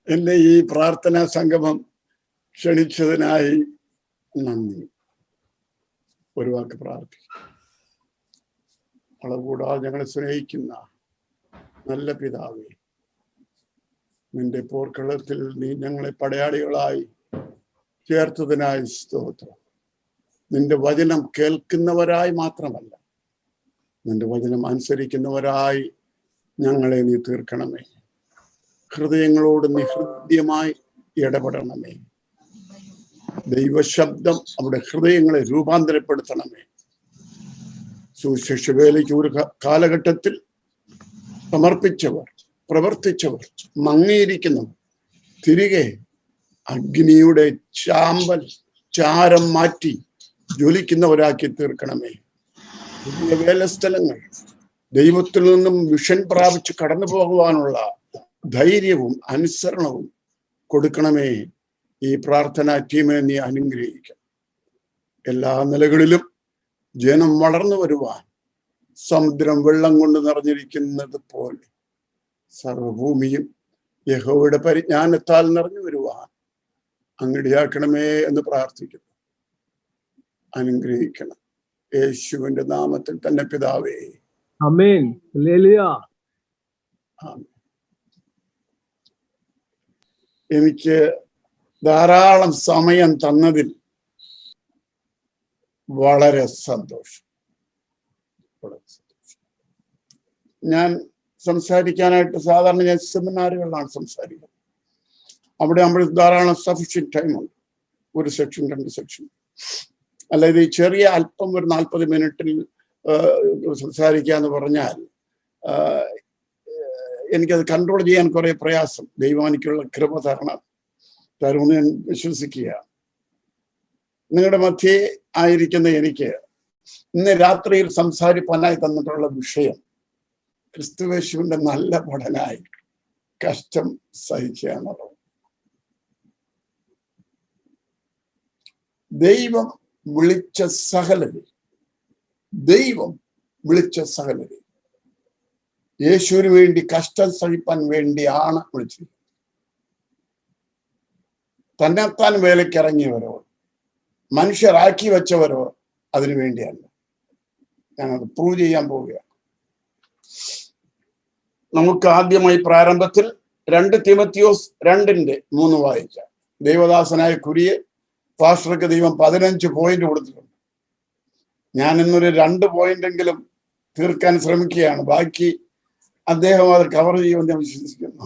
എന്നെ ഈ പ്രാർത്ഥനാ സംഗമം ക്ഷണിച്ചതിനായി നന്ദി. ഒരു വാക്ക് പ്രാർത്ഥിക്കും. അളകൂടാതെ ഞങ്ങളെ സ്നേഹിക്കുന്ന നല്ല പിതാവേ, നിന്റെ പോർക്കളത്തിൽ നീ ഞങ്ങളെ പടയാളികളായി ചേർത്തതിനായി സ്തോത്രം. നിന്റെ വചനം കേൾക്കുന്നവരായി മാത്രമല്ല, നിന്റെ വചനം അനുസരിക്കുന്നവരായി ഞങ്ങളെ നീ തീർക്കണമേ. ഹൃദയങ്ങളോട് നീ ഹൃദ്യമായി ഇടപെടണമേ. ദൈവശബ്ദം അവിടെ ഹൃദയങ്ങളെ രൂപാന്തരപ്പെടുത്തണമേ. സുവിശേഷ വേലയ്ക്ക് ഒരു കാലഘട്ടത്തിൽ സമർപ്പിച്ചവർ, പ്രവർത്തിച്ചവർ, മങ്ങിയിരിക്കുന്നവർ തിരികെ അഗ്നിയുടെ ചാരം മാറ്റി ജ്വലിക്കുന്നവരാക്കി തീർക്കണമേ. പുതിയ വേലസ്ഥലങ്ങൾ ദൈവത്തിൽ നിന്നും വിഷൻ പ്രാപിച്ച് കടന്നു പോകുവാനുള്ള ധൈര്യവും അനുസരണവും കൊടുക്കണമേ. ഈ പ്രാർത്ഥനാ ടീമിനെ നീ അനുഗ്രഹിക്കണം. എല്ലാ നിലകളിലും ജനം വളർന്നു വരുവാൻ സമുദ്രം വെള്ളം കൊണ്ട് നിറഞ്ഞിരിക്കുന്നത് പോലെ സർവഭൂമിയും യഹോവയുടെ പരിജ്ഞാനത്താൽ നിറഞ്ഞു വരുവാൻ അങ്ങിടയാക്കണമേ എന്ന് പ്രാർത്ഥിക്കുന്നു. അനുഗ്രഹിക്കണം. യേശുവിന്റെ നാമത്തിൽ തന്നെ പിതാവേ, ആമേൻ. ഹല്ലേലൂയ. എനിക്ക് ധാരാളം സമയം തന്നതിൽ വളരെ സന്തോഷം. ഞാൻ സംസാരിക്കാനായിട്ട് സാധാരണ ഞാൻ സെമിനാറുകളിലാണ് സംസാരിക്കുന്നത്. അവിടെ നമ്മൾ ധാരാളം സഫിഷ്യന്റ് ടൈമുണ്ട്. ഒരു സെക്ഷൻ, 2 സെക്ഷൻ. അല്ലാതെ ഈ ചെറിയ അല്പം ഒരു 40 മിനിറ്റിൽ സംസാരിക്കുക എന്ന് പറഞ്ഞാൽ എനിക്കത് കൺട്രോൾ ചെയ്യാൻ കുറെ പ്രയാസം. ദൈവം എനിക്കുള്ള കൃപ തരുമെന്ന് ഞാൻ വിശ്വസിക്കുക. നിങ്ങളുടെ മധ്യേ ആയിരിക്കുന്ന എനിക്ക് ഇന്ന് രാത്രിയിൽ സംസാരിപ്പാനായി തന്നിട്ടുള്ള വിഷയം ക്രിസ്തുയേശുവിന്റെ നല്ല ഭടനായി കഷ്ടം സഹിക്കുക എന്നുള്ളത്. ദൈവം വിളിച്ച സകലരെ യേശുവിന് വേണ്ടി കഷ്ടം സഹിപ്പാൻ വേണ്ടിയാണ് വിളിച്ചത്. തന്നെത്താൻ വേലയ്ക്ക് ഇറങ്ങിയവരോ മനുഷ്യരാക്കി വെച്ചവരോ അതിനു വേണ്ടിയല്ല. ഞാനത് പ്രൂവ് ചെയ്യാൻ പോവുകയാണ്. നമുക്ക് ആദ്യമായി പ്രാരംഭത്തിൽ 2 തീമോഥെയോസ് 2:3 വായിക്കാം. ദൈവദാസനായ കുര്യൻ പാസ്റ്റർക്ക് ദൈവം 15 പോയിന്റ് കൊടുത്തിട്ടുണ്ട്. ഞാൻ ഇന്നൊരു 2 പോയിന്റെങ്കിലും തീർക്കാൻ ശ്രമിക്കുകയാണ്. ബാക്കി അദ്ദേഹം അത് കവർ ചെയ്യുമെന്ന് ഞാൻ വിശ്വസിക്കുന്നു.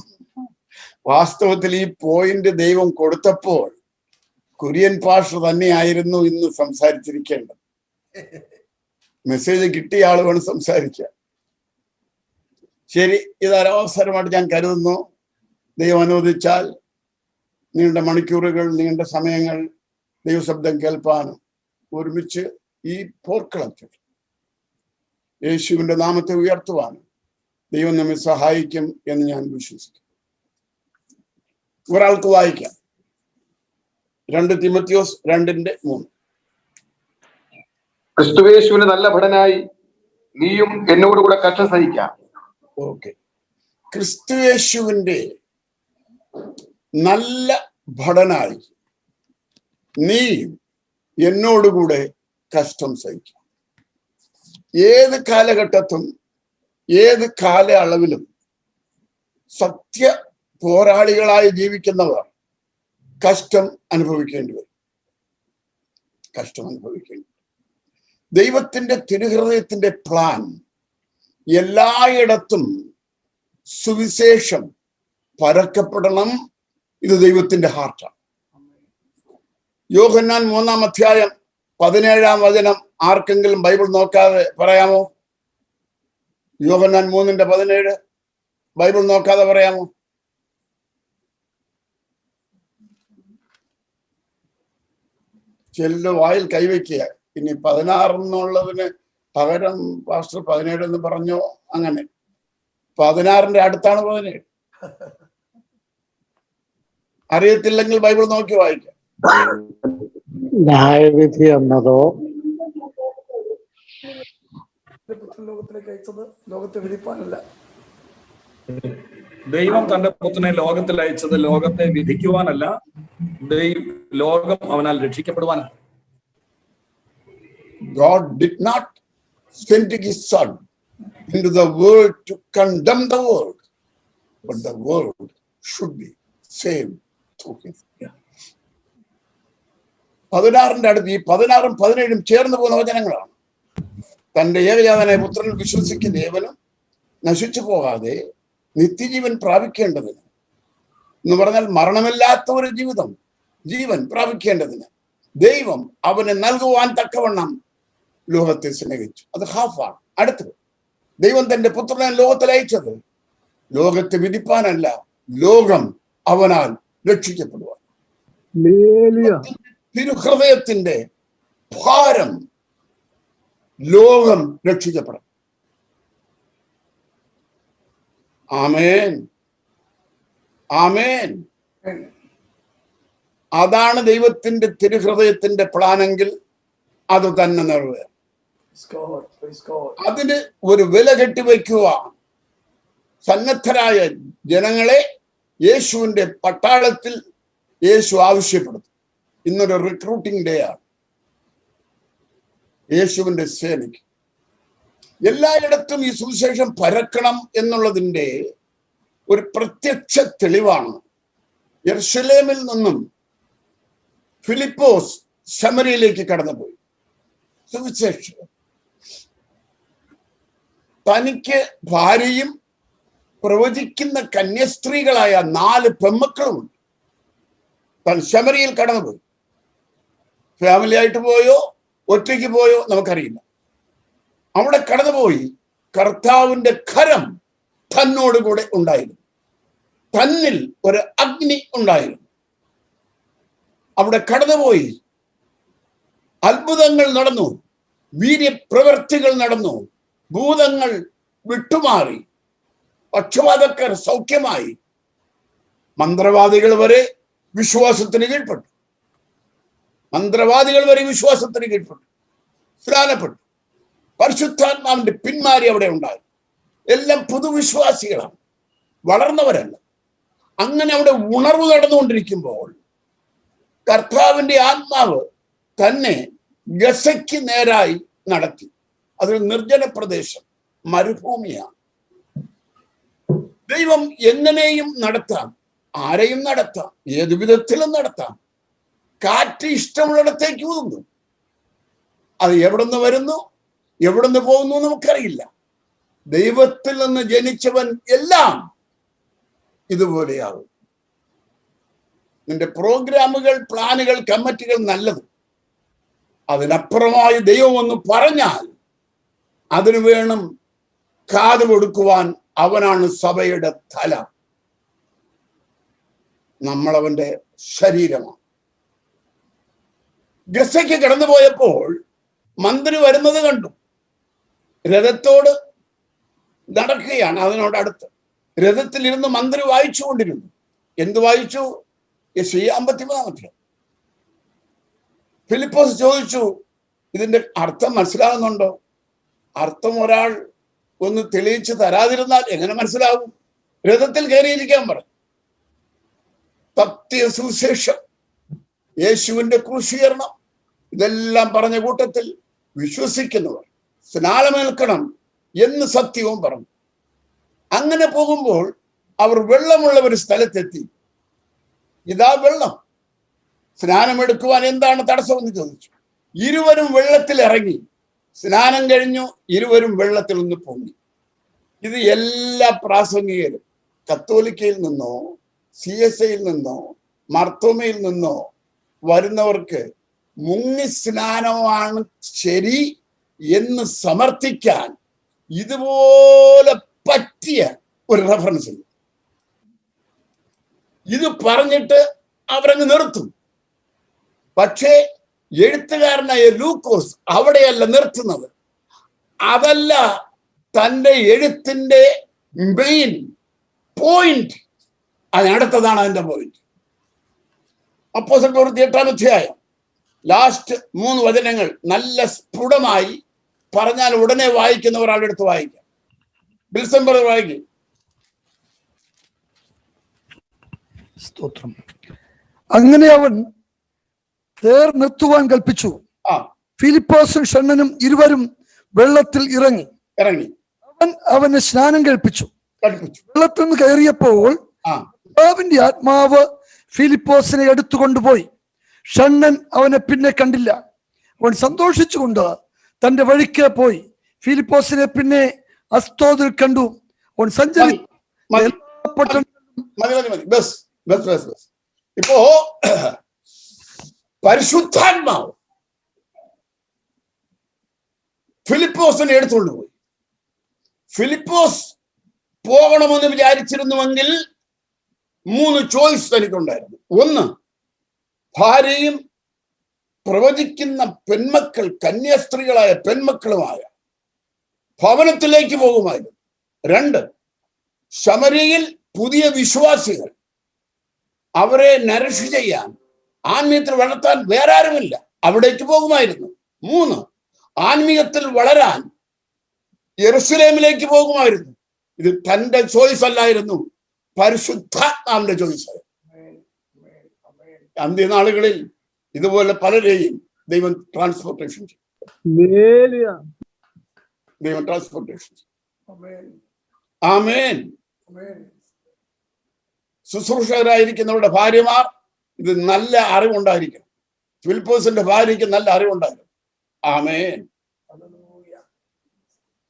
വാസ്തവത്തിൽ ഈ പോയിന്റ് ദൈവം കൊടുത്തപ്പോൾ കുര്യൻ പാസ്റ്റർ തന്നെയായിരുന്നു ഇന്ന് സംസാരിച്ചിരിക്കേണ്ടത്. മെസ്സേജ് കിട്ടിയ ആൾ വേണം സംസാരിക്കാൻ. ശരി, ഇതൊരവസരമായിട്ട് ഞാൻ കരുതുന്നു. ദൈവം അനുവദിച്ചാൽ നീണ്ട മണിക്കൂറുകൾ, നീണ്ട സമയങ്ങൾ ദൈവശബ്ദം കേൾപ്പാനും ഒരുമിച്ച് ഈ പോർക്കളത്തിൽ യേശുവിന്റെ നാമത്തെ ഉയർത്തുവാനും ദൈവം നമ്മെ സഹായിക്കും എന്ന് ഞാൻ വിശ്വസിക്കുന്നു. ഒരാൾക്ക് വായിക്കാം. 2 തീമോഥെയോസ് 2:3. ക്രിസ്തുയേശുവിന് നല്ല ഭടനായി നീയും എന്നോടുകൂടെ കഷ്ടം സഹിക്കാം. ഓക്കെ. ക്രിസ്തുയേശുവിന്റെ നല്ല ഭടനായി നീയും എന്നോടുകൂടെ കഷ്ടം സഹിക്കാം. ഏത് കാലഘട്ടത്തും ഏത് കാലയളവിലും സത്യ പോരാളികളായി ജീവിക്കുന്നവർ കഷ്ടം അനുഭവിക്കേണ്ടി വരും. ദൈവത്തിന്റെ തിരുഹൃദയത്തിന്റെ പ്ലാൻ എല്ലായിടത്തും സുവിശേഷം പരക്കപ്പെടണം. ഇത് ദൈവത്തിന്റെ ഹാർട്ടാണ്. യോഹന്നാൻ 3-ാം അധ്യായം 17-ാം വചനം ആർക്കെങ്കിലും ബൈബിൾ നോക്കാതെ പറയാമോ? യോഹന്നാൻ 3:17 ബൈബിൾ നോക്കാതെ പറയാമോ? ചില വായിൽ കൈവയ്ക്കുക. ഇനി 16 എന്നുള്ളതിന് പകരം പാസ്റ്റർ 17 എന്ന് പറഞ്ഞോ. അങ്ങനെ 16ന്റെ അടുത്താണ് 17. അറിയത്തില്ലെങ്കിൽ ബൈബിൾ നോക്കി വായിക്കാം. ന്യായവിധി എന്നതോ ലോകത്തിലേക്ക് അയച്ചത് ലോകത്തെ വിധിപ്പാനല്ല. ദൈവം തന്റെ പുത്രനെ ലോകത്തിൽ അയച്ചത് ലോകത്തെ വിധിക്കുവാനല്ല, ലോകം അവനാൽ രക്ഷിക്കപ്പെടുവാനാണ്. God did not send his son into the world to condemn the world, but the world should be saved through him. 16-ന്റെ അടുത്ത് ഈ 16-ഉം 17-ഉം ചേർന്ന് പോകുന്ന വചനങ്ങളാണ്. തന്റെ ഏകജാതനായ പുത്രനിൽ വിശ്വസിക്കുന്ന ഏവനും നശിച്ചു പോകാതെ നിത്യജീവൻ പ്രാപിക്കേണ്ടതിന് എന്ന് പറഞ്ഞാൽ മരണമില്ലാത്ത ഒരു ജീവൻ പ്രാപിക്കേണ്ടതിന് ദൈവം അവന് നൽകുവാൻ തക്കവണ്ണം ലോകത്തെ സ്നേഹിച്ചു. അത് ഹാഫാണ്. അടുത്തത്, ദൈവം തന്റെ പുത്രനെ ലോകത്തിൽ അയച്ചത് ലോകത്തെ വിധിപ്പാനല്ല, ലോകം അവനാൽ രക്ഷിക്കപ്പെടുവാൻ. തിരുഹൃദയത്തിന്റെ ഭാരം ലോകം രക്ഷിക്കപ്പെടണം. ആമേൻ, ആമേൻ. അതാണ് ദൈവത്തിന്റെ തിരുഹൃദയത്തിന്റെ പ്ലാനെങ്കിൽ അത് തന്നെ നിറവേറും. അതിന് ഒരു വില കെട്ടിവെക്കുവാൻ സന്നദ്ധരായ ജനങ്ങളെ യേശുവിന്റെ പട്ടാളത്തിൽ യേശു ആവശ്യപ്പെടുന്നു. ഇന്നൊരു റിക്രൂട്ടിംഗ് ഡേ ആണ് യേശുവിന്റെ സേനയ്ക്ക്. എല്ലായിടത്തും ഈ സുവിശേഷം പരക്കണം എന്നുള്ളതിന്റെ ഒരു പ്രത്യക്ഷ തെളിവാണ്. യെരുശലേമിൽ നിന്നും ഫിലിപ്പോസ് ശമരിയിലേക്ക് കടന്നുപോയി. സുവിശേഷം തനിക്ക് ഭാര്യയും പ്രവചിക്കുന്ന കന്യസ്ത്രീകളായ 4 പെമ്മക്കളുമുണ്ട്. താൻ ശമരിയിൽ കടന്നുപോയി. ഫാമിലി ആയിട്ട് പോയോ ഒറ്റയ്ക്ക് പോയോ നമുക്കറിയില്ല. അവിടെ കടന്നുപോയി. കർത്താവിന്റെ കരം തന്നോടുകൂടെ ഉണ്ടായിരുന്നു. തന്നിൽ ഒരു അഗ്നി ഉണ്ടായിരുന്നു. അവിടെ കടന്നുപോയി. അത്ഭുതങ്ങൾ നടന്നു, വീര്യപ്രവൃത്തികൾ നടന്നു, ഭൂതങ്ങൾ വിട്ടുമാറി, പക്ഷപാതക്കാർ സൗഖ്യമായി, മന്ത്രവാദികൾ വരെ വിശ്വാസത്തിന് കീഴ്പ്പെട്ടു. സ്നാനപ്പെട്ടു. പരിശുദ്ധാത്മാവിന്റെ പിന്മാരി അവിടെ ഉണ്ടായി. എല്ലാം പുതുവിശ്വാസികളാണ്, വളർന്നവരല്ല. അങ്ങനെ അവിടെ ഉണർവ് നടന്നുകൊണ്ടിരിക്കുമ്പോൾ കർത്താവിന്റെ ആത്മാവ് തന്നെ ഗസയ്ക്ക് നേരായി നടത്തി. അതൊരു നിർജ്ജന പ്രദേശം, മരുഭൂമിയാണ്. ദൈവം എങ്ങനെയും നടത്താം, ആരെയും നടത്താം, ഏതു വിധത്തിലും നടത്താം. കാറ്റ് ഇഷ്ടമുള്ളിടത്തേക്ക് ഊതുന്നു. അത് എവിടുന്ന് വരുന്നു, എവിടുന്ന് പോകുന്നു നമുക്കറിയില്ല. ദൈവത്തിൽ നിന്ന് ജനിച്ചവൻ എല്ലാം ഇതുപോലെയാകും. നിന്റെ പ്രോഗ്രാമുകൾ, പ്ലാനുകൾ, കമ്മിറ്റികൾ നല്ലത്. അതിനപ്പുറമായി ദൈവം ഒന്ന് പറഞ്ഞാൽ അതിനു വേണം കാത് കൊടുക്കുവാൻ. അവനാണ് സഭയുടെ തല, നമ്മളവന്റെ ശരീരമാണ്. ഗസയ്ക്ക് കടന്നുപോയപ്പോൾ മന്ത്രി വരുന്നത് കണ്ടു. രഥത്തോട് നടക്കുകയാണ്. അതിനോടടുത്ത് രഥത്തിലിരുന്ന് മന്ത്രി വായിച്ചുകൊണ്ടിരുന്നു. എന്ത് വായിച്ചു? യെശയ്യാ 53. ഫിലിപ്പോസ് ചോദിച്ചു, ഇതിന്റെ അർത്ഥം മനസ്സിലാകുന്നുണ്ടോ? അർത്ഥം ഒരാൾ ഒന്ന് തെളിയിച്ച് തരാതിരുന്നാൽ എങ്ങനെ മനസ്സിലാകും? രഥത്തിൽ കയറിയിരിക്കാൻ പറഞ്ഞു. സത്യ സുവിശേഷം, യേശുവിന്റെ ക്രൂശീകരണം, ഇതെല്ലാം പറഞ്ഞ കൂട്ടത്തിൽ വിശ്വസിക്കുന്നവർ സ്നാനമേൽക്കണം എന്ന് സത്യവും പറഞ്ഞു. അങ്ങനെ പോകുമ്പോൾ അവർ വെള്ളമുള്ള ഒരു സ്ഥലത്തെത്തി. ഇതാ വെള്ളം, സ്നാനമെടുക്കുവാൻ എന്താണ് തടസ്സമെന്ന് ചോദിച്ചു. ഇരുവരും വെള്ളത്തിൽ ഇറങ്ങി. സ്നാനം കഴിഞ്ഞു, ഇരുവരും വെള്ളത്തിൽ നിന്ന് പൊങ്ങി. ഇത് എല്ലാ പ്രാസംഗികരും കത്തോലിക്കയിൽ നിന്നോ CSIയിൽ നിന്നോ മർത്തോമയിൽ നിന്നോ വരുന്നവർക്ക് മുങ്ങി സ്നാനമാണ് ശരി എന്ന് സമർത്ഥിക്കാൻ ഇതുപോലെ പറ്റിയ ഒരു റെഫറൻസ് ഉണ്ട്. ഇത് പറഞ്ഞിട്ട് അവരങ്ങ് നിർത്തും. പക്ഷേ എഴുത്തുകാരനായ ലൂക്കോസ് അവിടെയല്ല നിർത്തുന്നത്. അതല്ല തൻ്റെ എഴുത്തിന്റെ മെയിൻ പോയിന്റ്. അതിനടുത്തതാണ് അതിന്റെ പോയിന്റ്. അപ്പോസ്തല പ്രവൃത്തി 8-ാം അധ്യായം ലാസ്റ്റ് 3 വചനങ്ങൾ നല്ല സ്ഫുടമായി പറഞ്ഞാൽ ഉടനെ വായിക്കുന്ന ഒരാളുടെ അടുത്ത് വായിക്കാം. ബിൽസൺ ബ്രദർ വായിക്കും. സ്തോത്രം. അങ്ങനെ അവൻ തേർ നിർത്തുവാൻ കൽപ്പിച്ചു. ഫിലിപ്പോസും ഷണ്ണനും ഇരുവരും വെള്ളത്തിൽ ഇറങ്ങി അവൻ അവന് സ്നാനം കഴിപ്പിച്ചു. വെള്ളത്തിൽ നിന്ന് കയറിയപ്പോൾ കർത്താവിന്റെ ആത്മാവ് ഫിലിപ്പോസിനെ എടുത്തുകൊണ്ടുപോയി. ഷണ്ണൻ അവനെ പിന്നെ കണ്ടില്ല. അവൻ സന്തോഷിച്ചുകൊണ്ട് തന്റെ വഴിക്ക് പോയി. ഫിലിപ്പോസിനെ പിന്നെ അസ്തോദിൽ കണ്ടു. അവൻ സഞ്ചരിച്ചു. ഇപ്പോ പരിശുദ്ധാത്മാവ് ഫിലിപ്പോസിനെ എടുത്തുകൊണ്ടുപോയി. ഫിലിപ്പോസ് പോകണമെന്ന് വിചാരിച്ചിരുന്നുവെങ്കിൽ 3 ചോയ്സ് തനിക്കുണ്ടായിരുന്നു. ഒന്ന്, ഭാര്യയും പ്രവചിക്കുന്ന പെൺമക്കൾ, കന്യാസ്ത്രീകളായ പെൺമക്കളുമായ ഭവനത്തിലേക്ക് പോകുമായിരുന്നു. 2, ശമര്യയിൽ പുതിയ വിശ്വാസികൾ, അവരെ നരശ് ചെയ്യാൻ, ആത്മീയത്തിൽ വളർത്താൻ വേറെ ആരുമില്ല, അവിടേക്ക് പോകുമായിരുന്നു. 3, ആത്മീയത്തിൽ വളരാൻ യെരുശലേമിലേക്ക് പോകുമായിരുന്നു. ഇത് തന്റെ ചോയ്സ് അല്ലായിരുന്നു, പരിശുദ്ധാത്മാവിന്റെ ചോയ്സ്. അന്ത്യനാളുകളിൽ ഇതുപോലെ പലരെയും ദൈവം ട്രാൻസ്പോർട്ടേഷൻ ചെയ്യും. ദൈവം ട്രാൻസ്പോർട്ടേഷൻ ചെയ്യും. ആമേൻ. ശുശ്രൂഷകരായിരിക്കുന്നവരുടെ ഭാര്യമാർ ഇത് നല്ല അറിവുണ്ടായിരിക്കണം. ഫിലിപ്പോസിന്റെ ഭാര്യയ്ക്ക് നല്ല അറിവുണ്ടായിരുന്നു. ആമേൻ.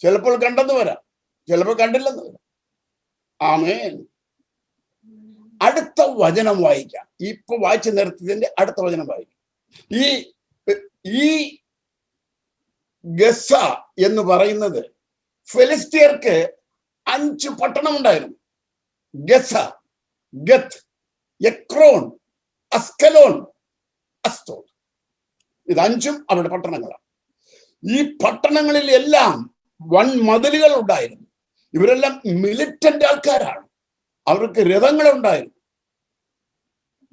ചിലപ്പോൾ കണ്ടെന്ന് വരാം, ചിലപ്പോൾ കണ്ടില്ലെന്ന് വരാം. ആമേൻ. അടുത്ത വചനം വായിക്കാം. ഇപ്പൊ വായിച്ചു നിർത്തിയതിന്റെ അടുത്ത വചനം വായിക്കാം. ഈ ഗസ എന്ന് പറയുന്നത് ഫെലിസ്തീയർക്ക് 5 പട്ടണം ഉണ്ടായിരുന്നു. ഗസ, ഗത്ത്, എക്രോൺ, അസ്കലോൺ, അസ്തോദ്. ഇത് 5ഉം അവരുടെ പട്ടണങ്ങളാണ്. ഈ പട്ടണങ്ങളിൽ എല്ലാം മതിലുകൾ ഉണ്ടായിരുന്നു. ഇവരെല്ലാം മിലിറ്റന്റ് ആൾക്കാരാണ്. അവർക്ക് രഥങ്ങളുണ്ടായിരുന്നു,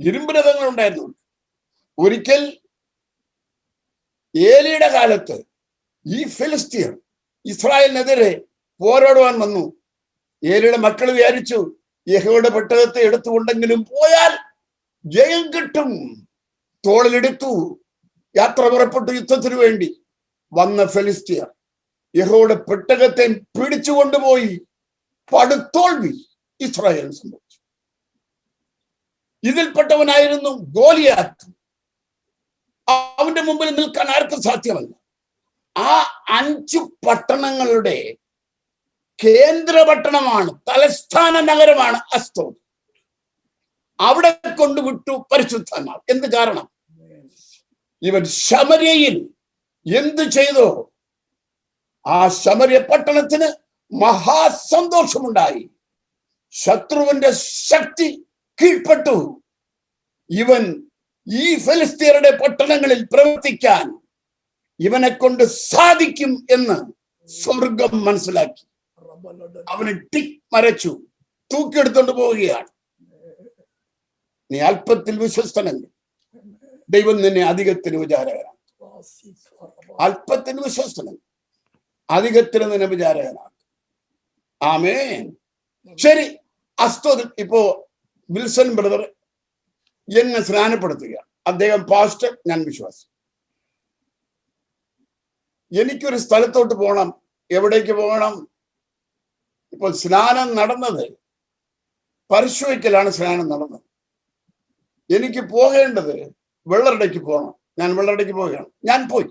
ഇരുമ്പ് രഥങ്ങളുണ്ടായിരുന്നു. ഒരിക്കൽ ഏലിയുടെ കാലത്ത് ഈ ഫിലിസ്തീയർ ഇസ്രായേലിനെതിരെ പോരാടുവാൻ വന്നു. ഏലിയുടെ മക്കൾ വിചാരിച്ചു യഹോവയുടെ പെട്ടകത്തെ എടുത്തുകൊണ്ടെങ്കിലും പോയാൽ ജയം കിട്ടും. തോളിലെടുത്തു യാത്ര പുറപ്പെട്ടു യുദ്ധത്തിനു വേണ്ടി. വന്ന ഫെലിസ്തീയർ യഹോവയുടെ പെട്ടകത്തെ പിടിച്ചുകൊണ്ടുപോയി. പടുത്തോൽവി ഇസ്രായേൽ സംഭവിച്ചു. ഇതിൽപ്പെട്ടവനായിരുന്നു ഗോലിയാത്ത്. അവന്റെ മുമ്പിൽ നിൽക്കാൻ ആർക്കും സാധ്യമല്ല. ആ 5 പട്ടണങ്ങളുടെ കേന്ദ്ര പട്ടണമാണ്, തലസ്ഥാന നഗരമാണ് അസ്തോദ്. അവിടെ കൊണ്ടുവിട്ടു പരിശുദ്ധാത്മാവ്. എന്ത് കാരണം? ഇവൻ ശമര്യയിൽ എന്ത് ചെയ്തോ ആ ശമര്യ പട്ടണത്തിന് മഹാസന്തോഷമുണ്ടായി. ശത്രുവിന്റെ ശക്തി കീഴ്പ്പെട്ടു. ഇവൻ ഈ ഫെലിസ്തീയരുടെ പട്ടണങ്ങളിൽ പ്രവർത്തിക്കാൻ ഇവനെ കൊണ്ട് സാധിക്കും എന്ന് സ്വർഗം മനസ്സിലാക്കി. അവന് ടിക് മരച്ചു, തൂക്കിയെടുത്തോണ്ട് പോവുകയാണ്. നീ അല്പത്തിൽ വിശ്വസ്തനെങ്കിൽ ദൈവം നിന്നെ അധികത്തിന് വിചാരകനാണ്. അല്പത്തിന് വിശ്വസ്തനെങ്കിൽ അധികത്തിന് നിന്നെ വിചാരകനാണ്. ആമേൻ. ശരി, അസ്തോദ്. ഇപ്പോ വിൽസൺ ബ്രദർ എന്നെ സ്നാനപ്പെടുത്തുക. അദ്ദേഹം പാസ്റ്റർ, ഞാൻ വിശ്വാസി. എനിക്കൊരു സ്ഥലത്തോട്ട് പോകണം. എവിടേക്ക് പോകണം? ഇപ്പോൾ സ്നാനം നടന്നത് പരിശോധിക്കലാണ്. സ്നാനം നടന്നത്. എനിക്ക് പോകേണ്ടത് വെള്ളറടയ്ക്ക് പോകണം. ഞാൻ വെള്ളറടയ്ക്ക് പോവുകയാണ്. ഞാൻ പോയി.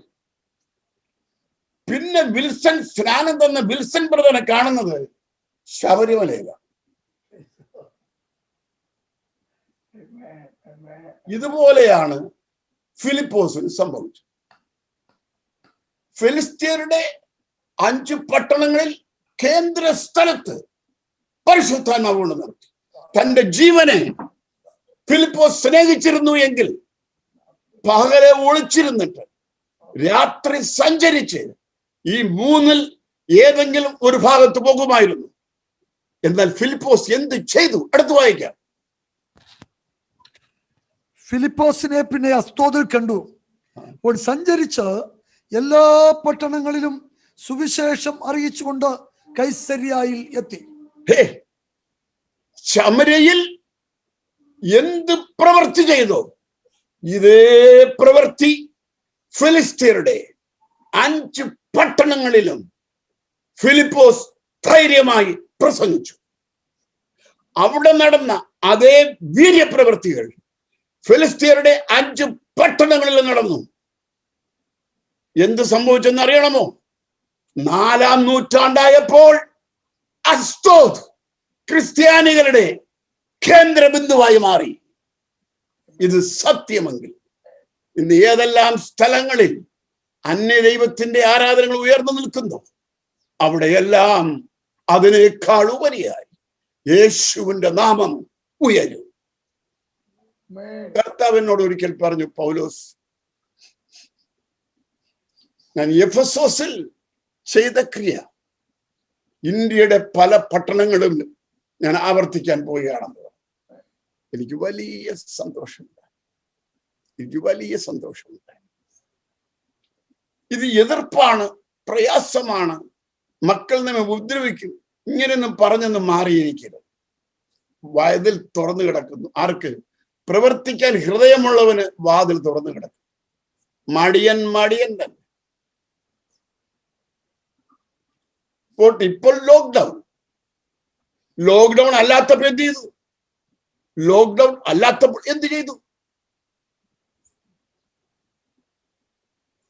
പിന്നെ വിൽസൺ സ്നാനം തന്ന വിൽസൺ ബ്രദറിനെ കാണുന്നത് ശബരിമലയിലാണ്. ഇതുപോലെയാണ് ഫിലിപ്പോസിന് സംഭവിച്ചത്. ഫിലിസ്തീയരുടെ 5 പട്ടണങ്ങളിൽ കേന്ദ്ര സ്ഥലത്ത് പരിശുദ്ധാത്മാവ് കൊണ്ട് നിർത്തി. തന്റെ ജീവനെ ഫിലിപ്പോസ് സ്നേഹിച്ചിരുന്നു എങ്കിൽ പകലെ ഒളിച്ചിരുന്നിട്ട് രാത്രി സഞ്ചരിച്ച് ഈ 3-ൽ ഏതെങ്കിലും ഒരു ഭാഗത്ത് പോകുമായിരുന്നു. എന്നാൽ ഫിലിപ്പോസ് എന്ത് ചെയ്തു? അടുത്ത് വായിക്കാം. ഫിലിപ്പോസിനെ പിന്നെ അസ്തോദിൽ കണ്ടു. അവൻ സഞ്ചരിച്ച് എല്ലാ പട്ടണങ്ങളിലും സുവിശേഷം അറിയിച്ചുകൊണ്ട് കൈസരിയായിൽ എത്തി. ശമര്യയിൽ എന്ത് പ്രവൃത്തി ചെയ്തോ ഇതേ പ്രവൃത്തി ഫിലിസ്തീനരുടെ 5 പട്ടണങ്ങളിലും ഫിലിപ്പോസ് ധൈര്യമായി പ്രസംഗിച്ചു. അവിടെ നടന്ന അതേ വീര്യപ്രവൃത്തികൾ ഫിലിസ്തീനരുടെ 5 പട്ടണങ്ങളിലും നടന്നു. എന്ത് സംഭവിച്ചെന്ന് അറിയണമോ? 4-ാം നൂറ്റാണ്ടായപ്പോൾ അസ്തോദ് ക്രിസ്ത്യാനികളുടെ കേന്ദ്രബിന്ദുവായി മാറി. ഇത് സത്യമെങ്കിൽ ഇന്ന് ഏതെല്ലാം സ്ഥലങ്ങളിൽ അന്യദൈവത്തിന്റെ ആരാധനകൾ ഉയർന്നു നിൽക്കുന്നു, അവിടെയെല്ലാം അതിനേക്കാൾ ഉപരിയായി യേശുവിന്റെ നാമം ഉയരും. കർത്താവിനോട് ഒരിക്കൽ പറഞ്ഞു പൗലോസ്, ഞാൻ എഫെസോസിൽ ചെയ്ത ക്രിയ ഇന്ത്യയുടെ പല പട്ടണങ്ങളും ഞാൻ ആവർത്തിക്കാൻ പോവുകയാണെന്ന്. എനിക്ക് വലിയ സന്തോഷമുണ്ട്. ഇത് എതിർപ്പാണ്, പ്രയാസമാണ്, മക്കൾ നമ്മെ ഉപദ്രവിക്കും, ഇങ്ങനെയൊന്നും പറഞ്ഞൊന്നും മാറിയിരിക്കരുത്. വാതിൽ തുറന്നു കിടക്കുന്നു. ആർക്ക്? പ്രവർത്തിക്കാൻ ഹൃദയമുള്ളവന് വാതിൽ തുറന്നു കിടക്കും. മടിയൻ തന്നെ. ഇപ്പോൾ ലോക്ക്ഡൗൺ അല്ലാത്തപ്പോൾ എന്ത് ചെയ്തു? ലോക്ക്ഡൗൺ അല്ലാത്തപ്പോൾ എന്ത് ചെയ്തു?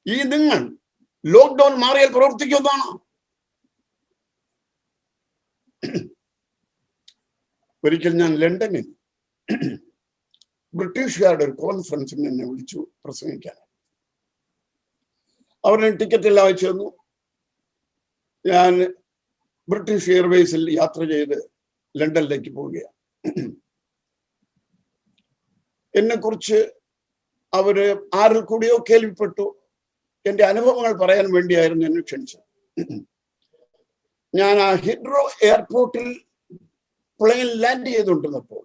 ഈ നിങ്ങൾ ലോക്ക്ഡൗൺ മാറിയാൽ പ്രവർത്തിക്കുന്നതാണോ? ഒരിക്കൽ ഞാൻ ലണ്ടനിൽ ബ്രിട്ടീഷുകാരുടെ ഒരു കോൺഫറൻസിന് എന്നെ വിളിച്ചു പ്രസംഗിക്കാൻ. അവരുടെ ടിക്കറ്റ് എല്ലാം അയച്ചു തന്നു. ഞാൻ ബ്രിട്ടീഷ് എയർവേസിൽ യാത്ര ചെയ്ത് ലണ്ടനിലേക്ക് പോവുകയാണ്. എന്നെ കുറിച്ച് അവര് ആരിൽ കൂടിയോ കേൾവിപ്പെട്ടു. എന്റെ അനുഭവങ്ങൾ പറയാൻ വേണ്ടിയായിരുന്നു എന്നെ ക്ഷണിച്ചത്. ഞാൻ ആ ഹിഡ്രോ എയർപോർട്ടിൽ പ്ലെയിൻ ലാൻഡ് ചെയ്തുകൊണ്ടിരുന്നപ്പോൾ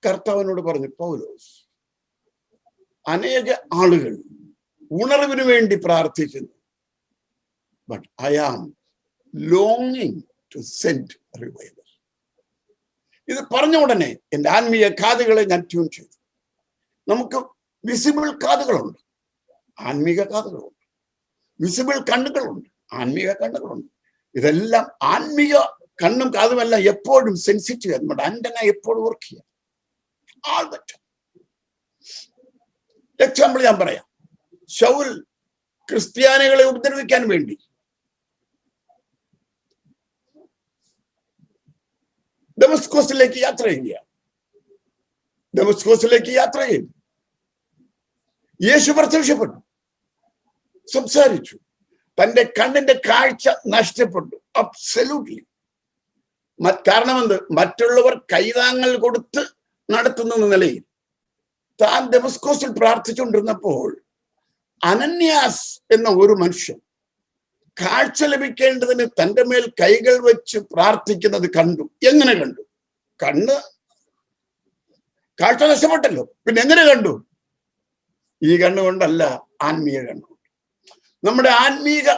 കർത്താവിനോട് പറഞ്ഞു, പൗലോസ്, അനേക ആളുകൾ ഉണർവിന് വേണ്ടി പ്രാർത്ഥിക്കുന്നു. ബട്ട് ഐ ആം ലോങ്ങിങ് ടു സെൻഡ് റിവൈവൽ. ഇത് പറഞ്ഞ ഉടനെ എൻ്റെ ആത്മീയ കാതുകളെ ഞാൻ ട്യൂൺ ചെയ്തു. നമുക്ക് വിസിബിൾ കാതുകളുണ്ട്, ആത്മീക കാതുകളുണ്ട്. വിസിബിൾ കണ്ണുകളുണ്ട്, ആത്മീക കണ്ണുകളുണ്ട്. ഇതെല്ലാം ആത്മീക കണ്ണും കാതുമെല്ലാം എപ്പോഴും സെൻസിറ്റീവ് ആണ്. നമ്മുടെ ആന്റന എപ്പോഴും വർക്ക് ചെയ്യാം. എക്സാമ്പിൾ ഞാൻ പറയാം. ശൗൽ ക്രിസ്ത്യാനികളെ ഉപദ്രവിക്കാൻ വേണ്ടി ഡമസ്കോസിലേക്ക് യാത്ര ചെയ്തു. യേശു പ്രത്യക്ഷപ്പെട്ടു, സംസാരിച്ചു. തന്റെ കണ്ണിന്റെ കാഴ്ച നഷ്ടപ്പെട്ടു. അബ്സല്യൂട്ട്ലി. കാരണം എന്ത്? മറ്റുള്ളവർ കൈതാങ്ങൽ കൊടുത്ത് നടത്തുന്ന നിലയിൽ താൻ ഡമസ്കോസിൽ പ്രാർത്ഥിച്ചുകൊണ്ടിരുന്നപ്പോൾ അനന്യാസ് എന്ന ഒരു മനുഷ്യൻ കാഴ്ച ലഭിക്കേണ്ടതിന് തന്റെ മേൽ കൈകൾ വെച്ച് പ്രാർത്ഥിക്കുന്നത് കണ്ടു. എങ്ങനെ കണ്ടു? കാഴ്ച നഷ്ടപ്പെട്ടല്ലോ. പിന്നെ എങ്ങനെ കണ്ടു? ഈ കണ്ണുകൊണ്ടല്ല, ആത്മീയ കണ്ണുകൊണ്ട്. നമ്മുടെ ആത്മീക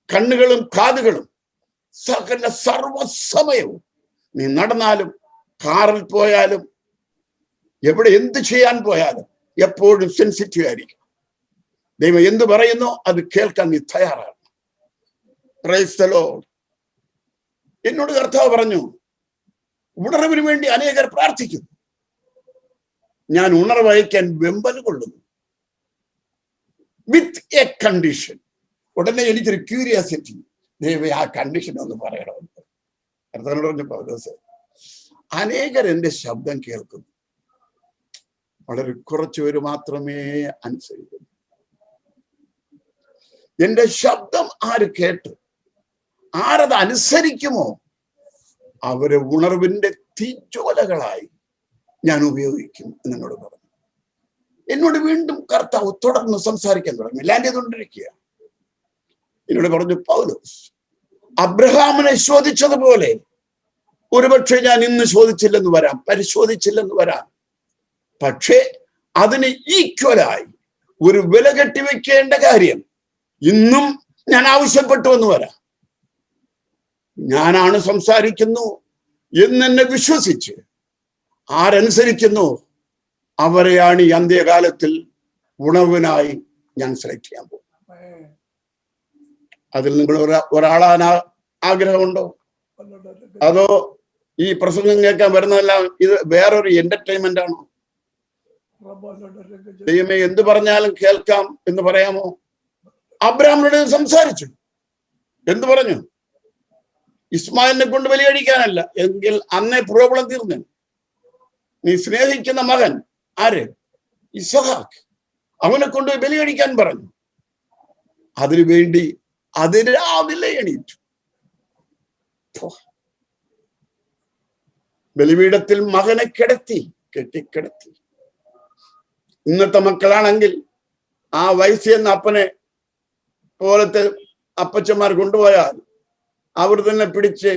കണ്ണുകളും കാതുകളും സർവസമയവും നീ നടന്നാലും, കാറിൽ പോയാലും, എവിടെ എന്ത് ചെയ്യാൻ പോയാലും എപ്പോഴും സെൻസിറ്റീവ് ആയിരിക്കും. ദൈവം എന്ത് പറയുന്നോ അത് കേൾക്കാൻ നീ തയ്യാറാണ്. Price the Lord. എന്നോട് കർത്താവ് പറഞ്ഞു, ഉണർവിന് വേണ്ടി അനേകർ പ്രാർത്ഥിക്കുന്നു. ഞാൻ ഉണർവയക്കാൻ വെമ്പൽ കൊള്ളുന്നു, വിത്ത് എ കണ്ടീഷൻ. ഉടനെ എനിക്കൊരു ക്യൂരിയോസിറ്റി, ദൈവം ആ കണ്ടീഷൻ ഒന്ന് പറയണമെന്ന്. കർത്താവിനോട് പറഞ്ഞു, പൗലോസേ, അനേകർ എന്റെ ശബ്ദം കേൾക്കുന്നു, വളരെ കുറച്ചുപേര് മാത്രമേ അനുസരിക്കുന്നു. എന്റെ ശബ്ദം ആര് കേട്ട് ആരത് അനുസരിക്കുമോ അവരെ ഉണർവിന്റെ തീജ്വാലകളായി ഞാൻ ഉപയോഗിക്കും എന്നോട് പറഞ്ഞു. എന്നോട് വീണ്ടും കർത്താവ് തുടർന്ന് സംസാരിക്കാൻ തുടങ്ങി. ലാൻഡ് ചെയ്തുകൊണ്ടിരിക്കുക. എന്നോട് പറഞ്ഞു, പൗലോസ്, അബ്രഹാമിനെ ശോധിച്ചതുപോലെ ഒരുപക്ഷെ ഞാൻ ഇന്ന് പരിശോധിച്ചില്ലെന്ന് വരാം. പക്ഷേ അതിന് ഈക്വലായി ഒരു വില കെട്ടിവെക്കേണ്ട കാര്യം ഇന്നും ഞാൻ ആവശ്യപ്പെട്ടു എന്ന് വരാം. ഞാനാണ് സംസാരിക്കുന്നു എന്നെ വിശ്വസിച്ച് ആരനുസരിക്കുന്നു അവരെയാണ് ഈ അന്ത്യകാലത്തിൽ ഉണവിനായി ഞാൻ സെലക്ട് ചെയ്യാൻ പോകും. അതിൽ നിങ്ങൾ ഒരാളാൻ ആഗ്രഹമുണ്ടോ? അതോ ഈ പ്രസംഗം കേൾക്കാൻ വരുന്നതെല്ലാം ഇത് വേറൊരു എന്റർടൈൻമെന്റ് ആണോ? ദൈവമേ, എന്ത് പറഞ്ഞാലും കേൾക്കാം എന്ന് പറയാമോ? അബ്രഹാമിനോട് സംസാരിച്ചു. എന്ത് പറഞ്ഞു? ഇസ്മായിലിനെ കൊണ്ട് ബലി കഴിക്കാനല്ല, എങ്കിൽ അന്നേ പ്രോബ്ലം തീർന്നു. നീ സ്നേഹിക്കുന്ന മകൻ ആര്? ഇസ്ഹാക്ക്. അവനെ കൊണ്ട് ബലി കഴിക്കാൻ പറഞ്ഞു. അതിനുവേണ്ടി അതിരാവിലെ എണീറ്റു. ബലിപീഠത്തിൽ മകനെ കെട്ടിക്കിടത്തി. ഇന്നത്തെ മക്കളാണെങ്കിൽ ആ വയസ്സെന്ന അപ്പനെ പോലത്തെ അപ്പച്ചന്മാർ കൊണ്ടുപോയാൽ അവർ തന്നെ പിടിച്ച്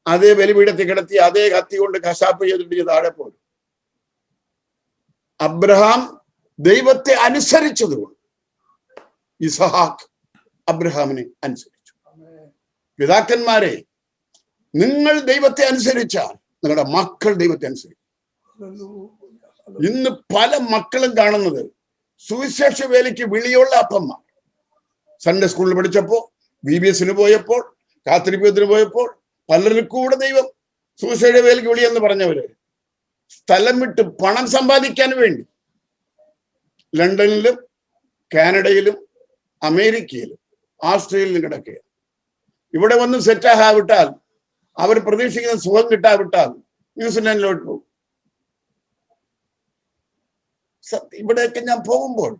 അതേ ബലിപീഠത്തിൽ കിടത്തി അതേ കത്തി കൊണ്ട് കശാപ്പ് ചെയ്തിട്ട് താഴെ പോലും. അബ്രഹാം ദൈവത്തെ അനുസരിച്ചതുകൊണ്ട് ഇസ്ഹാക്ക് അബ്രഹാമിനെ അനുസരിച്ചു. പിതാക്കന്മാരെ, നിങ്ങൾ ദൈവത്തെ അനുസരിച്ചാൽ നിങ്ങളുടെ മക്കൾ ദൈവത്തെ അനുസരിക്കും. ഇന്ന് പല മക്കളും കാണുന്നത് സുവിശേഷ വേലയ്ക്ക് വിളിയുള്ള അപ്പന്മാർ. സൺഡേ സ്കൂളിൽ പഠിച്ചപ്പോൾ, VBS പോയപ്പോൾ, കാത്തിരിപ്പത്തിന് പോയപ്പോൾ പലരും കൂടെ ദൈവം സുവിശേഷ വേലയ്ക്ക് വിളിയെന്ന് പറഞ്ഞവര് സ്ഥലം വിട്ട് പണം സമ്പാദിക്കാൻ വേണ്ടി ലണ്ടനിലും കാനഡയിലും അമേരിക്കയിലും ഓസ്ട്രേലിയയിലും കിടക്കുക. ഇവിടെ വന്ന് സെറ്റാവിട്ടാൽ അവർ പ്രതീക്ഷിക്കുന്ന സുഖം കിട്ടാവിട്ടാൽ ന്യൂസിലാൻഡിലോട്ട് പോകും. ഇവിടെയൊക്കെ ഞാൻ പോകുമ്പോൾ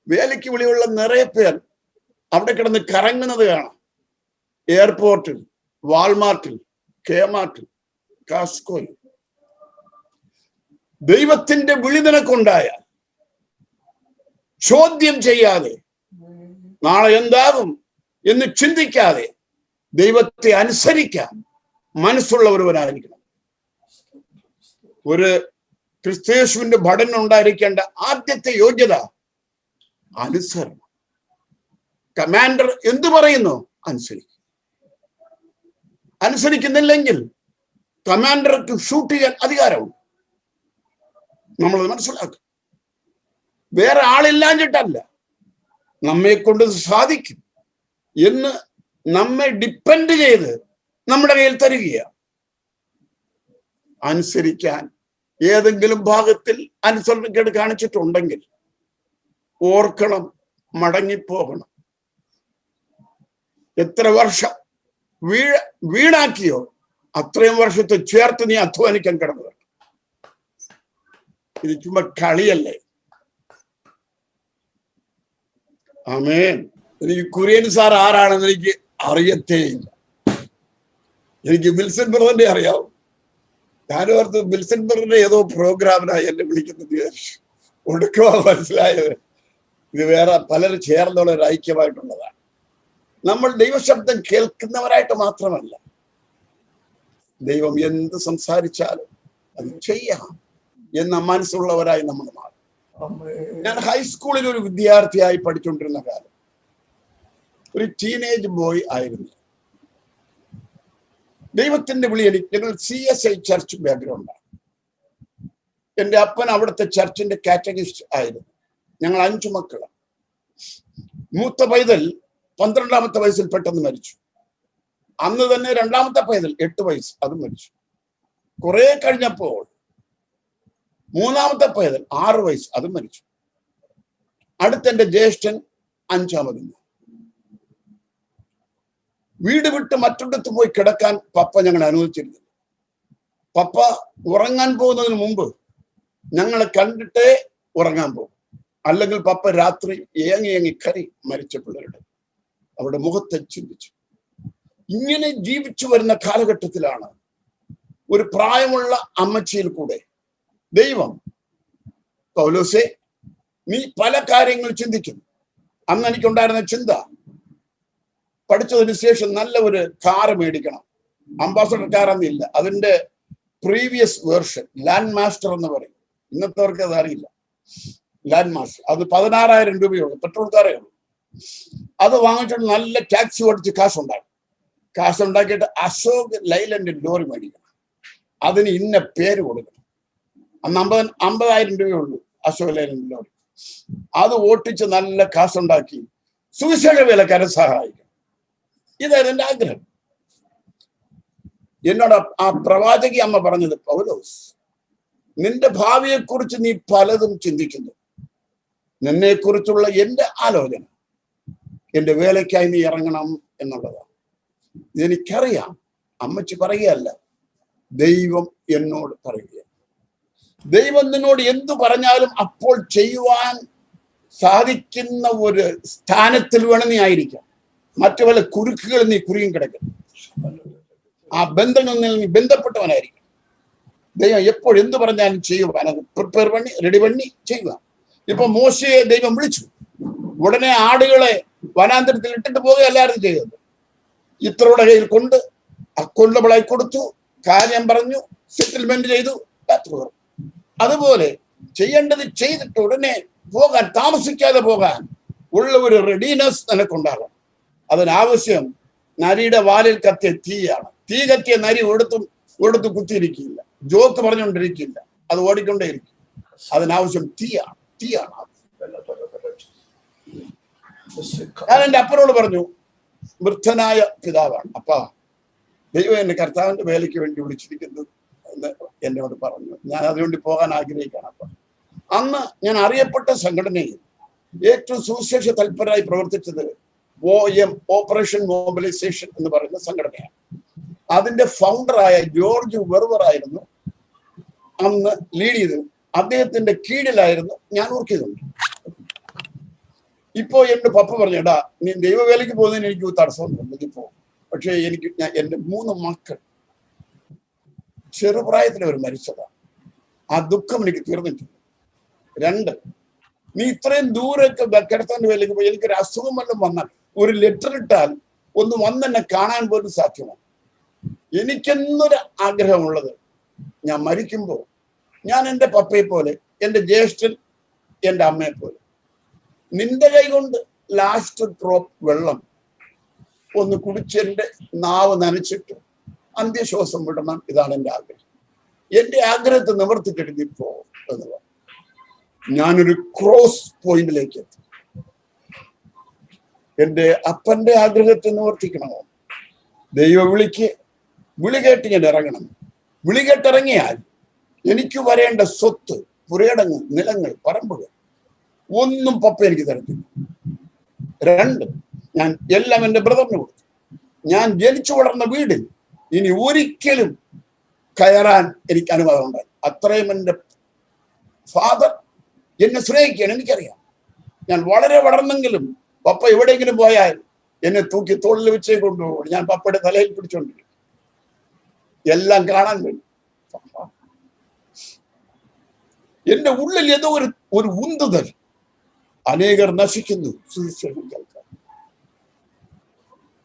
വേലയ്ക്ക് വിളിയുള്ള നിറയെ പേർ അവിടെ കിടന്ന് കറങ്ങുന്നത് കാണാം. എയർപോർട്ടിൽ, വാൾമാർട്ടിൽ, കെമാർട്ടിൽ, കാസ്കോയിൽ. ദൈവത്തിന്റെ വിളി നിനക്കുണ്ടായാൽ ചോദ്യം ചെയ്യാതെ, നാളെ എന്താകും എന്ന് ചിന്തിക്കാതെ ദൈവത്തെ അനുസരിക്കാൻ മനസ്സുള്ളവരവനായിരിക്കണം. ഒരു ക്രിസ്തയേശുവിന്റെ ഭടൻ ഉണ്ടായിരിക്കേണ്ട ആദ്യത്തെ യോഗ്യത അനുസരണം. കമാൻഡർ എന്തു പറയുന്നു അനുസരിക്കും. അനുസരിക്കുന്നില്ലെങ്കിൽ കമാൻഡർക്ക് ഷൂട്ട് ചെയ്യാൻ അധികാരമുണ്ട്. നമ്മളത് മനസ്സിലാക്കും. വേറെ ആളില്ലാഞ്ഞിട്ടല്ല, നമ്മെ കൊണ്ട് സാധിക്കും എന്ന് നമ്മെ ഡിപ്പെൻഡ് ചെയ്ത് നമ്മുടെ കയ്യിൽ തരികയാണ്. അനുസരിക്കാൻ ഏതെങ്കിലും ഭാഗത്തിൽ അനുസരണക്കേട് കാണിച്ചിട്ടുണ്ടെങ്കിൽ ഓർക്കണം, മടങ്ങിപ്പോകണം. എത്ര വർഷം വീണാക്കിയോ അത്രയും വർഷത്തെ ചേർത്ത് നീ അധ്വാനിക്കാൻ കിടന്നു. ഇത് ചുമ്മാ കളിയല്ലേ? ആമേൻ. എനിക്ക് കുര്യൻ സാർ ആരാണെന്ന് എനിക്ക് അറിയത്തേയില്ല. എനിക്ക് വിൽസൺ ബ്രദറിനെ അറിയാവും. ഞാനോർത്ത് വിൽസൺ ബ്രദറിന്റെ ഏതോ പ്രോഗ്രാമിനായി എന്നെ വിളിക്കുന്നത് വിചാരിച്ചു. ഒടുക്കമാ മനസ്സിലായത് ഇത് വേറെ പലരും ചേർന്നുള്ള ഒരു ഐക്യമായിട്ടുള്ളതാണ്. നമ്മൾ ദൈവശബ്ദം കേൾക്കുന്നവരായിട്ട് മാത്രമല്ല, ദൈവം എന്ത് സംസാരിച്ചാലും അത് ചെയ്യാം എന്ന മനസ്സുള്ളവരായി നമ്മൾ മാറും. ഞാൻ ഹൈസ്കൂളിൽ ഒരു വിദ്യാർത്ഥിയായി പഠിച്ചുകൊണ്ടിരുന്ന കാലം ഒരു ടീനേജ് ബോയ് ആയിരുന്നു. ദൈവത്തിന്റെ വിളി ഞങ്ങൾ CSI ചർച്ച് ബാക്ക്ഗ്രൗണ്ടാണ്. എൻ്റെ അപ്പൻ അവിടുത്തെ ചർച്ചിന്റെ കാറ്റഗിസ്റ്റ് ആയിരുന്നു. ഞങ്ങൾ 5 മക്കളാണ്. മൂത്ത പൈതൽ 12ാമത്തെ വയസ്സിൽ പെട്ടെന്ന് മരിച്ചു. അന്ന് തന്നെ 2ാമത്തെ പൈതൽ 8 വയസ്സ്, അത് മരിച്ചു. കുറെ കഴിഞ്ഞപ്പോൾ 3ാമത്തെ പൈതൽ 6 വയസ്സ്, അത് മരിച്ചു. അടുത്തെന്റെ ജ്യേഷ്ഠൻ 5ാമത്. വീട് വിട്ട് മറ്റൊരിടത്ത് പോയി കിടക്കാൻ പപ്പ ഞങ്ങളെ അനുവദിച്ചിരുന്നു. പപ്പ ഉറങ്ങാൻ പോകുന്നതിന് മുമ്പ് ഞങ്ങളെ കണ്ടിട്ടേ ഉറങ്ങാൻ പോകും. അല്ലെങ്കിൽ പപ്പ രാത്രി ഏങ്ങി കരി മരിച്ച പിള്ളേരുടെ അവിടെ മുഖത്തെ ചിന്തിച്ചു. ഇങ്ങനെ ജീവിച്ചു വരുന്ന കാലഘട്ടത്തിലാണ് ഒരു പ്രായമുള്ള അമ്മച്ചിയിൽ കൂടെ ദൈവം, പൗലോസേ, നീ പല കാര്യങ്ങൾ ചിന്തിക്കുന്നു. അന്ന് എനിക്കുണ്ടായിരുന്ന ചിന്ത, പഠിച്ചതിന് ശേഷം നല്ല ഒരു കാറ് മേടിക്കണം. അംബാസഡർ കാറൊന്നുമില്ല, അതിന്റെ പ്രീവിയസ് വേർഷൻ ലാൻഡ് മാസ്റ്റർ എന്ന് പറയും. ഇന്നത്തവർക്ക് അത് അറിയില്ല. ലാൻഡ് മാസ്റ്റർ അത് 16,000 രൂപയുള്ളൂ, പെട്രോൾ കാറേ ഉള്ളൂ. അത് വാങ്ങിച്ചിട്ട് നല്ല ടാക്സി ഓടിച്ച് കാശുണ്ടാക്കിയിട്ട് അശോക് ലൈലൻഡ് ലോറി മേടിക്കണം. അതിന് ഇന്ന പേര് കൊടുക്കണം. അന്ന് 50,000 രൂപയുള്ളൂ അശോകലേലൻ ലോറി. അത് ഓട്ടിച്ച് നല്ല കാശുണ്ടാക്കി സുവിശേഷ വേലക്കാരെ സഹായിക്കും. ഇതായിരുന്നു എൻ്റെ ആഗ്രഹം. എന്നോട് ആ പ്രവാചകി അമ്മ പറഞ്ഞത്, പൗലോസ്, നിന്റെ ഭാവിയെക്കുറിച്ച് നീ പലതും ചിന്തിക്കുന്നു. നിന്നെക്കുറിച്ചുള്ള എൻ്റെ ആലോചന എൻ്റെ വേലയ്ക്കായി നീ ഇറങ്ങണം എന്നുള്ളതാണ്. എനിക്കറിയാം. അമ്മച്ചി പറയുകയല്ല, ദൈവം എന്നോട് പറയുക. ദൈവം നിന്നോട് എന്തു പറഞ്ഞാലും അപ്പോൾ ചെയ്യുവാൻ സാധിക്കുന്ന ഒരു സ്ഥാനത്തിൽ വേണം നീ ആയിരിക്കാം. മറ്റു പല കുരുക്കുകൾ നീ കുരുങ്ങി കിടക്കണം. ആ ബന്ധങ്ങളിൽ നീ ബന്ധപ്പെട്ടവനായിരിക്കും. ദൈവം എപ്പോൾ എന്തു പറഞ്ഞാലും ചെയ്യുവാൻ അത് പ്രിപ്പയർ പണി റെഡി പണി ചെയ്യുക. ഇപ്പൊ മോശയെ ദൈവം വിളിച്ചു, ഉടനെ ആടുകളെ വനാന്തരത്തിൽ ഇട്ടിട്ട് പോകുകയല്ലായിരുന്നു ചെയ്തത്. ഇത്രയുടെ കയ്യിൽ കൊണ്ട് അക്കൗണ്ടബിളായി കൊടുത്തു, കാര്യം പറഞ്ഞു, സെറ്റിൽമെന്റ് ചെയ്തു, അതുപോലെ ചെയ്യേണ്ടത് ചെയ്തിട്ട് ഉടനെ പോകാൻ, താമസിക്കാതെ പോകാൻ ഉള്ള ഒരു റെഡിനെസ് നിനക്കുണ്ടാകണം. അതിനാവശ്യം നരിയുടെ വാലിൽ കത്തിയ തീയാണ്. തീ കത്തിയ നരി ഒടുത്ത് കുത്തിയിരിക്കില്ല, ജോക്ക് പറഞ്ഞുകൊണ്ടിരിക്കില്ല, അത് ഓടിക്കൊണ്ടേയിരിക്കും. അതിനാവശ്യം തീയാണ്. ഞാൻ എൻ്റെ അപ്പനോട് പറഞ്ഞു, വൃദ്ധനായ പിതാവാണ്, അപ്പാ ദൈവം എന്നെ കർത്താവിന്റെ വേലയ്ക്ക് വേണ്ടി വിളിച്ചിരിക്കുന്നത് എന്ന് എന്നോട് പറഞ്ഞു. ഞാൻ അതിനുവേണ്ടി പോകാൻ ആഗ്രഹിക്കുകയാണ്. അപ്പ അന്ന് ഞാൻ അറിയപ്പെട്ട സംഘടനയിൽ ഏറ്റവും സുവിശേഷ തൽപരരായി പ്രവർത്തിച്ചത് OM, ഓപ്പറേഷൻ മൊബിലൈസേഷൻ എന്ന് പറയുന്ന സംഘടനയാണ്. അതിന്റെ ഫൗണ്ടറായ ജോർജ് വെർവർ ആയിരുന്നു അന്ന് ലീഡ് ചെയ്തത്. അദ്ദേഹത്തിന്റെ കീഴിലായിരുന്നു ഞാൻ വർക്ക് ചെയ്തുകൊണ്ട്. ഇപ്പോ എന്റെ പപ്പ പറഞ്ഞടാ, നീ ദൈവവേലയ്ക്ക് പോകുന്നതിന് എനിക്ക് തടസ്സമൊന്നുമില്ല ഇപ്പോ. പക്ഷെ എൻ്റെ 3 മക്കൾ ചെറുപ്രായത്തിൽ അവർ മരിച്ചതാണ്. ആ ദുഃഖം എനിക്ക് തീർന്നിട്ടില്ല. 2, നീ ഇത്രയും ദൂരൊക്കെ കിടത്താൻ വേലയ്ക്ക് പോയി എനിക്കൊരു അസുഖം വല്ലതും വന്നാൽ ഒരു ലെറ്റർ ഇട്ടാൽ ഒന്ന് വന്നെന്നെ കാണാൻ പോലും സാധ്യമാണ്. എനിക്കെന്നൊരു ആഗ്രഹമുള്ളത്, ഞാൻ മരിക്കുമ്പോൾ ഞാൻ എൻ്റെ പപ്പയെ പോലെ, എൻ്റെ ജ്യേഷ്ഠൻ എൻ്റെ അമ്മയെ പോലെ, നിന്റെ കൈ കൊണ്ട് ലാസ്റ്റ് ഡ്രോപ്പ് വെള്ളം ഒന്ന് കുടിച്ചെൻ്റെ നാവ് നനച്ചിട്ട് അന്ത്യശ്വാസം വിടണം. ഇതാണ് എൻ്റെ ആഗ്രഹം. എൻ്റെ ആഗ്രഹത്തെ നിവർത്തിക്കെടുത്തിപ്പോ എന്നുള്ളത്. ഞാനൊരു ക്രോസ് പോയിന്റിലേക്ക് എത്തി. എൻ്റെ അപ്പന്റെ ആഗ്രഹത്തെ നിവർത്തിക്കണമോ? ദൈവ വിളി കേട്ട് ഞാൻ ഇറങ്ങണം. വിളി കേട്ടിറങ്ങിയാൽ എനിക്ക് വരേണ്ട സ്വത്ത്, പുരയിടങ്ങൾ, നിലങ്ങൾ, പറമ്പുകൾ ഒന്നും പപ്പ എനിക്ക് തരത്തില്ല. 2, ഞാൻ എല്ലാം എൻ്റെ ബ്രദറിന് കൊടുത്തു. ഞാൻ ജനിച്ചു വളർന്ന വീടിൽ ഇനി ഒരിക്കലും കയറാൻ എനിക്ക് അനുവാദം ഉണ്ടായി. അത്രയും എൻ്റെ ഫാദർ എന്നെ സ്നേഹിക്കുകയാണ്. എനിക്കറിയാം. ഞാൻ വളരെ വളർന്നെങ്കിലും പപ്പ എവിടെയെങ്കിലും പോയാൽ എന്നെ തൂക്കി തോളിൽ വെച്ചേ കൊണ്ടുപോകും. ഞാൻ പപ്പയുടെ തലയിൽ പിടിച്ചോണ്ടിരിക്കും, എല്ലാം കാണാൻ വേണ്ടി. എന്റെ ഉള്ളിൽ ഏതോ ഒരു ഉന്തുതൽ. അനേകർ നശിക്കുന്നു സുവിശേഷം കേൾക്കാൻ.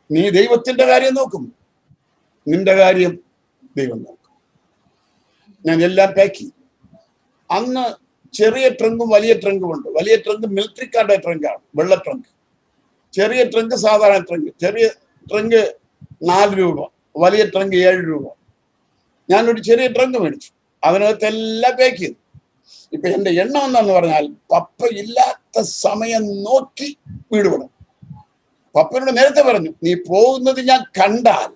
നീ ദൈവത്തിന്റെ കാര്യം നോക്കും, നിന്റെ കാര്യം ദൈവം നോക്കും. ഞാൻ എല്ലാം പാക്ക് ചെയ്തു. അന്ന് ചെറിയ ട്രങ്കും വലിയ ട്രങ്കും ഉണ്ട്. വലിയ ട്രങ്ക് മിലിറ്ററിക്കാരുടെ ട്രങ്കാണ്, വെള്ള ട്രങ്ക്. ചെറിയ ട്രങ്ക് സാധാരണ ട്രങ്ക്. ചെറിയ ട്രങ്ക് 4 രൂപ, വലിയ ട്രങ്ക് 7 രൂപ. ഞാനൊരു ചെറിയ ട്രങ്ക് മേടിച്ചു, അതിനകത്ത് എല്ലാം പാക്ക് ചെയ്തു. ഇപ്പൊ എന്റെ എണ്ണം എന്താന്ന് പറഞ്ഞാൽ, പപ്പ ഇല്ലാത്ത സമയം നോക്കി വീട് വിടും. പപ്പനോട് നേരത്തെ പറഞ്ഞു, നീ പോകുന്നത് ഞാൻ കണ്ടാൽ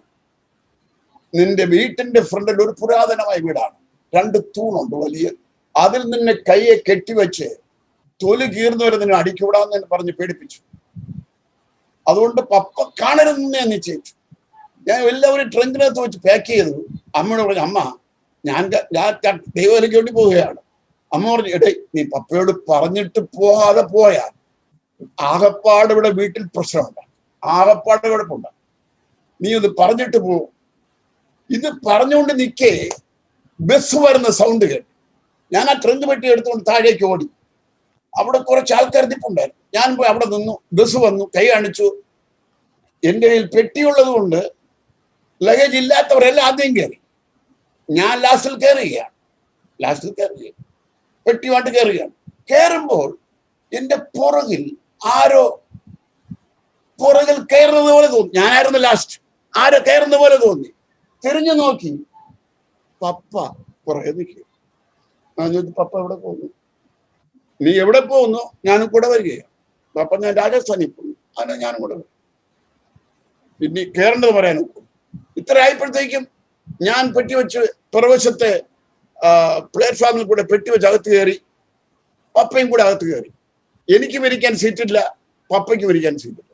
നിന്റെ വീട്ടിന്റെ ഫ്രണ്ടിൽ ഒരു പുരാതനമായ വീടാണ്, 2 തൂണുണ്ട് വലിയ, അതിൽ നിന്നെ കയ്യെ കെട്ടിവെച്ച് തൊലി കീർന്നവരെ നിന്നെ അടിക്കൂടാന്ന് പറഞ്ഞ് പേടിപ്പിച്ചു. അതുകൊണ്ട് പപ്പ കാണരുതെന്ന് ഞാൻ നിശ്ചയിച്ചു. ഞാൻ എല്ലാവരും ട്രങ്കിനകത്ത് വെച്ച് പാക്ക് ചെയ്തു. അമ്മയോട് പറഞ്ഞു, അമ്മ ഞാൻ ദൈവവേലയ്ക്ക് വേണ്ടി പോവുകയാണ്. അമ്മ പറഞ്ഞു, എടേ നീ പപ്പയോട് പറഞ്ഞിട്ട് പോകാതെ പോയാൽ ആകപ്പാട് ഇവിടെ വീട്ടിൽ പ്രശ്നമുണ്ട്, ആകപ്പാട് കുഴപ്പമുണ്ട്, നീ ഇത് പറഞ്ഞിട്ട് പോ. ഇത് പറഞ്ഞുകൊണ്ട് നിൽക്കേ ബസ് വരുന്ന സൗണ്ട് കേട്ടു. ഞാൻ ആ ട്രങ്ക് പെട്ടി എടുത്തുകൊണ്ട് താഴേക്ക് ഓടി. അവിടെ കുറച്ച് ആൾക്കാർ നിൽപ്പുണ്ടായിരുന്നു. ഞാൻ പോയി അവിടെ നിന്നു. ബസ് വന്നു, കൈ കാണിച്ചു. എൻ്റെ കയ്യിൽ പെട്ടിയുള്ളത് കൊണ്ട് ലഗേജ് ഇല്ലാത്തവരെല്ലാം ആദ്യം കയറി. ഞാൻ ലാസ്റ്റിൽ കയറുകയാണ്. പെട്ടിയുമായിട്ട് കയറുകയാണ്. കയറുമ്പോൾ എൻ്റെ പുറകിൽ ആരോ കയറുന്നത് പോലെ തോന്നി. ഞാനായിരുന്നു ലാസ്റ്റ്. ആരോ കയറുന്ന പോലെ തോന്നി. തിരിഞ്ഞു നോക്കി, പപ്പ പുറകെ നിൽക്കുക. ഞാൻ ചോദിച്ചു, പപ്പ എവിടെ പോകുന്നു? നീ എവിടെ പോകുന്നു? ഞാനും കൂടെ വരികയാണ്. പപ്പ ഞാൻ രാജസ്ഥാനിൽ പോകുന്നു, അതിനെ ഞാനും കൂടെ വരും. പിന്നെ കയറേണ്ടത് പറയാൻ നോക്കും. ഇത്ര ആയപ്പോഴത്തേക്കും ഞാൻ പെട്ടി വെച്ച് പുറവശത്തെ പ്ലാറ്റ്ഫോമിൽ കൂടെ പെട്ടി വെച്ച് അകത്ത് കയറി. പപ്പയും കൂടെ അകത്ത് കയറി. എനിക്ക് വരിക്കാൻ സീറ്റില്ല, പപ്പയ്ക്ക് വരിക്കാൻ സീറ്റില്ല.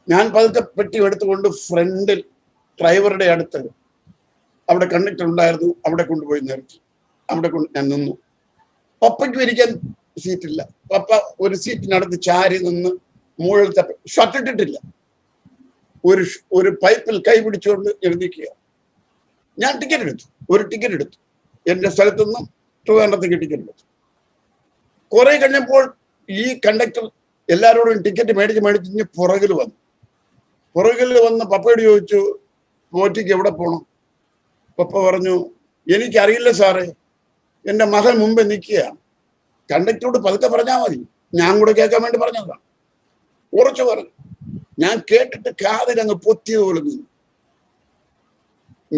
ഞാൻ പതുക്കെ പെട്ടി എടുത്തുകൊണ്ട് ഫ്രണ്ടിൽ ഡ്രൈവറുടെ അടുത്ത്, അവിടെ കണ്ടക്ടർ ഉണ്ടായിരുന്നു, അവിടെ കൊണ്ടുപോയി നിർത്തി. അവിടെ ഞാൻ നിന്നു. പപ്പയ്ക്ക് വരിക്കാൻ സീറ്റില്ല. പപ്പ ഒരു സീറ്റിനടുത്ത് ചാരി നിന്ന് മുകളിലത്തെ ഷർട്ട് ഇട്ടിട്ടില്ല, ഒരു പൈപ്പിൽ കൈ പിടിച്ചുകൊണ്ട് എഴുതിക്കുക. ഞാൻ ടിക്കറ്റ് എടുത്തു, ഒരു ടിക്കറ്റ് എടുത്തു. എന്റെ സ്ഥലത്തു നിന്നും ട്രിവാൻഡ്രത്തേക്ക് ടിക്കറ്റ് എടുത്തു. കുറെ കഴിഞ്ഞപ്പോൾ ഈ കണ്ടക്ടർ എല്ലാവരോടും ടിക്കറ്റ് മേടിച്ച് പുറകിൽ വന്ന് പപ്പയോട് ചോദിച്ചു, പോറ്റിക്ക് എവിടെ പോകണം? പപ്പ പറഞ്ഞു, എനിക്കറിയില്ല സാറേ, എൻ്റെ മകൻ മുമ്പേ നിൽക്കുകയാണ്. കണ്ടക്ടറോട് പതുക്കെ പറഞ്ഞാൽ മതി, ഞാൻ കൂടെ കേൾക്കാൻ വേണ്ടി പറഞ്ഞതാണ്. ഉറച്ചു പറഞ്ഞു. ഞാൻ കേട്ടിട്ട് കാതിലങ്ങ് പൊത്തിയതുപോലെ നിന്നു.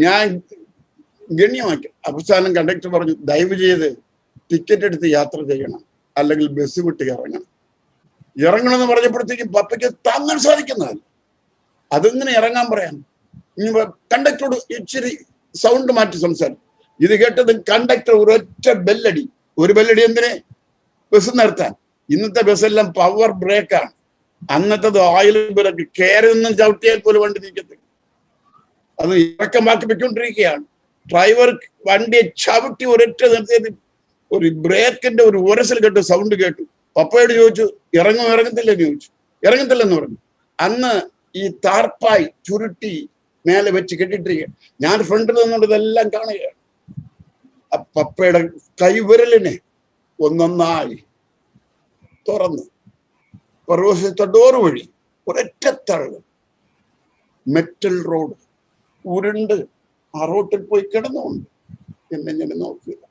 ഞാൻ ഗണ്യമാക്കി. അവസാനം കണ്ടക്ടർ പറഞ്ഞു, ദയവ് ചെയ്ത് ടിക്കറ്റ് എടുത്ത് യാത്ര ചെയ്യണം, അല്ലെങ്കിൽ ബസ് വിട്ട് ഇറങ്ങണമെന്ന് പറഞ്ഞപ്പോഴത്തേക്കും പപ്പയ്ക്ക് താങ്ങാൻ സാധിക്കുന്നതല്ല. അതെങ്ങനെ ഇറങ്ങാൻ പറയാൻ? കണ്ടക്ടറോട് ഇച്ചിരി സൗണ്ട് മാറ്റി സംസാരിച്ചു. ഇത് കേട്ടത് കണ്ടക്ടർ ഒരൊറ്റ ബെല്ലടി. ഒരു ബെല്ലടി എന്തിനെ? ബസ് നിർത്താൻ. ഇന്നത്തെ ബസ്സെല്ലാം പവർ ബ്രേക്കാണ്. അന്നത്തത് ഓയിൽ ബ്രേക്ക്. കയറി നിന്നും ചവിട്ടിയാൽ പോലും വണ്ടി നീക്കത്തില്ല. അത് ഇറക്കമാക്കി വെക്കൊണ്ടിരിക്കുകയാണ്. ഡ്രൈവർ വണ്ടിയെ ചവിട്ടി ഒരൊറ്റ നിർത്തിയത് ഒരു ബ്രേക്കിന്റെ ഒരു ഉരസൽ കേട്ടു, സൗണ്ട് കേട്ടു. പപ്പയോട് ചോദിച്ചു, ഇറങ്ങത്തില്ലെന്ന് ചോദിച്ചു. ഇറങ്ങത്തില്ലെന്ന് പറഞ്ഞു. അന്ന് ഈ താർപ്പായി ചുരുട്ടി മേലെ വെച്ച് കെട്ടിട്ടിരിക്കുക. ഞാൻ ഫ്രണ്ടിൽ നിന്നുകൊണ്ട് ഇതെല്ലാം കാണുകയാണ്. പപ്പയുടെ കൈവിരലിനെ ഒന്നൊന്നായി തുറന്ന് പുറവശത്തെ ഡോറ് വഴി ഒരൊറ്റ തള്ളു. മെറ്റൽ റോഡ് ഉരുണ്ട് ആ റോട്ടിൽ പോയി കിടന്നുകൊണ്ട് എന്നെ ഞാൻ നോക്കുക.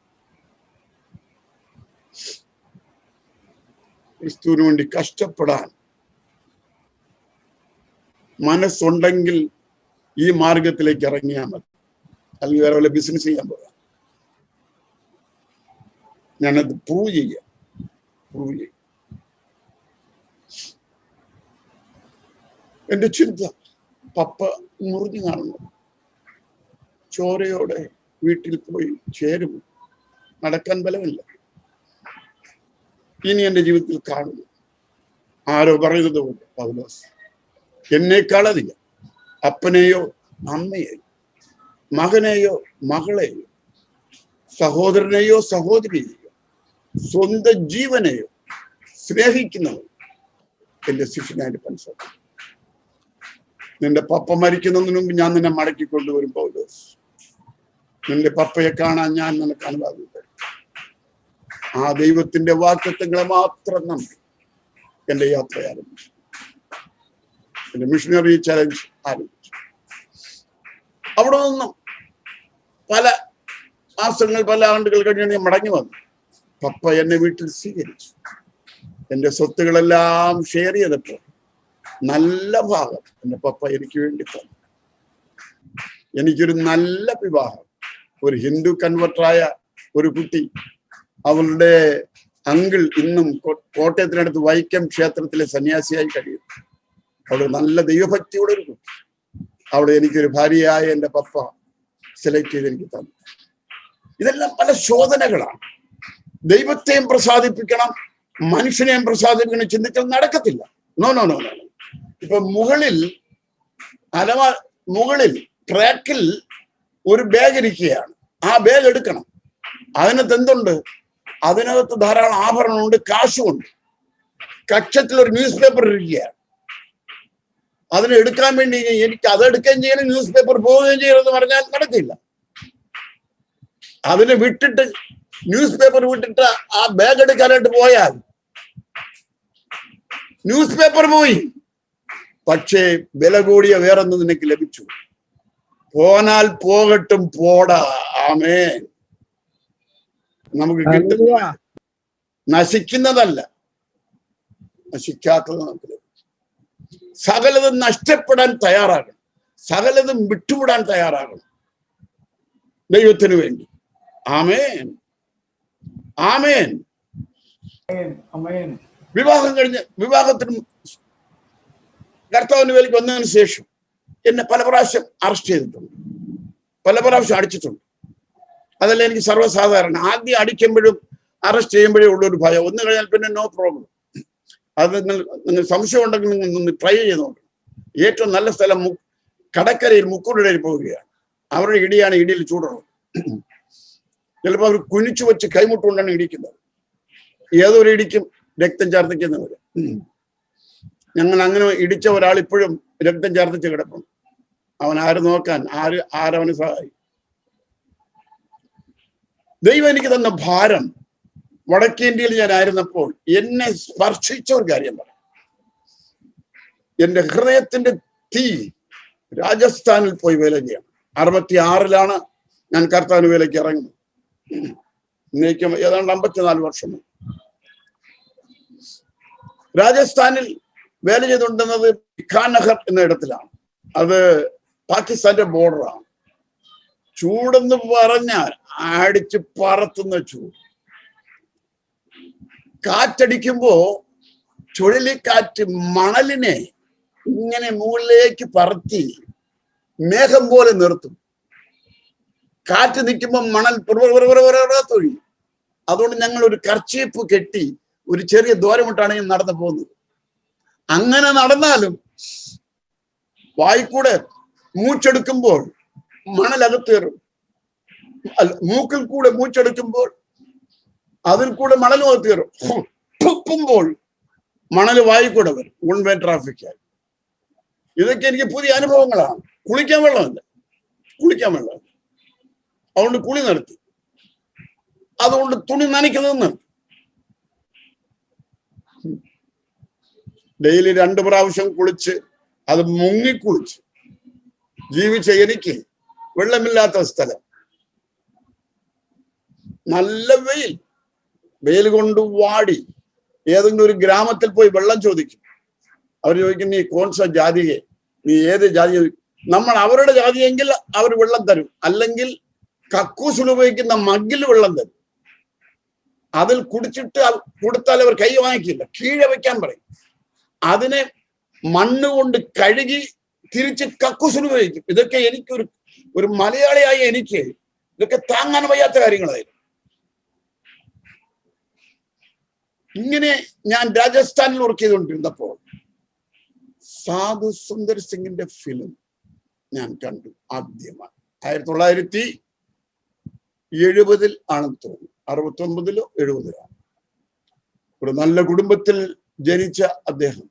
ക്രിസ്തുവിന് വേണ്ടി കഷ്ടപ്പെടാൻ മനസ്സുണ്ടെങ്കിൽ ഈ മാർഗത്തിലേക്ക് ഇറങ്ങിയാൽ മതി. അല്ലെങ്കിൽ വേറെ വല്ല ബിസിനസ് ചെയ്യാൻ പോകാം. ഞാനത് പ്രൂവ് ചെയ്യാം. എന്റെ ചിന്ത, പപ്പ മുറിഞ്ഞു കാണുന്നു. ചോരയോടെ വീട്ടിൽ പോയി ചേരും. നടക്കാൻ ബലമില്ല. ഇനി എന്റെ ജീവിതത്തിൽ കാണുന്നു. ആരോ പറയുന്നത് പോലെ പൗലോസ് എന്നേക്കാളധികം അപ്പനെയോ അമ്മയെയോ മകനെയോ മകളെയോ സഹോദരനെയോ സഹോദരിയെയോ സ്വന്തം ജീവനെയോ സ്നേഹിക്കുന്നവൻ എന്റെ ശിഷ്യനായിട്ട് മനസ്സിലാക്കും. നിന്റെ പപ്പ മരിക്കുന്നതിന് മുമ്പ് ഞാൻ നിന്നെ മടക്കി കൊണ്ടുവരും പൗലോസ്. നിന്റെ പപ്പയെ കാണാൻ ഞാൻ നിനക്ക് അനുവാദം തരും. ആ ദൈവത്തിന്റെ വാക്തത്വങ്ങളെ മാത്രം നമ്പി എന്റെ യാത്ര ആരംഭിച്ചു. എന്റെ മിഷണറി ചലഞ്ച് ആരംഭിച്ചു. അവിടെ നിന്നും പല മാസങ്ങൾ, പല ആണ്ടുകൾ കഴിഞ്ഞ് ഞാൻ മടങ്ങി വന്നു. പപ്പ എന്നെ വീട്ടിൽ സ്വീകരിച്ചു. എന്റെ സ്വത്തുകളെല്ലാം ഷെയർ ചെയ്തപ്പോൾ നല്ല ഭാഗം എന്റെ പപ്പ എനിക്ക് വേണ്ടി തന്നു. എനിക്കൊരു നല്ല വിവാഹം. ഒരു ഹിന്ദു കൺവെർട്ടറായ ഒരു കുട്ടി, അവളുടെ അങ്കിൾ ഇന്നും കോട്ടയത്തിനടുത്ത് വൈക്കം ക്ഷേത്രത്തിലെ സന്യാസിയായി കഴിയും. അവള് നല്ല ദൈവഭക്തിയോടെ ഒരു കുട്ടി. അവിടെ എനിക്കൊരു ഭാര്യയായ എൻ്റെ പപ്പ സെലക്ട് ചെയ്ത് എനിക്ക് തന്നു. ഇതെല്ലാം പല ശോധനകളാണ്. ദൈവത്തെയും പ്രസാദിപ്പിക്കണം, മനുഷ്യനെയും പ്രസാദിപ്പിക്കണം ചിന്തിച്ചാൽ നടക്കത്തില്ല. നോ. ഇപ്പൊ മുകളിൽ ട്രാക്കിൽ ഒരു ബാഗ് ഇരിക്കുകയാണ്. ആ ബാഗ് എടുക്കണം. അതിനകത്ത് എന്തുണ്ട്? അതിനകത്ത് ധാരാളം ആഭരണമുണ്ട്, കാശുമുണ്ട്. കക്ഷത്തിൽ ഒരു ന്യൂസ് പേപ്പർ ഇരിക്കുകയാണ്. അതിനെ എടുക്കാൻ വേണ്ടി എനിക്ക് അതെടുക്കുകയും ചെയ്യണം, ന്യൂസ് പേപ്പർ പോവുകയും ചെയ്യണമെന്ന് പറഞ്ഞാൽ നടക്കില്ല. അതിനെ വിട്ടിട്ട്, ന്യൂസ് പേപ്പർ വിട്ടിട്ട് ആ ബാഗ് എടുക്കാനായിട്ട് പോയാൽ ന്യൂസ് പേപ്പർ പോയി. പക്ഷേ വില കൂടിയ വേറൊന്ന് നിനക്ക് ലഭിച്ചു. പോനാൽ പോകട്ടും, പോടാ. ആമേൻ. നമുക്ക് കിട്ടുന്ന നശിക്കുന്നതല്ല, നശിക്കാത്തത് നമുക്ക് ലഭിക്കും. സകലതും നഷ്ടപ്പെടാൻ തയ്യാറാകണം, സകലതും വിട്ടുവിടാൻ തയ്യാറാകണം ദൈവത്തിന് വേണ്ടി. ആമേൻ. ആമേൻ. വിവാഹം കഴിഞ്ഞ് വിവാഹത്തിന് കർത്താവിന്റെ വേലയ്ക്ക് വന്നതിന് ശേഷം എന്നെ പല പ്രാവശ്യം അറസ്റ്റ് ചെയ്തിട്ടുണ്ട്, പല പ്രാവശ്യം അടിച്ചിട്ടുണ്ട്. അതല്ല എനിക്ക് സർവ്വസാധാരണ. ആദ്യം അടിക്കുമ്പോഴും അറസ്റ്റ് ചെയ്യുമ്പോഴേ ഉള്ളൊരു ഭയം. ഒന്ന് കഴിഞ്ഞാൽ പിന്നെ നോ പ്രോബ്ലം. അത് നിങ്ങൾ സംശയം ഉണ്ടെങ്കിൽ നിങ്ങൾ ഒന്ന് ട്രൈ ചെയ്ത് നോക്കണം. ഏറ്റവും നല്ല സ്ഥലം കടക്കരയിൽ മുക്കൂടയിൽ പോവുകയാണ്. അവരുടെ ഇടിയാണ് ഇടിയിൽ ചൂടുള്ളത്. ചിലപ്പോൾ അവർ കുനിച്ചു വെച്ച് കൈമുട്ടുകൊണ്ടാണ് ഇടിക്കുന്നത്. ഏതൊരു ഇടിക്കും രക്തം ഛർദ്ദിക്കുന്നവര്. ഞങ്ങൾ അങ്ങനെ ഇടിച്ച ഒരാൾ ഇപ്പോഴും രക്തം ഛർദ്ദിച്ച് കിടക്കും. അവൻ ആര് നോക്കാൻ, ആരവന് സഹായിക്കും? ദൈവം എനിക്ക് തന്ന ഭാരം, വടക്കേന്ത്യയിൽ ഞാൻ ആയിരുന്നപ്പോൾ എന്നെ സ്പർശിച്ച ഒരു കാര്യം പറയാം. എന്റെ ഹൃദയത്തിന്റെ തീ രാജസ്ഥാനിൽ പോയി വേല ചെയ്യണം. 66 ഞാൻ കർത്താവിന് വേലയ്ക്ക് ഇറങ്ങുന്നത്. ഇന്നേക്കും ഏതാണ്ട് 54 വർഷം രാജസ്ഥാനിൽ വേല ചെയ്തുകൊണ്ടിരുന്നത് ഖാനഗർ എന്ന ഇടത്തിലാണ്. അത് പാകിസ്ഥാന്റെ ബോർഡറാണ്. ചൂടെന്ന് പറഞ്ഞാൽ അടിച്ച് പറത്തുന്ന ചൂട്. കാറ്റടിക്കുമ്പോ ചുഴലിക്കാറ്റ് മണലിനെ ഇങ്ങനെ മുകളിലേക്ക് പറത്തി മേഘം പോലെ നിർത്തും. കാറ്റ് നിൽക്കുമ്പോൾ മണൽ തൊഴിയും. അതുകൊണ്ട് ഞങ്ങൾ ഒരു കർച്ചീപ്പ് കെട്ടി ഒരു ചെറിയ ദൂരമിട്ടാണ് ഞാൻ നടന്നു പോകുന്നത്. അങ്ങനെ നടന്നാലും വായിക്കൂടെ മൂച്ചെടുക്കുമ്പോൾ മണലകത്ത് കയറും. മൂക്കിൽ കൂടെ മൂച്ചെടുക്കുമ്പോൾ അതിൽ കൂടെ മണൽ അകത്ത് കയറും. തുപ്പുമ്പോൾ മണൽ വായിക്കൂടെ വരും. വൺ വേ ട്രാഫിക്കായി. ഇതൊക്കെ എനിക്ക് പുതിയ അനുഭവങ്ങളാണ്. കുളിക്കാൻ വെള്ളമില്ല. അതുകൊണ്ട് കുളി നിർത്തി. അതുകൊണ്ട് തുണി നനയ്ക്കുന്നത് നിർത്തി. ഡെയിലി 2 പ്രാവശ്യം കുളിച്ച് അത് മുങ്ങിക്കുളിച്ച് ജീവിച്ച എനിക്ക് വെള്ളമില്ലാത്ത സ്ഥലം, നല്ല വെയിൽ കൊണ്ട് വാടി ഏതെങ്കിലും ഒരു ഗ്രാമത്തിൽ പോയി വെള്ളം ചോദിക്കും. അവർ ചോദിക്കും, നീ കോൺസ ജാതിയെ, നീ ഏത് ജാതി? നമ്മൾ അവരുടെ ജാതിയെങ്കിൽ അവർ വെള്ളം തരും. അല്ലെങ്കിൽ കക്കൂസിൽ ഉപയോഗിക്കുന്ന മഗ്ഗിൽ വെള്ളം തരും. അതിൽ കുടിച്ചിട്ട് കൊടുത്താൽ അവർ കൈ വാങ്ങിക്കില്ല, കീഴെ വയ്ക്കാൻ പറയും. അതിനെ മണ്ണ് കൊണ്ട് കഴുകി തിരിച്ച് കക്കൂസിൽ ഉപയോഗിക്കും. ഇതൊക്കെ ഒരു മലയാളിയായ എനിക്ക് ഇതൊക്കെ താങ്ങാൻ വയ്യാത്ത കാര്യങ്ങളായിരുന്നു. ഇങ്ങനെ ഞാൻ രാജസ്ഥാനിൽ വർക്ക് ചെയ്തുകൊണ്ടിരുന്നപ്പോൾ സാധു സുന്ദർ സിംഗിന്റെ ഫിലിം ഞാൻ കണ്ടു ആദ്യമായി. 1970 ആണെന്ന് തോന്നുന്നു. 69 70 ഒരു നല്ല കുടുംബത്തിൽ ജനിച്ച അദ്ദേഹം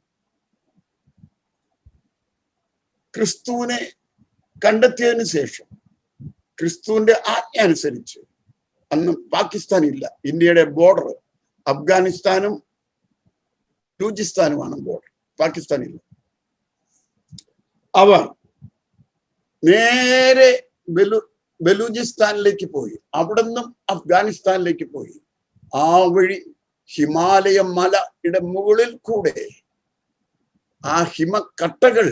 ക്രിസ്തുവിനെ കണ്ടെത്തിയതിനു ശേഷം ക്രിസ്തുവിന്റെ ആജ്ഞ അനുസരിച്ച്, അന്ന് പാകിസ്ഥാൻ ഇല്ല, ഇന്ത്യയുടെ ബോർഡർ അഫ്ഗാനിസ്ഥാനും ബലൂചിസ്ഥാനുമാണ് ബോർഡർ, പാകിസ്ഥാൻ ഇല്ല. അവർ നേരെ ബലൂചിസ്ഥാനിലേക്ക് പോയി, അവിടെ നിന്നും അഫ്ഗാനിസ്ഥാനിലേക്ക് പോയി. ആ വഴി ഹിമാലയ മലയുടെ മുകളിൽ കൂടെ ആ ഹിമക്കട്ടകൾ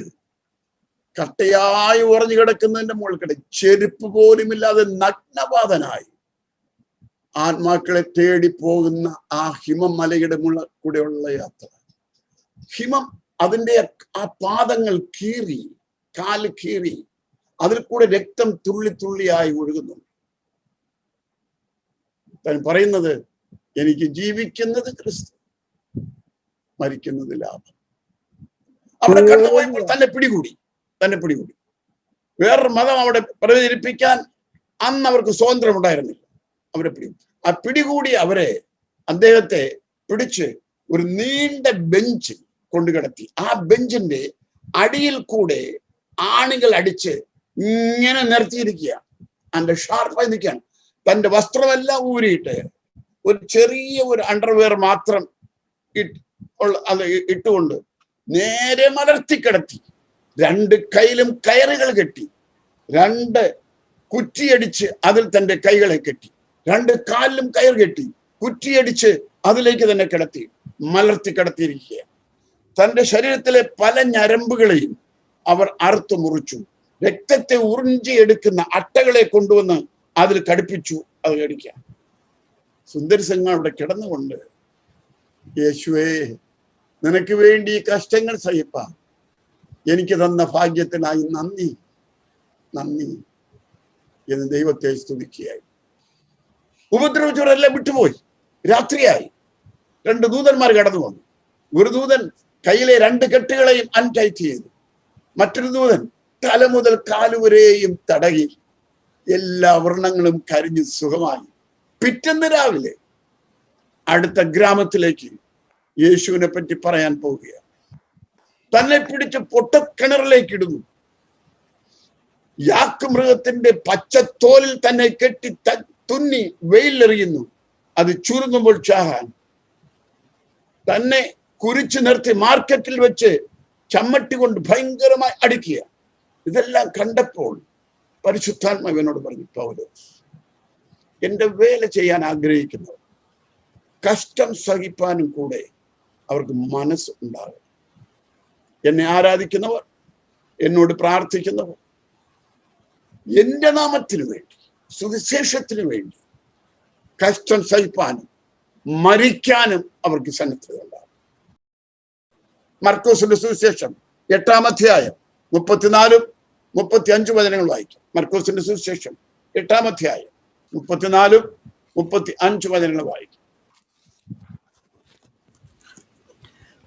കട്ടയായി ഉറഞ്ഞു കിടക്കുന്നതിന്റെ മുകളിൽ കിട ചെരുപ്പ് പോലുമില്ലാതെ നഗ്നപാതനായി ആത്മാക്കളെ തേടി പോകുന്ന ആ ഹിമമലയുടെ കൂടെയുള്ള യാത്ര. ഹിമം അതിന്റെ ആ പാദങ്ങൾ കീറി, കാല് കീറി, അതിൽ കൂടെ രക്തം തുള്ളി തുള്ളിയായി ഒഴുകുന്നു. താൻ പറയുന്നത്, എനിക്ക് ജീവിക്കുന്നത് ക്രിസ്തു, മരിക്കുന്നത് ലാഭം. അവിടെ കടന്നുപോയപ്പോൾ തന്നെ പിടികൂടി. വേറൊരു മതം അവിടെ പ്രചരിപ്പിക്കാൻ അന്ന് അവർക്ക് സ്വാതന്ത്ര്യം ഉണ്ടായിരുന്നില്ല. അവരെ പിടികൂടി അദ്ദേഹത്തെ പിടിച്ച് ഒരു നീണ്ട ബെഞ്ച് കൊണ്ടുകിടത്തി. ആ ബെഞ്ചിന്റെ അടിയിൽ കൂടെ ആണികൾ അടിച്ച് ഇങ്ങനെ നിർത്തിയിരിക്കുകയാണ്. അതിന്റെ ഷാർപ്പായി നിൽക്കുകയാണ്. തന്റെ വസ്ത്രമെല്ലാം ഊരിയിട്ട് ഒരു ചെറിയ അണ്ടർവെയർ മാത്രം ഇട്ടുകൊണ്ട് നേരെ മലർത്തി കിടത്തി. 2 കൈയിലും കയറുകൾ കെട്ടി, 2 കുറ്റിയടിച്ച് അതിൽ തന്റെ കൈകളെ കെട്ടി, 2 കാലിലും കയർ കെട്ടി കുറ്റിയടിച്ച് അതിലേക്ക് തന്നെ മലർത്തി കിടത്തിയിരിക്കുക. തന്റെ ശരീരത്തിലെ പല ഞരമ്പുകളെയും അവർ അറുത്തു മുറിച്ചു. രക്തത്തെ ഉറിഞ്ചിയെടുക്കുന്ന അട്ടകളെ കൊണ്ടുവന്ന് അതിൽ കടുപ്പിച്ചു. അത് കടിക്കുക. സുന്ദർ സിംഗ് അവിടെ കിടന്നുകൊണ്ട്, യേശുവേ, നിനക്ക് വേണ്ടി ഈ കഷ്ടങ്ങൾ സഹിപ്പാൻ എനിക്ക് തന്ന ഭാഗ്യത്തിനായി നന്ദി നന്ദി എന്ന് ദൈവത്തെ സ്തുതിക്കുകയായി. ഉപദ്രവിച്ചവരെല്ലാം വിട്ടുപോയി. രാത്രിയായി. 2 ദൂതന്മാർ കടന്നു വന്നു. ഒരു ദൂതൻ കയ്യിലെ 2 കെട്ടുകളെയും അൺടൈറ്റ് ചെയ്തു. മറ്റൊരു ദൂതൻ തല മുതൽ കാലുവരെയും തടകി. എല്ലാ വ്രണങ്ങളും കരിഞ്ഞ് സുഖമായി. പിറ്റേന്ന് രാവിലെ അടുത്ത ഗ്രാമത്തിലേക്ക് യേശുവിനെ പറ്റി പറയാൻ പോവുകയാണ്. തന്നെ പിടിച്ച് പൊട്ടക്കിണറിലേക്ക് ഇടുന്നു. യാക്കുമൃഗത്തിന്റെ പച്ചത്തോലിൽ തന്നെ കെട്ടി തുന്നി വെയിലെറിയുന്നു. അത് ചുരുങ്ങുമ്പോൾ ചാകാൻ. തന്നെ കുരിച്ചു നിർത്തി മാർക്കറ്റിൽ വെച്ച് ചമ്മട്ടി കൊണ്ട് ഭയങ്കരമായി അടിക്കുക. ഇതെല്ലാം കണ്ടപ്പോൾ പരിശുദ്ധാത്മാവിനോട് പറഞ്ഞു, പൗലോസ്, എന്റെ വേല ചെയ്യാൻ ആഗ്രഹിക്കുന്നവർ, കഷ്ടം സഹിപ്പാനും കൂടെ അവർക്ക് മനസ്സ് ഉണ്ടാകും. എന്നെ ആരാധിക്കുന്നവർ, എന്നോട് പ്രാർത്ഥിക്കുന്നവർ, എന്റെ നാമത്തിനു വേണ്ടി, സുവിശേഷത്തിനു വേണ്ടി കഷ്ടം സഹിപ്പാനും മരിക്കാനും അവർക്ക് സന്നദ്ധത ഉണ്ടാകും. മർക്കോസിന്റെ സുവിശേഷം 8-ാം അധ്യായം 34-35 വചനങ്ങൾ വായിക്കാം. മർക്കോസിന്റെ സുവിശേഷം 8-ാം അധ്യായം 34-35 വചനങ്ങൾ വായിക്കാം.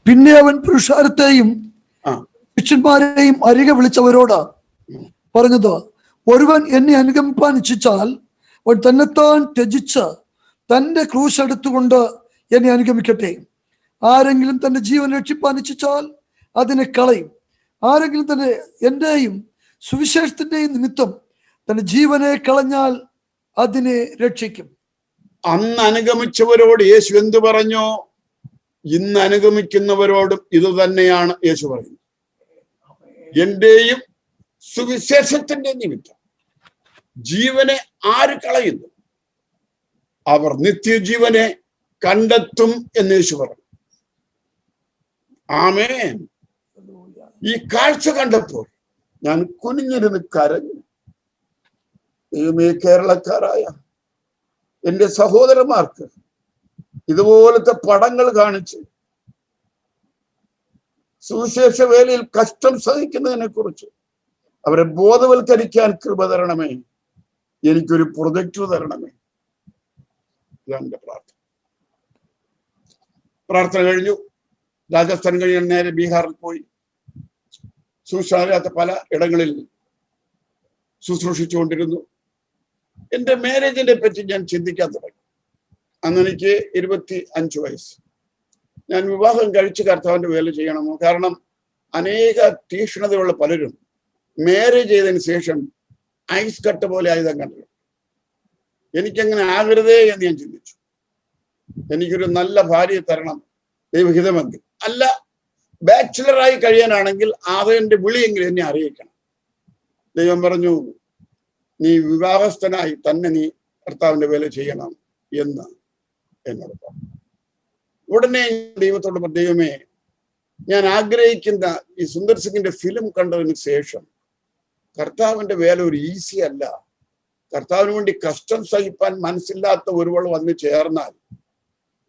പിന്നെ അവൻ പുരുഷാരത്തെയും ശിഷ്യന്മാരെയും അരികെ വിളിച്ചവരോട് പറഞ്ഞത്, ഒരുവൻ എന്നെ അനുഗമിപ്പാൻ ഇച്ഛിച്ചാൽ അവൻ തന്നെത്താൻ ത്യജിച്ച് തന്റെ ക്രൂശ് എടുത്തുകൊണ്ട് എന്നെ അനുഗമിക്കട്ടെ. ആരെങ്കിലും തന്റെ ജീവൻ രക്ഷിപ്പാൻ ഇച്ഛിച്ചാൽ അതിനെ കളയും. ആരെങ്കിലും തന്നെ എന്റെയും സുവിശേഷത്തിന്റെയും നിമിത്തം തന്റെ ജീവനെ കളഞ്ഞാൽ അതിനെ രക്ഷിക്കും. അന്ന് അനുഗമിച്ചവരോട് യേശു എന്തു പറഞ്ഞു? ഇന്ന് അനുഗമിക്കുന്നവരോടും ഇത് തന്നെയാണ് യേശു പറയുന്നത്. എന്റെയും സുവിശേഷത്തിന്റെ നിമിത്തം ജീവനെ ആര് കളയുന്നു, അവർ നിത്യജീവനെ കണ്ടെത്തും എന്ന് യേശു പറഞ്ഞു. ആമേൻ. ഈ കാഴ്ച കണ്ടപ്പോൾ ഞാൻ കുനിഞ്ഞിരുന്ന് കരഞ്ഞു. ദൈവമേ, കേരളക്കാരായ എന്റെ സഹോദരന്മാർക്ക് ഇതുപോലത്തെ പടങ്ങൾ കാണിച്ച് സുവിശേഷ വേലയിൽ കഷ്ടം സഹിക്കുന്നതിനെ കുറിച്ച് അവരെ ബോധവൽക്കരിക്കാൻ കൃപ തരണമേ. എനിക്കൊരു പ്രൊജക്ടർ തരണമേ. ഇതാണ് പ്രാർത്ഥന. പ്രാർത്ഥന കഴിഞ്ഞു. രാജസ്ഥാൻ കഴിഞ്ഞാൽ നേരെ ബീഹാറിൽ പോയി ശുശ്രൂഷ പല ഇടങ്ങളിൽ ശുശ്രൂഷിച്ചുകൊണ്ടിരുന്നു. എന്റെ മാരേജിനെ പറ്റി ഞാൻ ചിന്തിക്കാൻ തുടങ്ങി. അന്ന് എനിക്ക് 25 വയസ്സ്. ഞാൻ വിവാഹം കഴിച്ച് കർത്താവിന്റെ വേല ചെയ്യണമോ? കാരണം അനേക തീക്ഷ്ണതയുള്ള പലരും മാരേജ് ചെയ്തതിന് ശേഷം ഐസ് കട്ട പോലെ ആയുധം കണ്ടു. എനിക്കങ്ങനെ ആകരുതേ എന്ന് ഞാൻ ചിന്തിച്ചു. എനിക്കൊരു നല്ല ഭാര്യയെ തരണം ദൈവഹിതമെങ്കിൽ. അല്ല, ബാച്ചിലറായി കഴിയാനാണെങ്കിൽ അതെന്റെ വിളിയെങ്കിലും എന്നെ അറിയിക്കണം. ദൈവം പറഞ്ഞു, നീ വിവാഹസ്ഥനായി തന്നെ നീ കർത്താവിന്റെ വേല ചെയ്യണം എന്ന് എന്നോട് പറഞ്ഞു. ഉടനെ ദൈവത്തോട് പറഞ്ഞു, ദൈവമേ, ഞാൻ ആഗ്രഹിക്കുന്ന ഈ സുന്ദർ സിംഗിന്റെ ഫിലിം കണ്ടതിന് ശേഷം കർത്താവിന്റെ വേല ഒരു ഈസി അല്ല. കർത്താവിന് വേണ്ടി കഷ്ടം സഹിപ്പാൻ മനസ്സില്ലാത്ത ഒരുവൾ വന്ന് ചേർന്നാൽ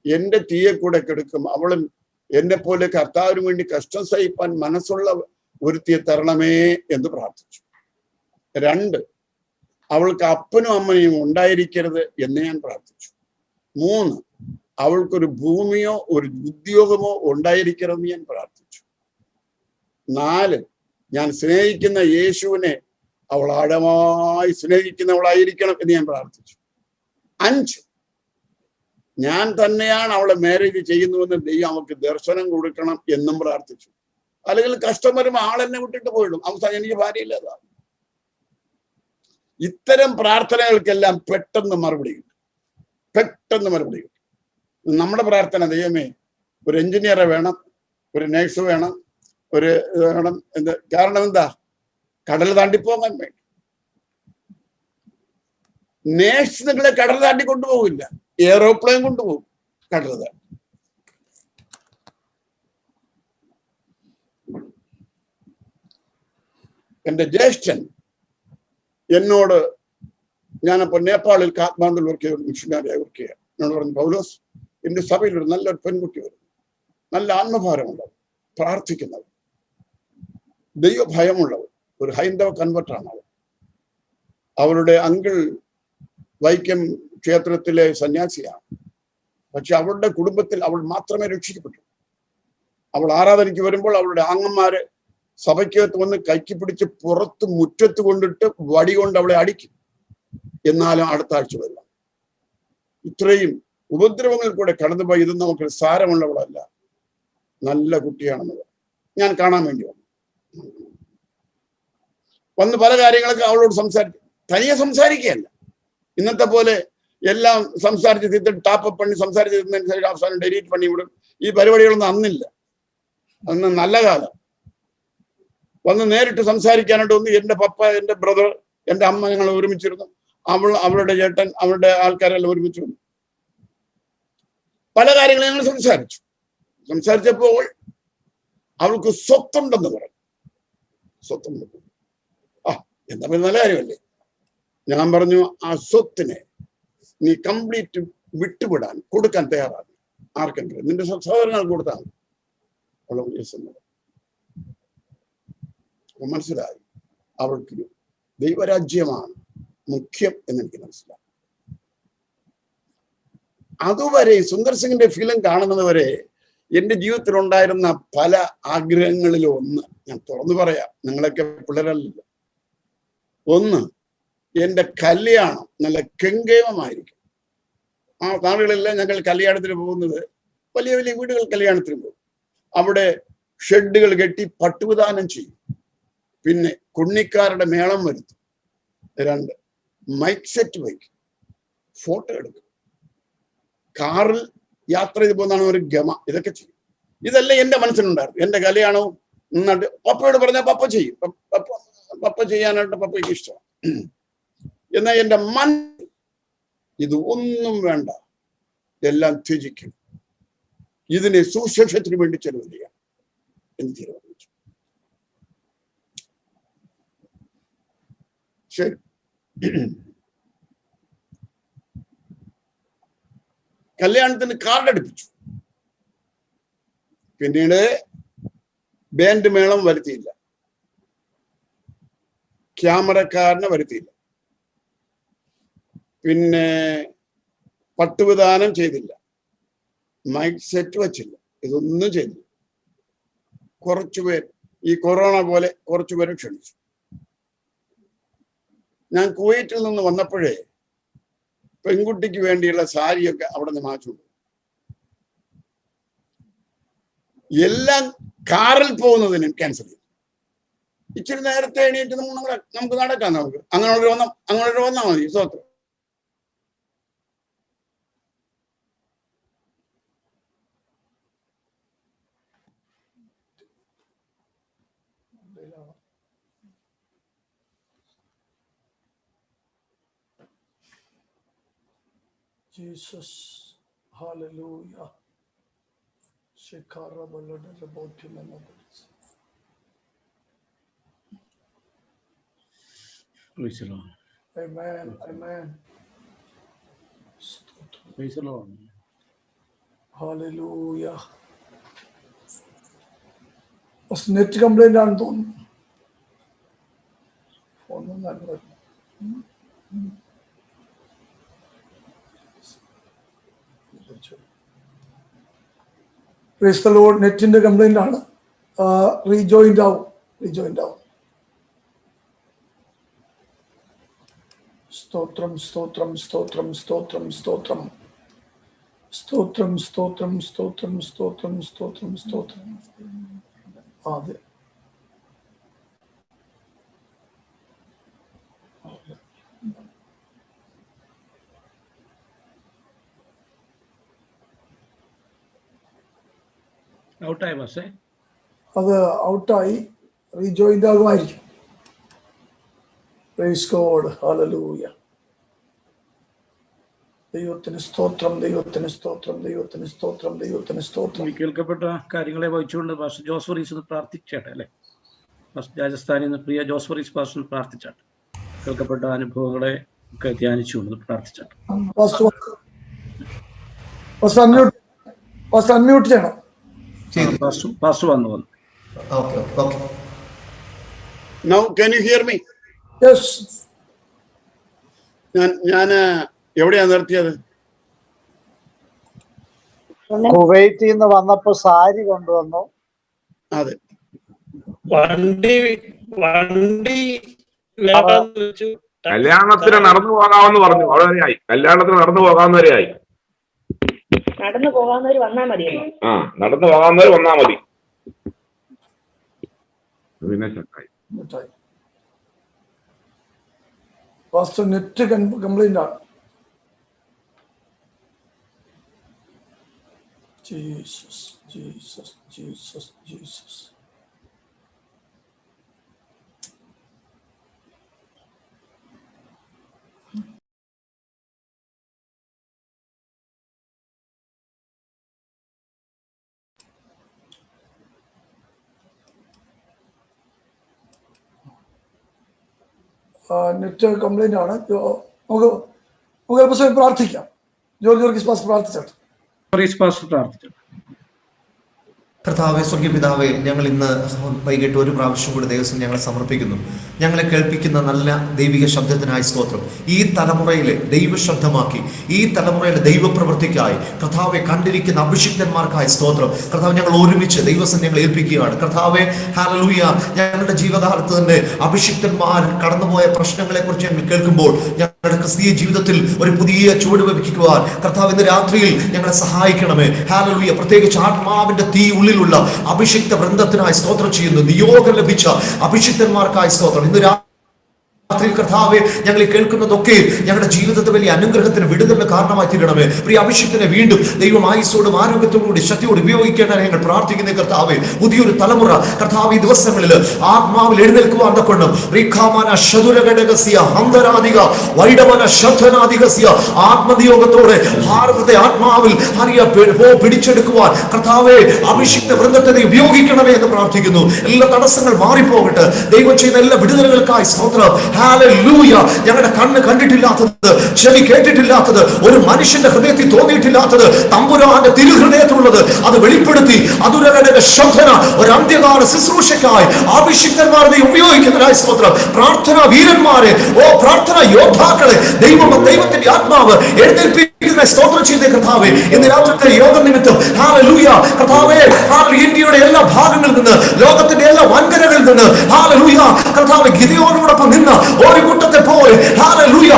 എന്റെ തീയെ കൂടെ കെടുക്കും. അവളും എന്നെ പോലെ കർത്താവിന് വേണ്ടി കഷ്ടം സഹിപ്പാൻ മനസ്സുള്ള ഒരുത്തിയെ തരണമേ എന്ന് പ്രാർത്ഥിച്ചു. 2, അവൾക്ക് അപ്പനും അമ്മയും ഉണ്ടായിരിക്കരുത് എന്ന് ഞാൻ പ്രാർത്ഥിച്ചു. 3, അവൾക്കൊരു ഭൂമിയോ ഒരു ഉദ്യോഗമോ ഉണ്ടായിരിക്കരുതെന്ന് ഞാൻ പ്രാർത്ഥിച്ചു. 4, ഞാൻ സ്നേഹിക്കുന്ന യേശുവിനെ അവൾ ആഴമായി സ്നേഹിക്കുന്നവളായിരിക്കണം എന്ന് ഞാൻ പ്രാർത്ഥിച്ചു. 5, ഞാൻ തന്നെയാണ് അവളെ മാരേജ് ചെയ്യുന്നുവെന്ന് ദൈവം അവൾക്ക് ദർശനം കൊടുക്കണം എന്നും പ്രാർത്ഥിച്ചു. അല്ലെങ്കിൽ കഷ്ടം വരുമ്പോൾ ആളെന്നെ വിട്ടിട്ട് പോയിടും. അവസാനം എനിക്ക് ഭാര്യയില്ലാതാണ്. ഇത്തരം പ്രാർത്ഥനകൾക്കെല്ലാം പെട്ടെന്ന് മറുപടി കിട്ടും. പെട്ടെന്ന് മറുപടി കിട്ടും. നമ്മുടെ പ്രാർത്ഥന, ദൈവമേ, ഒരു എഞ്ചിനീയറെ വേണം, ഒരു നേഴ്സ് വേണം, ഒരു വേണം. കാരണം എന്താ? കടൽ താണ്ടിപ്പോകാൻ വേണ്ടി. നേഴ്സ് നിങ്ങളെ കടൽ താണ്ടി കൊണ്ടുപോകില്ല, എയറോപ്ലെയിൻ കൊണ്ടുപോകും കടൽ താണ്ടി. എന്റെ ജ്യേഷ്ഠൻ എന്നോട്, ഞാനപ്പോൾ നേപ്പാളിൽ കാത്മാണ്ഡുവിൽ വർക്ക് ചെയ്യുക, മിഷണറിയായി വർക്ക് ചെയ്യുക. എന്നോട് പറഞ്ഞു, പൗലോസ്, എന്റെ സഭയിൽ ഒരു നല്ലൊരു പെൺകുട്ടി വരും, നല്ല ആത്മഭാരമുള്ളവർ, പ്രാർത്ഥിക്കുന്നവർ, ദൈവഭയമുള്ളവർ, ഒരു ഹൈന്ദവ കൺവെർട്ടറാണ് അവൾ. അവളുടെ അങ്കിൾ വൈക്കം ക്ഷേത്രത്തിലെ സന്യാസിയാണ്. പക്ഷെ അവളുടെ കുടുംബത്തിൽ അവൾ മാത്രമേ രക്ഷിക്കപ്പെട്ടു. അവൾ ആരാധനയ്ക്ക് വരുമ്പോൾ അവളുടെ ആങ്ങന്മാര് സഭയ്ക്കകത്ത് വന്ന് കൈക്ക് പിടിച്ച് പുറത്ത് മുറ്റത്ത് കൊണ്ടിട്ട് വടി കൊണ്ട് അവളെ അടിക്കും. എന്നാലും അടുത്ത ആഴ്ച വരില്ല. ഇത്രയും ഉപദ്രവങ്ങൾ കൂടെ കടന്നുപോയി. ഇത് നമുക്ക് സാരമുള്ളവളല്ല, നല്ല കുട്ടിയാണെന്ന് ഞാൻ കാണാൻ വേണ്ടി വന്ന് പല കാര്യങ്ങളൊക്കെ അവളോട് സംസാരിക്കും. തനിയെ സംസാരിക്കുകയല്ല, ഇന്നത്തെ പോലെ എല്ലാം സംസാരിച്ച് തീർത്തിട്ട് ടാപ്പ് പണി സംസാരിച്ചതിനനുസരിച്ച് അവസാനം ഡിലീറ്റ് പണി വിടും. ഈ പരിപാടികളൊന്നും അന്നില്ല. അന്ന് നല്ല കാലം. വന്ന് നേരിട്ട് സംസാരിക്കാനായിട്ട് വന്ന് എന്റെ പപ്പ, എന്റെ ബ്രദർ, എന്റെ അമ്മ, ഞങ്ങൾ ഒരുമിച്ചിരുന്നു. അവളുടെ ചേട്ടൻ, അവളുടെ ആൾക്കാരെല്ലാം ഒരുമിച്ച് വന്നു. പല കാര്യങ്ങളും ഞങ്ങൾ സംസാരിച്ചപ്പോൾ അവൾക്ക് സ്വത്തുണ്ടെന്ന് പറഞ്ഞു. സ്വത്തുണ്ട്. എന്താ പറയുക, നല്ല കാര്യമല്ലേ? ഞാൻ പറഞ്ഞു, ആ സ്വത്തിനെ നീ കംപ്ലീറ്റ് വിട്ടുവിടാൻ, കൊടുക്കാൻ തയ്യാറാണ്. ആർക്കെങ്കിലും നിന്റെ സഹോദരങ്ങൾ കൊടുത്താൽ മനസ്സിലായി. അവൾക്ക് ദൈവരാജ്യമാണ് മുഖ്യം എന്നെനിക്ക് മനസ്സിലായി. അതുവരെ സുന്ദർ സിംഗിന്റെ ഫിലിം കാണുന്നത് വരെ എന്റെ ജീവിതത്തിൽ ഉണ്ടായിരുന്ന പല ആഗ്രഹങ്ങളിലും ഒന്ന് ഞാൻ തുറന്നു പറയാം, നിങ്ങളൊക്കെ പിള്ളേരല്ല. ഒന്ന്, എന്റെ കല്യാണം നല്ല കെങ്കേമമായിരിക്കും. ആ നാടുകളെല്ലാം ഞങ്ങൾ കല്യാണത്തിന് പോകുന്നത് വലിയ വലിയ വീടുകൾ കല്യാണത്തിന് പോകും. അവിടെ ഷെഡുകൾ കെട്ടി പട്ടുവിധാനം ചെയ്യും. പിന്നെ കുണ്ണിക്കാരുടെ മേളം വരുത്തും. 2, മൈക്ക് സെറ്റ് വയ്ക്കും, ഫോട്ടോ എടുക്കും, കാറിൽ യാത്ര ചെയ്ത് പോകുന്നതാണ് ഒരു ഗമ. ഇതൊക്കെ ചെയ്യും. ഇതെല്ലാം എന്റെ മനസ്സിലുണ്ടായിരുന്നു. എന്റെ കല്യാണവും നന്നായിട്ട് പപ്പയോട് പറഞ്ഞാൽ പപ്പ ചെയ്യും. പപ്പ ചെയ്യാനായിട്ട് പപ്പയ്ക്ക് ഇഷ്ടമാണ്. എന്നാൽ എന്റെ മനസ്സിൽ ഇത് ഒന്നും വേണ്ട, എല്ലാം ത്യജിക്കും, ഇതിനെ സുശേഷത്തിന് വേണ്ടി ചെലവ് ചെയ്യാം എന്ന് തീരുമാനിച്ചു. ശരി, കല്യാണത്തിന് കാർഡ് അടുപ്പിച്ചു. പിന്നീട് ബാൻഡ് മേളം വരുത്തിയില്ല, ക്യാമറക്കാരനെ വരുത്തിയില്ല, പിന്നെ പട്ടുവിധാനം ചെയ്തില്ല, മൈക്ക് സെറ്റ് വച്ചില്ല, ഇതൊന്നും ചെയ്തില്ല. കുറച്ചുപേർ ഈ കൊറോണ പോലെ കുറച്ചുപേരെ ക്ഷണിച്ചു. ഞാൻ കുവൈറ്റിൽ നിന്ന് വന്നപ്പോഴേ പെൺകുട്ടിക്ക് വേണ്ടിയുള്ള സാരിയൊക്കെ അവിടെ നിന്ന് മാച്ചു. എല്ലാം കാറിൽ പോകുന്നതിനും ക്യാൻസൽ ചെയ്തു. ഇച്ചിരി നേരത്തെ എണീറ്റ് നമുക്ക് നടക്കാം. അങ്ങനെ വന്നാൽ മതി. സ്വത്രം Jesus, hallelujah. Shekara balada rabotila nabos. Praise the Lord. Amen, amen. Praise the Lord. Hallelujah. Net complaint ആണെന്ന് തോന്നുന്നു. Praise the Lord. നെറ്റിന്റെ കംപ്ലൈന്റ് ആണ്. റീജോയിന്റ് ആവും. സ്തോത്രം സ്തോത്രം സ്തോത്രം സ്തോത്രം സ്തോത്രം സ്തോത്രം സ്തോത്രം സ്തോത്രം സ്തോത്രം സ്തോത്രം സ്തോത്രം. അതെ, ഔട്ടായി ബസ്സേ, അത് ഔട്ടായി. റീജോയിന്റ് ആകുമായിരിക്കും. Praise God, hallelujah. ദൈവത്തിന് സ്തോത്രം, ദൈവത്തിന് സ്തോത്രം, ദൈവത്തിന് സ്തോത്രം, ദൈവത്തിന് സ്തോത്രം. കേൾക്കപ്പെട്ട കാര്യങ്ങളെ വഹിച്ചുകൊണ്ട് പാസ്റ്റർ ജോസ് ഫറീസ് ഒന്ന് പ്രാർത്ഥിച്ചാട്ടെ അല്ലെ? രാജസ്ഥാനിൽ നിന്ന് പ്രിയ ജോസ് ഫറീസ് പാസ്റ്റർ ഒന്ന് പ്രാർത്ഥിച്ചാട്ടെ. കേൾക്കപ്പെട്ട അനുഭവങ്ങളെ ഒക്കെ ധ്യാനിച്ചുകൊണ്ട് പ്രാർത്ഥിച്ചാട്ടെ. ഫസ്റ്റ് അൺമ്യൂട്ട് ചെയ്യണം. പാസ്റ്റർ വന്നു. Now can you hear me? Yes. ഞാൻ എവിടെയാ നിർത്തിയത്? കുവൈറ്റിൽ നിന്ന് വന്നപ്പോ സാരി കൊണ്ടുവന്നു. അതെ, കല്യാണത്തിന് നടന്നു പോകാമെന്ന് പറഞ്ഞു. അവിടെ വരെയായി. കല്യാണത്തിന് നടന്നു പോകാവുന്നവരെയായി. നടന്നു പോകാവുന്നവര് വന്നാ മതിയല്ലോ. നടന്നു പോകാവുന്നവർ വന്നാ മതി. പിന്നെ ഫസ്റ്റ് നെറ്റ് കംപ്ലൈന്റ് ആണ്. Jesus Jesus Jesus Jesus. Net complaint ആണ്. നമുക്ക് അല്പം പ്രാർത്ഥിക്കാം. ജോർജ് വർഗീസ് പാസ്റ്റർ പ്രാർത്ഥിച്ചോട്ടെ. കർത്താവേ, സ്വർഗീയ പിതാവേ, ഞങ്ങൾ ഇന്ന് വൈകിട്ട് ഒരു പ്രാവശ്യം കൂടി ദേവസ്വം ഞങ്ങളെ സമർപ്പിക്കുന്നു. ഞങ്ങളെ കേൾപ്പിക്കുന്ന നല്ല ദൈവിക ശബ്ദത്തിനായി സ്തോത്രം. ഈ തലമുറയിലെ ദൈവശബ്ദമാക്കി, ഈ തലമുറയിലെ ദൈവപ്രവൃത്തിക്കായി കർത്താവെ കണ്ടിരിക്കുന്ന അഭിഷിക്തന്മാർക്കായി സ്തോത്രം. കർത്താവ്, ഞങ്ങൾ ഒരുമിച്ച് ദൈവസം ഞങ്ങൾ ഏൽപ്പിക്കുകയാണ്. കർത്താവെ, ഹല്ലേലൂയ, ഞങ്ങളുടെ ജീവിതകാലത്ത് തന്നെ അഭിഷിക്തന്മാർ കടന്നുപോയ പ്രശ്നങ്ങളെ കുറിച്ച് ഞങ്ങൾ കേൾക്കുമ്പോൾ ഞങ്ങളുടെ ക്രിസ്തീയ ജീവിതത്തിൽ ഒരു പുതിയ ചുവട് വെപ്പിക്കുവാൻ കർത്താവ് ഇന്ന് രാത്രിയിൽ ഞങ്ങളെ സഹായിക്കണമേ. ഹല്ലേലൂയ, പ്രത്യേകിച്ച് ആത്മാവിന്റെ തീ ഉള്ളിലുള്ള അഭിഷിക്ത വൃന്ദത്തിനായി സ്തോത്രം ചെയ്യുന്നു. നിയോഗം ലഭിച്ച അഭിഷിക്തന്മാർക്കായി സ്തോത്രം. ഇന്ന് രാത്രിയിൽ കർത്താവെ, ഞങ്ങൾ കേൾക്കുന്നതൊക്കെ ഞങ്ങളുടെ ജീവിതത്തെ വലിയ അനുഗ്രഹത്തിന് വിടുതലിന് കാരണമായി തീരണമേ. പ്രിയ അഭിഷിക്തനെ വീണ്ടും ദൈവം ആയുസ്സോടും ആരോഗ്യത്തോടുകൂടി ശക്തിയോട് ഉപയോഗിക്കാനാണ് ഞങ്ങൾ പ്രാർത്ഥിക്കുന്ന കർത്താവെ. പുതിയൊരു തലമുറ കർത്താവ് ഈ ദിവസങ്ങളിൽ ആത്മാവിൽ എഴുന്നേൽക്കുവാൻ തക്കവണ്ണം ആത്മനിയോഗത്തോടെ ഭാരതത്തെ ആത്മാവിൽ പിടിച്ചെടുക്കുവാൻ കർത്താവെ അഭിഷിക്ത വൃന്ദത്തെ ഉപയോഗിക്കണമേ എന്ന് പ്രാർത്ഥിക്കുന്നു. എല്ലാ തടസ്സങ്ങൾ മാറിപ്പോകട്ടെ. ദൈവം ചെയ്യുന്ന എല്ലാ വിടുതലുകൾക്കായി സ്തോത്രം. ഹല്ലേലൂയ. ഞങ്ങളുടെ കണ്ണ് കണ്ടിട്ടില്ലാത്തത്, ചെവി കേട്ടിട്ടില്ലാത്തത്, ഒരു മനുഷ്യന്റെ ഹൃദയത്തിൽ തോന്നിയിട്ടില്ലാത്തത് തമ്പുരാന്റെ തിരുഹൃദയത്തിലുള്ളത് അത് വെളിപ്പെടുത്തി അതുരകടക ശബ്ദന ഒരു അന്ത്യകാല ശുശ്രൂഷയ്ക്കായി അഭിഷിക്തന്മാരെ ഉപയോഗിക്കുന്നതിനായി സ്തോത്രം. പ്രാർത്ഥനാ വീരന്മാരെ, പ്രാർത്ഥനാ യോദ്ധാക്കളെ ദൈവത്തിന്റെ ആത്മാവ് എഴുന്നേൽപ്പി സ്തോത്രം ചെയ്തേ കർത്താവേ. ഇന്ന് രാത്രിത്തെ യോഗ നിമിത്തം ഹല്ലേലൂയ കർത്താവേ, ഇന്ത്യയുടെ എല്ലാ ഭാഗങ്ങളിൽ നിന്ന്, ലോകത്തിന്റെ എല്ലാ വൻകരകളിൽ നിന്ന് ഹല്ലേലൂയ കർത്താവേ, ഗിദെയോനോടൊപ്പം നിന്ന ഒരു കൂട്ടത്തെ പോലെ ഹല്ലേലൂയ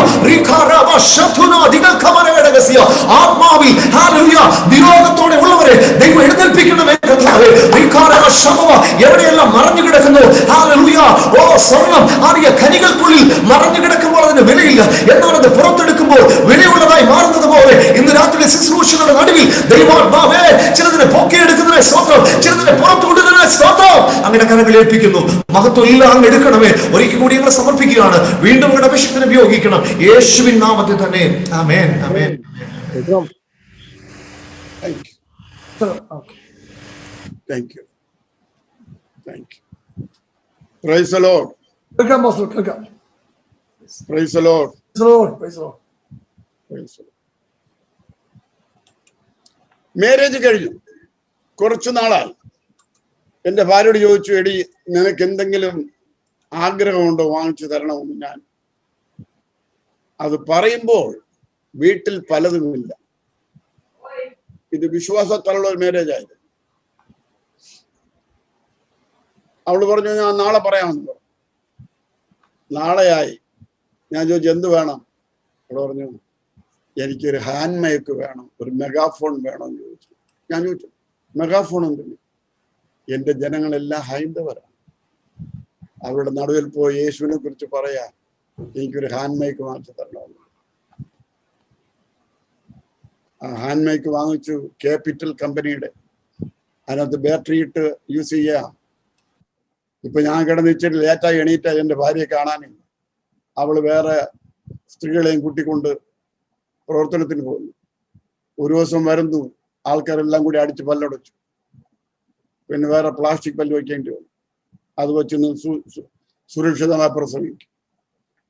ആത്മാവിൽ ഹല്ലേലൂയ നിരോധത്തോടെ ഉള്ളവരെ ദൈവം എഴുന്നേൽപ്പിക്കണമേ കർത്താവേ. എവിടെയെല്ലാം മറഞ്ഞു കിടക്കുന്നു ഹല്ലേലൂയ, സ്വർണം ആറിയ ഖനികൾക്കുള്ളിൽ മറഞ്ഞു കിടക്കുമ്പോൾ അതിന് വിലയില്ല, എന്നാൽ അത് പുറത്തെടുക്കുമ്പോൾ വിലയുള്ളതായി മാറുന്നത് പോലെ ഇന്ന് രാത്രി ശുശ്രൂഷകളുടെ നടുവിൽ ദൈവാത്മാവേ ചിലതിനെ പൊക്കിയെടുക്കുന്നതിനെ സ്തോത്രം, ചിലതിനെ പുറത്തുകൊണ്ടുവരുന്നതിനെ സ്തോത്രം. അങ്ങനെ കരങ്ങൾ ഏൽപ്പിക്കുന്നു. മഹത്വം എല്ലാം അങ്ങ് എടുക്കണമേ. ഒരിക്കൽ കൂടി ഞങ്ങൾ സമർപ്പിക്കുകയാണ്. വീണ്ടും നിങ്ങളുടെ അഭിഷേകത്തിന് ഉപയോഗിക്കണം യേശുവിൻ നാമത്തിൽ തന്നെ. ആമേൻ ആമേൻ. Thank you. Thank you. Praise the Lord. Welcome, Pastor. Welcome. Praise the Lord. Praise the Lord. Praise the Lord. Praise the Lord. Marriage കഴിഞ്ഞു, കുറച്ചു നാളായി. എൻ്റെ ഭാര്യയോട് ചോദിച്ചു, എടി നിനക്ക് എന്തെങ്കിലും ആഗ്രഹമുണ്ടോ വാങ്ങിച്ചു തരണമെന്ന്. ഞാൻ അത് പറയുമ്പോൾ വീട്ടിൽ പലതുമില്ല. ഇത് വിശ്വാസത്താലുള്ള ഒരു മാരേജ് ആയിരുന്നു. അവള് പറഞ്ഞു, ഞാൻ നാളെ പറയാമെന്ന് പറഞ്ഞു. നാളെയായി. ഞാൻ ചോദിച്ചു, എന്ത് വേണം? അവള് പറഞ്ഞു, എനിക്കൊരു ഹാൻഡ് മൈക്ക് വേണം, ഒരു മെഗാഫോൺ വേണം എന്ന് ചോദിച്ചു. ഞാൻ ചോദിച്ചു, മെഗാഫോൺ എന്തിന്? എൻ്റെ ജനങ്ങളെല്ലാം ഹൈന്ദവരാണ്. അവരുടെ നടുവിൽ പോയി യേശുവിനെ കുറിച്ച് പറയാ, എനിക്കൊരു ഹാൻഡ് മൈക്ക് വാങ്ങിച്ചു തരണമെന്ന്. ആ ഹാൻഡ് മൈക്ക് വാങ്ങിച്ചു, ക്യാപിറ്റൽ കമ്പനിയുടെ. അതിനകത്ത് ബാറ്ററി ഇട്ട് യൂസ് ചെയ്യാം. ഇപ്പൊ ഞാൻ കിടന്നിച്ചിട്ട് ലേറ്റായി എണീറ്റ എൻ്റെ ഭാര്യയെ കാണാനില്ല. അവള് വേറെ സ്ത്രീകളെയും കൂട്ടിക്കൊണ്ട് പ്രവർത്തനത്തിന് പോകുന്നു. ഒരു ദിവസം വരുന്നു, ആൾക്കാരെല്ലാം കൂടി അടിച്ച് പല്ലടച്ചു. പിന്നെ വേറെ പ്ലാസ്റ്റിക് പല്ല് വയ്ക്കേണ്ടി വന്നു. അത് വെച്ച് സുരക്ഷിതമായി പ്രസവിക്കും.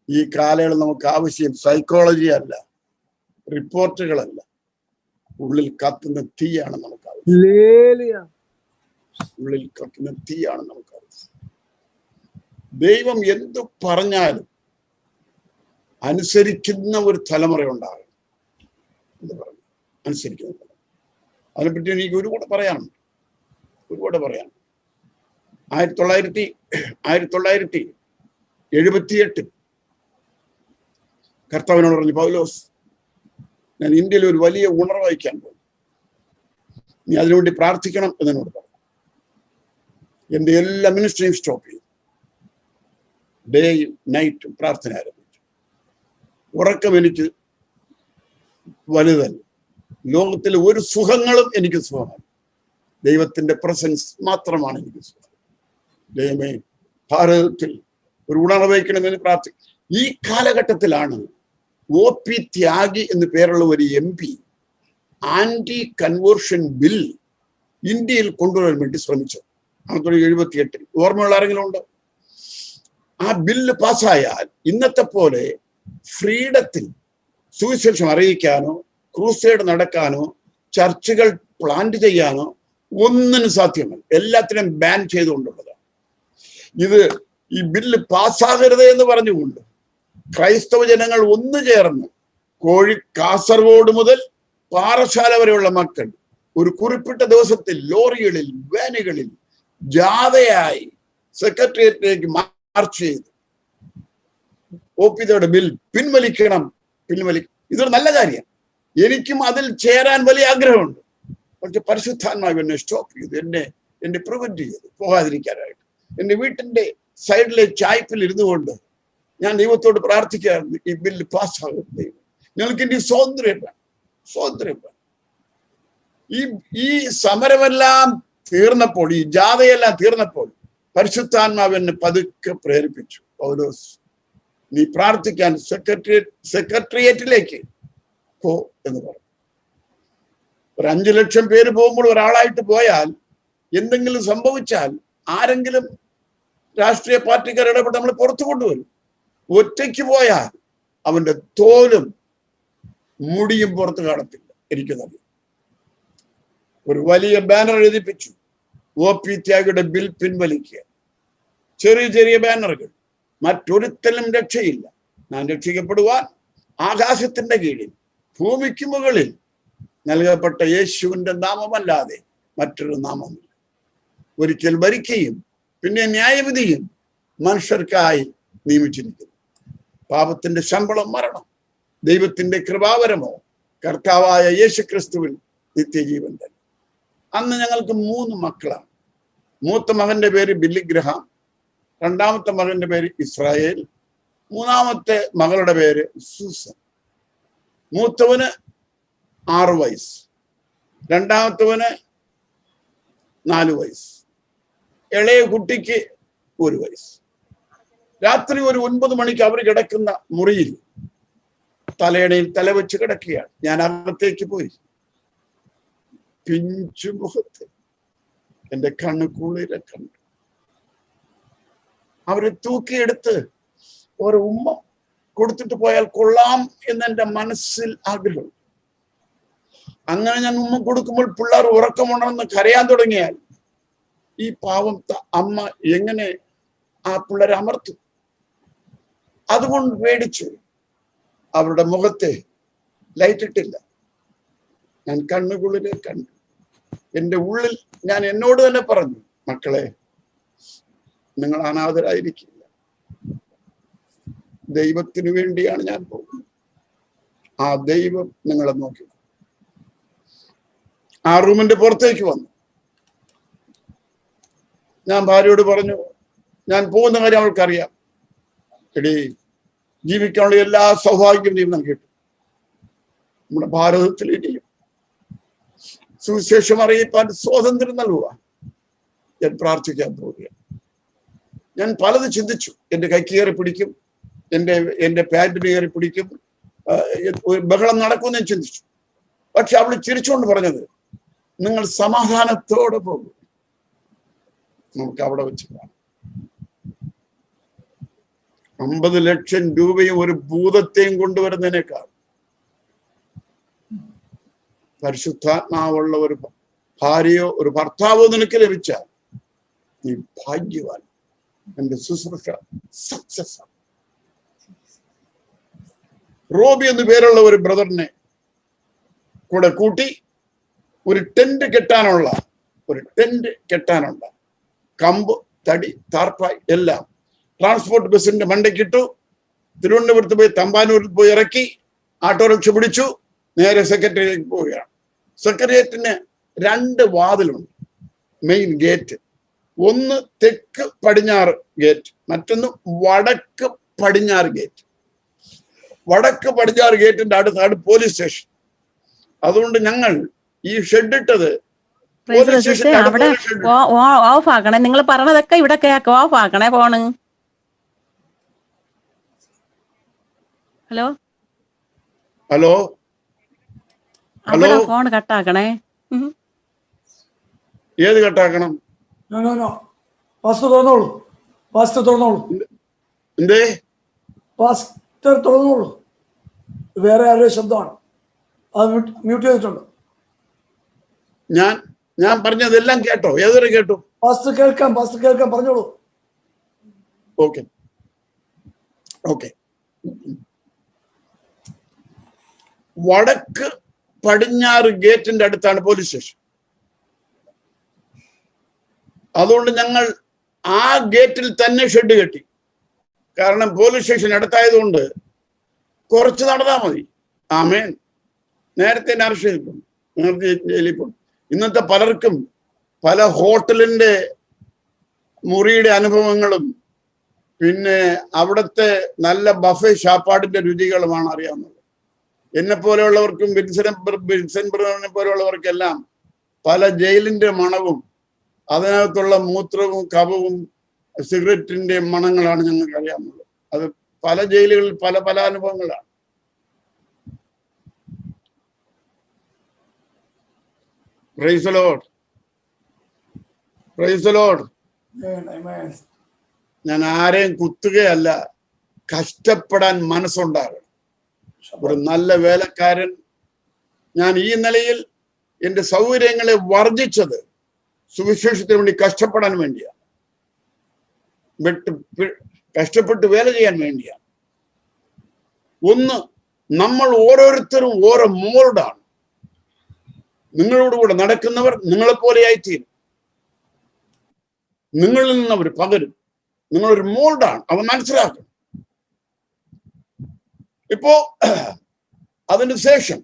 ഈ കാലയളവ് നമുക്ക് ആവശ്യം സൈക്കോളജി അല്ല, റിപ്പോർട്ടുകളല്ല, ഉള്ളിൽ കത്തുന്ന തീയാണ് നമുക്കറിയാം. Hallelujah. ഉള്ളിൽ കത്തുന്ന തീയാണ് നമുക്കറിയാം. ദൈവം എന്തു പറഞ്ഞാലും അനുസരിക്കുന്ന ഒരു തലമുറ ഉണ്ടാകും എന്ന് പറഞ്ഞു. അനുസരിക്കുന്ന തലമുറ. അതിനെപ്പറ്റി എനിക്ക് ഒരുപാട് പറയാനുണ്ട്. 1978 കർത്താവിനോട് പറഞ്ഞു, പൗലോസ്, ഞാൻ ഇന്ത്യയിൽ ഒരു വലിയ ഉണർവ് വഹിക്കാൻ പോകും, നീ അതിനുവേണ്ടി പ്രാർത്ഥിക്കണം എന്നോട് പറഞ്ഞു. എന്റെ എല്ലാ മിനിസ്ട്രിയും സ്റ്റോപ്പ് ചെയ്തു. ഡേയും നൈറ്റും പ്രാർത്ഥന ആരംഭിച്ചു. ഉറക്കം എനിക്ക് വലുതല്ല. ലോകത്തിലെ ഒരു സുഖങ്ങളും എനിക്ക് സുഖമല്ല. ദൈവത്തിന്റെ പ്രസൻസ് മാത്രമാണ് എനിക്ക് സുഖം. ദൈവമേ, ഭാരതത്തിൽ ഒരു ഉണർവ് വയ്ക്കണമെന്ന് പ്രാർത്ഥിക്കും. ഈ കാലഘട്ടത്തിലാണ് OP ത്യാഗി എന്ന് പേരുള്ള ഒരു MP ആന്റി കൺവേർഷൻ ബിൽ ഇന്ത്യയിൽ കൊണ്ടുവരാൻ വേണ്ടി ശ്രമിച്ചത്. 1978 ഓർമ്മയുള്ള ആരെങ്കിലും ഉണ്ടോ? ആ ബില്ല് പാസ്സായാൽ ഇന്നത്തെ പോലെ ഫ്രീഡത്തിൽ സുവിശേഷം അറിയിക്കാനോ ക്രൂസൈഡ് നടക്കാനോ ചർച്ചുകൾ പ്ലാന്റ് ചെയ്യാനോ ഒന്നിനും സാധ്യമല്ല. എല്ലാത്തിനും ബാൻ ചെയ്തുകൊണ്ടുള്ളതാണ്. ഈ ബില്ല് പാസ്സാകരുത് എന്ന് പറഞ്ഞുകൊണ്ട് ക്രൈസ്തവ ജനങ്ങൾ ഒന്നു ചേർന്ന് കാസർഗോഡ് മുതൽ പാറശാല വരെയുള്ള മക്കൾ ഒരു കുറിപ്പിട്ട ദിവസത്തിൽ ലോറികളിൽ വാനുകളിൽ ജാഥയായി സെക്രട്ടേറിയറ്റിലേക്ക് മാർച്ച് ചെയ്തു OP ബിൽ പിൻവലിക്കണം. ഇതൊരു നല്ല കാര്യം. എനിക്കും അതിൽ ചേരാൻ വലിയ ആഗ്രഹമുണ്ട്. പക്ഷെ പരിശുദ്ധാത്മാവ് എന്നെ സ്റ്റോപ്പ് ചെയ്തു, എന്നെ പ്രിവെന്റ് ചെയ്തു പോകാതിരിക്കാനായിട്ട്. എന്റെ വീട്ടിന്റെ സൈഡിലെ ചായ്പിൽ ഇരുന്നു കൊണ്ട് ഞാൻ ദൈവത്തോട് പ്രാർത്ഥിക്കാറുണ്ട്, ഈ ബില്ല് പാസ്സാകും. ദൈവം ഞങ്ങൾക്ക് ഇനി സ്വാതന്ത്ര്യം വേണം. ഈ സമരമെല്ലാം തീർന്നപ്പോൾ, ഈ ജാഥയെല്ലാം തീർന്നപ്പോൾ പരിശുദ്ധാത്മാവ് എന്നെ പതുക്കെ പ്രേരിപ്പിച്ചു, പൗലോസ്, നീ പ്രാർത്ഥിക്കാൻ സെക്രട്ടേറിയറ്റിലേക്ക് പോ എന്ന് പറഞ്ഞു. ഒരു 5 ലക്ഷം പേര് പോകുമ്പോൾ ഒരാളായിട്ട് പോയാൽ എന്തെങ്കിലും സംഭവിച്ചാൽ ആരെങ്കിലും രാഷ്ട്രീയ പാർട്ടിക്കാർ ഇടപെട്ട് നമ്മൾ പുറത്തു കൊണ്ടുവരും. ഒറ്റയ്ക്ക് പോയാൽ അവന്റെ തോലും മുടിയും പുറത്ത് കാണത്തില്ല. എനിക്കതറിയാം. ഒരു വലിയ ബാനർ എഴുതിപ്പിച്ചു, OP ത്യാഗിയുടെ ബിൽ പിൻവലിക്കുക. ചെറിയ ബാനറുകൾ. മറ്റൊരുത്തലും രക്ഷയില്ല. ഞാൻ രക്ഷിക്കപ്പെടുവാൻ ആകാശത്തിന്റെ കീഴിൽ ഭൂമിക്ക് മുകളിൽ നൽകപ്പെട്ട യേശുവിന്റെ നാമമല്ലാതെ മറ്റൊരു നാമമില്ല. ഒരിക്കൽ ഭരിക്കുകയും പിന്നെ ന്യായവിധിയും മനുഷ്യർക്കായി നിയമിച്ചിരിക്കുന്നു. പാപത്തിന്റെ ശമ്പളം മരണം, ദൈവത്തിന്റെ കൃപാവരമോ കർത്താവായ യേശു ക്രിസ്തുവിൽ നിത്യജീവൻ തന്നെ. അന്ന് ഞങ്ങൾക്ക് 3 മക്കളാണ്. മൂത്ത മകന്റെ പേര് ബില്ലി ഗ്രഹാം, രണ്ടാമത്തെ മകന്റെ പേര് ഇസ്രായേൽ, മൂന്നാമത്തെ മകളുടെ പേര് സൂസൻ. മൂത്തവന് 6 വയസ്സ്, രണ്ടാമത്തവന് 4 വയസ്സ്, ഇളയ കുട്ടിക്ക് 1 വയസ്സ്. രാത്രി ഒരു 9 മണിക്ക് അവർ കിടക്കുന്ന മുറിയിൽ തലയണയിൽ തലവെച്ച് കിടക്കുകയാണ്. ഞാൻ അകത്തേക്ക് പോയി. പിഞ്ചു മുഖത്ത് എന്റെ കണ്ണ് കുളിരെ കണ്ടു. അവരെ തൂക്കിയെടുത്ത് ഒരു ഉമ്മ കൊടുത്തിട്ട് പോയാൽ കൊള്ളാം എന്ന് എന്റെ മനസ്സിൽ ആഗ്രഹം. അങ്ങനെ ഞാൻ ഉമ്മ കൊടുക്കുമ്പോൾ പിള്ളേർ ഉറക്കമുണ്ടെന്ന് കരയാൻ തുടങ്ങിയാൽ ഈ പാവം അമ്മ എങ്ങനെ ആ പിള്ളേരെ അമർത്തും? അതുകൊണ്ട് പേടിച്ചു അവരുടെ മുഖത്തെ ലൈറ്റ് ഇട്ടില്ല. ഞാൻ കണ്ണുകുളിരെ കണ്ടു. എൻ്റെ ഉള്ളിൽ ഞാൻ എന്നോട് തന്നെ പറഞ്ഞു, മക്കളെ, നിങ്ങൾ അനാഥരായിരിക്കില്ല. ദൈവത്തിനു വേണ്ടിയാണ് ഞാൻ പോകുന്നത്. ആ ദൈവം നിങ്ങളെ നോക്കി. ആ റൂമിന്റെ പുറത്തേക്ക് വന്നു. ഞാൻ ഭാര്യയോട് പറഞ്ഞു, ഞാൻ പോകുന്ന കാര്യം അവൾക്കറിയാം. എടീ, ജീവിക്കാനുള്ള എല്ലാ സൗഭാഗ്യവും നീ നൽകിയിട്ടു. നമ്മുടെ ഭാരതത്തിൽ ഇനിയും സുവിശേഷം അറിയിപ്പാൻ സ്വാതന്ത്ര്യം നൽകുക. ഞാൻ പ്രാർത്ഥിക്കാൻ പോവുകയാണ്. ഞാൻ പലത് ചിന്തിച്ചു. എൻ്റെ കൈക്ക് കയറി പിടിക്കും, എൻ്റെ പാൻറ്റിന് കയറി പിടിക്കും, ബഹളം നടക്കുമെന്ന് ഞാൻ ചിന്തിച്ചു. പക്ഷെ അവൾ ചിരിച്ചുകൊണ്ട് പറഞ്ഞത്, നിങ്ങൾ സമാധാനത്തോടെ പോകും, നമുക്ക് അവിടെ വെച്ച് കാണാം. 50 ലക്ഷം രൂപയും ഒരു ഭൂതത്തെയും കൊണ്ടുവരുന്നതിനേക്കാൾ പരിശുദ്ധാത്മാവുള്ള ഒരു ഭാര്യയോ ഒരു ഭർത്താവോ നിനക്ക് ലഭിച്ചാൽ നീ ഭാഗ്യവാൻ. എന്റെ ശുശ്രൂഷ സക്സസ് ആണ്. റോബി എന്ന് പേരുള്ള ഒരു ബ്രദറിനെ കൂടെ കൂട്ടി ഒരു ടെന്റ് കെട്ടാനുള്ള കമ്പ്, തടി, താർപ്പായി എല്ലാം ട്രാൻസ്പോർട്ട് ബസിന്റെ മണ്ടയ്ക്കിട്ടു. തിരുവനന്തപുരത്ത് പോയി തമ്പാനൂരിൽ പോയി ഇറക്കി, ഓട്ടോറിക്ഷ പിടിച്ചു, നേരെ സെക്രട്ടേറിയറ്റിലേക്ക് പോവുകയാണ്. സെക്രട്ടേറിയറ്റിന് 2 വാതിലുണ്ട്, മെയിൻ ഗേറ്റ്. ഒന്ന് തെക്ക് പടിഞ്ഞാറ് ഗേറ്റ്, മറ്റൊന്ന് വടക്ക് പടിഞ്ഞാറ് ഗേറ്റ്. വടക്ക് പടിഞ്ഞാറ് ഗേറ്റിന്റെ അടുത്താണ് പോലീസ് സ്റ്റേഷൻ. അതുകൊണ്ട് ഞങ്ങൾ ഈ ഷെഡ് ഇട്ടത് അവിടെ ഓഫ് ആക്കണേ. നിങ്ങൾ പറഞ്ഞതൊക്കെ ഇവിടെ കേക്ക് ഓഫ് ആക്കണേ ഫോണ്. ഹലോ ഹലോ അവിടെ ഫോൺ കട്ടാക്കണേ. ഏത് കട്ടാക്കണം? പാസ്റ്റർ തുറന്നോളൂ, പാസ്റ്റർ തുറന്നോളൂ, എന്തേ പാസ്റ്റർ തുറന്നോളൂ. വേറെ ആരുടെ ശബ്ദമാണ്, അത് മ്യൂട്ട് ചെയ്തിട്ടുണ്ട്. ഞാൻ പറഞ്ഞതെല്ലാം കേട്ടോ? ഏതൊരു കേട്ടു? പാസ്റ്റർ കേൾക്കാം, പാസ്റ്റർ കേൾക്കാം, പറഞ്ഞോളൂ. Okay okay. വടക്ക് പടിഞ്ഞാറ് ഗേറ്റിന്റെ അടുത്താണ് പോലീസ് സ്റ്റേഷൻ. അതുകൊണ്ട് ഞങ്ങൾ ആ ഗേറ്റിൽ തന്നെ ഷെഡ് കെട്ടി. കാരണം പോലീസ് സ്റ്റേഷൻ അടുത്തായതുകൊണ്ട് കുറച്ച് നടന്നാൽ മതി. ആമേൻ. നേരത്തെ അറസ്റ്റ് ചെയ്തിട്ടുണ്ട്, നേരത്തെ ജയിലിൽ പോകും. ഇന്നത്തെ പലർക്കും പല ഹോട്ടലിന്റെ മുറിയുടെ അനുഭവങ്ങളും പിന്നെ അവിടുത്തെ നല്ല ബഫേ ശാപ്പാടിന്റെ രുചികളുമാണ് അറിയാവുന്നത്. എന്നെ പോലെയുള്ളവർക്കും വിൻസൻ ബ്രദറിനെ പോലെയുള്ളവർക്കെല്ലാം പല ജയിലിന്റെ മണവും അതിനകത്തുള്ള മൂത്രവും കവവും സിഗരറ്റിന്റെ മണങ്ങളാണ് ഞങ്ങൾക്ക് അറിയാവുന്നത്. അത് പല ജയിലുകളിൽ പല പല അനുഭവങ്ങളാണ്. Praise the Lord. Praise the Lord. ഞാൻ ആരെയും കുത്തുകയല്ല, കഷ്ടപ്പെടാൻ മനസ്സുണ്ടാകണം. ഒരു നല്ല വേലക്കാരൻ. ഞാൻ ഈ നിലയിൽ എന്റെ സൗകര്യങ്ങളെ വർജിച്ചത് സുവിശേഷത്തിന് വേണ്ടി കഷ്ടപ്പെടാൻ വേണ്ടിയാണ്, കഷ്ടപ്പെട്ട് വേല ചെയ്യാൻ വേണ്ടിയാണ്. ഒന്ന്, നമ്മൾ ഓരോരുത്തരും ഓരോ മോൾഡാണ്. നിങ്ങളോടുകൂടെ നടക്കുന്നവർ നിങ്ങളെപ്പോലെയായിത്തീരും. നിങ്ങളിൽ നിന്ന് അവർ പകരും. നിങ്ങളൊരു മോൾഡാണ്, അവൻ മനസ്സിലാക്കണം. ഇപ്പോ അതിന് ശേഷം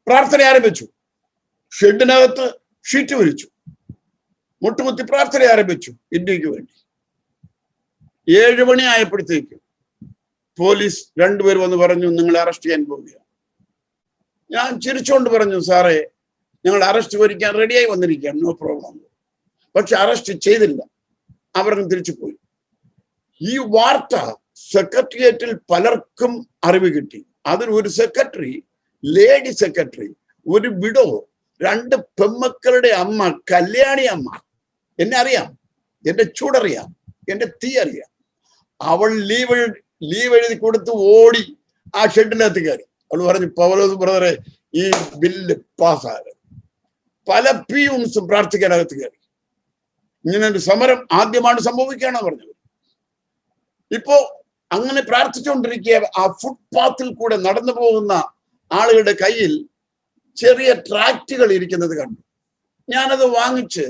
പ്രാർത്ഥന ആരംഭിച്ചു. ഷെഡിനകത്ത് ഷീറ്റ് വിരിച്ചു, മുട്ടുമുത്തി പ്രാർത്ഥന ആരംഭിച്ചു ഇന്ത്യക്ക് വേണ്ടി. 7 മണി ആയപ്പോഴത്തേക്കും പോലീസ് 2 പേർ വന്ന് പറഞ്ഞു, നിങ്ങളെ അറസ്റ്റ് ചെയ്യാൻ പോവുകയാണ്. ഞാൻ ചിരിച്ചുകൊണ്ട് പറഞ്ഞു, സാറേ ഞങ്ങൾ അറസ്റ്റ് വരിക്കാൻ റെഡിയായി വന്നിരിക്കുകയാണ്, നോ പ്രോബ്ലം. പക്ഷെ അറസ്റ്റ് ചെയ്തില്ല, അവരങ്ങ് തിരിച്ചു പോയി. ഈ വാർത്ത സെക്രട്ടേറിയറ്റിൽ പലർക്കും അറിവ് കിട്ടി. അതിൽ ഒരു സെക്രട്ടറി, ലേഡി സെക്രട്ടറി, ഒരു വിഡോ, 2 പെമ്മക്കളുടെ അമ്മ, കല്യാണി അമ്മ, എന്നെ അറിയാം, എന്റെ ചൂടറിയാം, എന്റെ തീ അറിയാം. അവൾ ലീവ് എഴുതി കൊടുത്ത് ഓടി ആ ഷെഡിനകത്ത് കയറി. അവൾ പറഞ്ഞു, പൗലോസ് ബ്രദറെ ഈ ബില്ല് പാസ്സാകും. പല പിയൂൺസും പ്രാർത്ഥിക്കാനകത്ത് കയറി. ഇങ്ങനെ ഒരു സമരം ആദ്യമാണ് സംഭവിക്കുകയാണെന്ന് പറഞ്ഞത്. ഇപ്പോ അങ്ങനെ പ്രാർത്ഥിച്ചുകൊണ്ടിരിക്കുക ആ ഫുട്പാത്തിൽ കൂടെ നടന്നു പോകുന്ന ആളുകളുടെ കയ്യിൽ ചെറിയ ട്രാക്റ്റുകൾ ഇരിക്കുന്നത് കണ്ടു. ഞാനത് വാങ്ങിച്ച്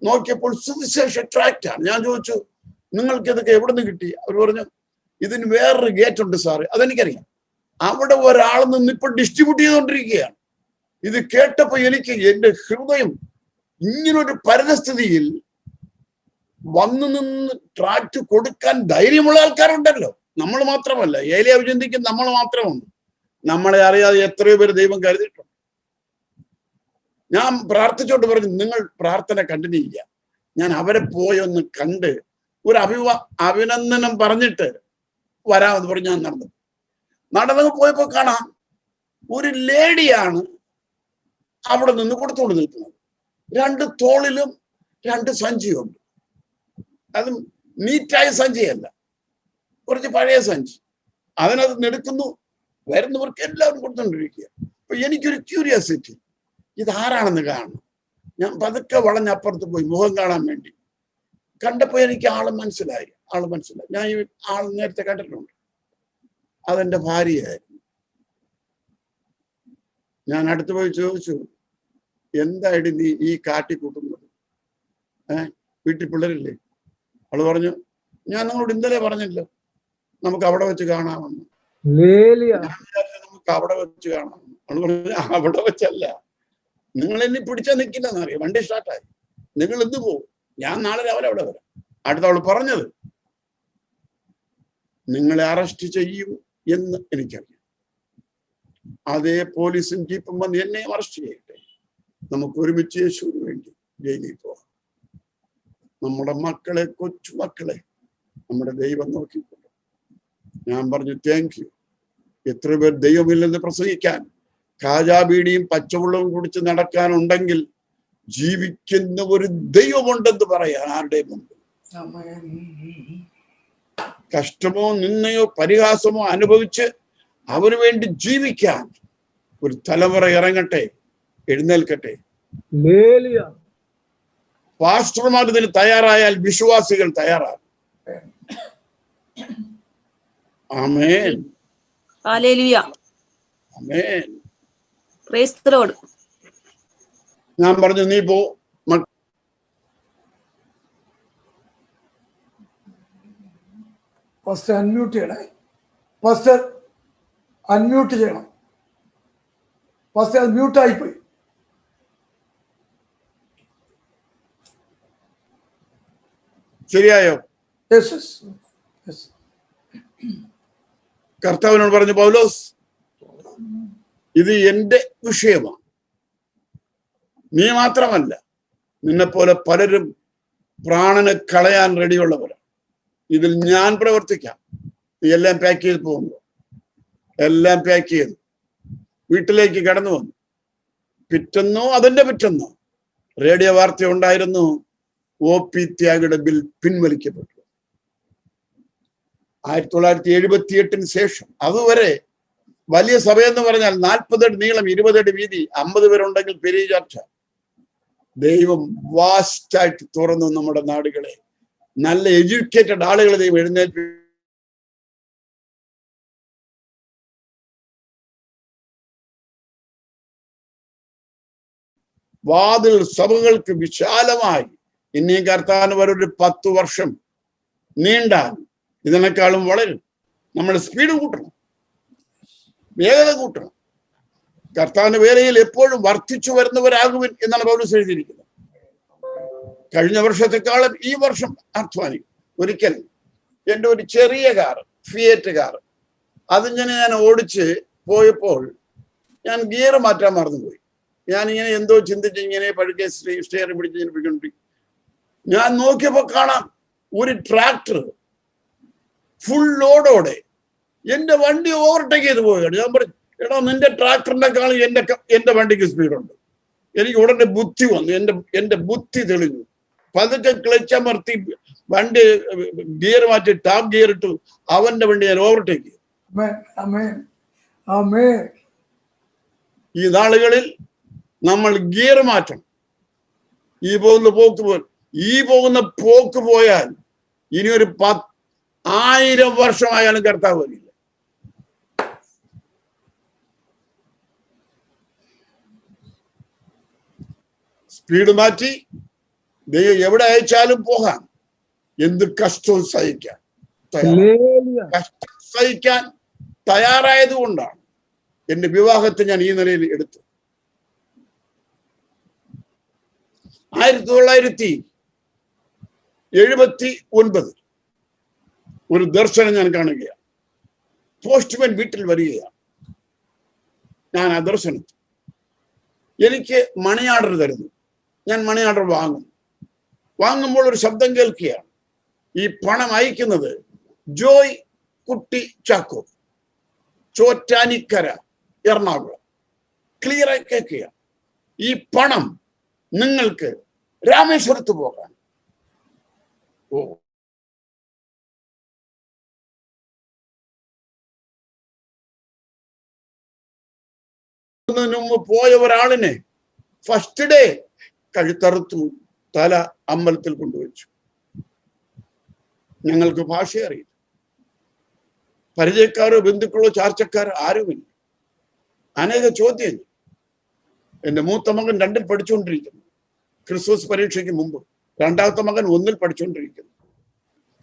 നോക്കിയപ്പോൾ സുവിശേഷ ട്രാക്റ്റാണ്. ഞാൻ ചോദിച്ചു, നിങ്ങൾക്ക് ഇതൊക്കെ എവിടെ നിന്ന് കിട്ടി? അവർ പറഞ്ഞു, ഇതിന് വേറൊരു ഗേറ്റ് ഉണ്ട് സാറ്. അതെനിക്കറിയാം. അവിടെ ഒരാൾ നിന്ന് ഇപ്പൊ ഡിസ്ട്രിബ്യൂട്ട് ചെയ്തുകൊണ്ടിരിക്കുകയാണ്. ഇത് കേട്ടപ്പോ എനിക്ക് എന്റെ ഹൃദയം, ഇങ്ങനൊരു പരിതസ്ഥിതിയിൽ വന്നു നിന്ന് ട്രാക്റ്റ് കൊടുക്കാൻ ധൈര്യമുള്ള ആൾക്കാരുണ്ടല്ലോ. നമ്മൾ മാത്രമല്ല, ഏലിയാവ് ചിന്തിക്കും നമ്മൾ മാത്രമുണ്ട്. നമ്മളെ അറിയാതെ എത്രയോ പേര് ദൈവം കരുതിയിട്ടുണ്ട്. ഞാൻ പ്രാർത്ഥിച്ചോണ്ട് പറഞ്ഞു, നിങ്ങൾ പ്രാർത്ഥന കണ്ടിന്യൂ ചെയ്യുക. ഞാൻ അവരെ പോയൊന്ന് കണ്ട് ഒരു അഭിനന്ദനം പറഞ്ഞിട്ട് വരാമെന്ന് പറഞ്ഞ് ഞാൻ നടന്നു പോയപ്പോ കാണാം, ഒരു ലേഡിയാണ് അവിടെ നിന്ന് കൊടുത്തുകൊണ്ട് നിൽക്കുന്നത്. 2 തോളിലും 2 സഞ്ചിയുണ്ട്. അതും നീറ്റായ സഞ്ചിയല്ല, കുറച്ച് പഴയ സഞ്ചി. അതിനകത്ത് എടുക്കുന്നു, വരുന്നവർക്ക് എല്ലാവരും കൊടുത്തുകൊണ്ടിരിക്കുക. അപ്പൊ എനിക്കൊരു ക്യൂരിയോസിറ്റി, ഇതാരാണെന്ന് കാണണം. ഞാൻ പതുക്കെ വളഞ്ഞപ്പുറത്ത് പോയി മുഖം കാണാൻ വേണ്ടി. കണ്ടപ്പോ എനിക്ക് ആള് മനസ്സിലായി. ഞാൻ ഈ ആൾ നേരത്തെ കണ്ടിട്ടുണ്ട്. അതെന്റെ ഭാര്യയായിരുന്നു. ഞാൻ അടുത്ത് പോയി ചോദിച്ചു, എന്തായിട്ട് നീ ഈ കാട്ടിക്കൂട്ടുന്നത്? വീട്ടിൽ പിള്ളേരില്ലേ? അവള് പറഞ്ഞു, ഞാൻ നിങ്ങളോട് ഇന്നലെ പറഞ്ഞല്ലോ നമുക്ക് അവിടെ വെച്ച് കാണാമെന്ന്. നമുക്ക് അവിടെ വെച്ച് കാണാമെന്ന്. അവള് പറഞ്ഞു, അവിടെ വെച്ചല്ല, നിങ്ങൾ എന്നെ പിടിച്ചാൽ നിൽക്കില്ലെന്നറിയാം. വണ്ടി സ്റ്റാർട്ടായി, നിങ്ങൾ ഇന്ന് പോകും, ഞാൻ നാളെ രാവിലെ അവിടെ വരാം. അടുത്ത അവള് പറഞ്ഞത്, നിങ്ങളെ അറസ്റ്റ് ചെയ്യും എന്ന് എനിക്കറിയാം. അതേ പോലീസും ജീപ്പും വന്ന് എന്നെയും അറസ്റ്റ് ചെയ്യട്ടെ, നമുക്ക് ഒരുമിച്ച് യേശുവിന് വേണ്ടി ജയിലിൽ പോകാം. നമ്മുടെ മക്കളെ, കൊച്ചുമക്കളെ നമ്മുടെ ദൈവം നോക്കിക്കൊണ്ട്. ഞാൻ പറഞ്ഞു, താങ്ക് യു. എത്ര പേർ ദൈവമില്ലെന്ന് പ്രസംഗിക്കാൻ, കാജാബീഡിയും പച്ചവെള്ളവും കുടിച്ച് നടക്കാനുണ്ടെങ്കിൽ ജീവിക്കുന്ന ഒരു ദൈവമുണ്ടെന്ന് പറയാൻ ആരുടെ മുമ്പ്? കഷ്ടമോ നിന്നയോ പരിഹാസമോ അനുഭവിച്ച് അവന് വേണ്ടി ജീവിക്കാൻ ഒരു തലമുറ ഇറങ്ങട്ടെ, എഴുന്നേൽക്കട്ടെ. പാസ്റ്റർമാർ ഇതിന് തയ്യാറായാൽ വിശ്വാസികൾ തയ്യാറാകും. Amen, hallelujah, amen. Praise the Lord. ഞാൻ പറഞ്ഞു, നീ പോ. ഫസ്റ്റ് അൺമ്യൂട്ട് ചെയ്യണേ. ഫസ്റ്റ് അൺമ്യൂട്ട് ചെയ്യണം. ഫസ്റ്റ് അത് മ്യൂട്ടായിപ്പോയി. ശരിയായോ? കർത്താവിനോട് പറഞ്ഞു, പൗലോസ്, ഇത് എന്റെ വിഷയമാണ്. നീ മാത്രമല്ല, നിന്നെപ്പോലെ പലരും പ്രാണനെ കളയാൻ റെഡിയുള്ളവരാണ്. ഇതിൽ ഞാൻ പ്രവർത്തിക്കാം. നീ എല്ലാം പാക്ക് ചെയ്ത് പോകുന്നു. എല്ലാം പാക്ക് ചെയ്തു വീട്ടിലേക്ക് കടന്നു വന്നു. പിറ്റെന്നോ അതിന്റെ പിറ്റെന്നോ റേഡിയോ വാർത്ത ഉണ്ടായിരുന്നു, OP ത്യാഗയുടെ ബിൽ പിൻവലിക്കപ്പെട്ടു. 1978 ശേഷം അതുവരെ വലിയ സഭയെന്ന് പറഞ്ഞാൽ 40 അടി നീളം, 20 അടി വീതി, 50 പേരുണ്ടെങ്കിൽ പെരിയ ചർച്ച. ദൈവം വാസ്റ്റായിട്ട് തുറന്നു നമ്മുടെ നാടുകളെ. നല്ല എഡ്യൂക്കേറ്റഡ് ആളുകളെ ദൈവം എഴുന്നേൽപ്പി. വാതിൽ സഭകൾക്ക് വിശാലമായി. ഇനിയും കർത്താവിന് വരെ ഒരു 10 വർഷം നീണ്ടാൽ ഇതിനേക്കാളും വളരും. നമ്മൾ സ്പീഡ് കൂട്ടണം, വേഗത കൂട്ടണം. കർത്താവിന്റെ വേലയിൽ എപ്പോഴും വർദ്ധിച്ചു വരുന്നവരാകുവിൻ എന്നാണ് പൗലോസ് എഴുതിയിരിക്കുന്നത്. കഴിഞ്ഞ വർഷത്തെക്കാളും ഈ വർഷം അധ്വാനിക്കും. ഒരിക്കൽ എൻ്റെ ഒരു ചെറിയ കാർ, ഫിയറ്റ് കാർ, അതിങ്ങനെ ഞാൻ ഓടിച്ച് പോയപ്പോൾ ഞാൻ ഗിയർ മാറ്റാൻ മറന്നുപോയി. ഞാനിങ്ങനെ എന്തോ ചിന്തിച്ച് ഇങ്ങനെ പഴുക്കെ സ്റ്റെയർ പിടിച്ച് ഇങ്ങനെ പിടിക്കൊണ്ടിരിക്കും. ഞാൻ നോക്കിയപ്പോൾ കാണാം ഒരു ട്രാക്ടർ ഫുൾ ലോഡോടെ എന്റെ വണ്ടി ഓവർടേക്ക് ചെയ്ത് പോവുകയാണ്. ഞാൻ പറഞ്ഞു, എടാ നിന്റെ ട്രാക്ടറിനെക്കാളും എന്റെ വണ്ടിക്ക് സ്പീഡുണ്ട്. എനിക്ക് ഉടനെ ബുദ്ധി വന്നു, എന്റെ ബുദ്ധി തെളിഞ്ഞു. പതുക്കെ ക്ലച്ചമർത്തി വണ്ടി ഗിയർ മാറ്റി ടാപ്പ് ഗിയർ ഇട്ടു. അവന്റെ വണ്ടി ഞാൻ ഓവർടേക്ക് ചെയ്തു. ഈ നാളുകളിൽ നമ്മൾ ഗിയർ മാറ്റണം. ഈ പോകുന്ന പോക്ക് പോയാൽ ഇനി ഒരു 1000 വർഷമായാലും കർത്താവ് വരില്ല. സ്പീഡ് മാറ്റി ദൈവം എവിടെ അയച്ചാലും പോകാൻ, എന്ത് കഷ്ടവും സഹിക്കാൻ കഷ്ടം സഹിക്കാൻ തയ്യാറായത് കൊണ്ടാണ് എന്റെ വിവാഹത്തെ ഞാൻ ഈ നിലയിൽ എടുത്തു. 1979 ഒരു ദർശനം ഞാൻ കാണുകയാണ്. പോസ്റ്റ്മാൻ വീട്ടിൽ വരികയാണ്. ഞാൻ ആ ദർശനത്തിൽ എനിക്ക് മണി ഓർഡർ തരുന്നു. ഞാൻ മണി ഓർഡർ വാങ്ങുമ്പോൾ ഒരു ശബ്ദം കേൾക്കുകയാണ്. ഈ പണം അയക്കുന്നത് ജോയ് കുട്ടി ചാക്കോ, ചോറ്റാനിക്കര, എറണാകുളം. ക്ലിയറായി കേൾക്കുകയാണ്. ഈ പണം നിങ്ങൾക്ക് രാമേശ്വരത്ത് പോകാൻ. ഓ, മുമ്പ് പോയ ഒരാളിനെ ഫസ്റ്റ് ഡേ കഴുത്തറുത്തു, തല അമ്പലത്തിൽ കൊണ്ടുവച്ചു. ഞങ്ങൾക്ക് ഭാഷ അറിയില്ല, പരിചയക്കാരോ ബന്ധുക്കളോ ചാർച്ചക്കാരോ ആരുമില്ല. അനേക ചോദ്യം. എന്റെ മൂത്ത മകൻ 2ൽ പഠിച്ചുകൊണ്ടിരിക്കുന്നു, ക്രിസ്മസ് പരീക്ഷയ്ക്ക് മുമ്പ്. രണ്ടാമത്തെ മകൻ 1ൽ പഠിച്ചുകൊണ്ടിരിക്കുന്നു.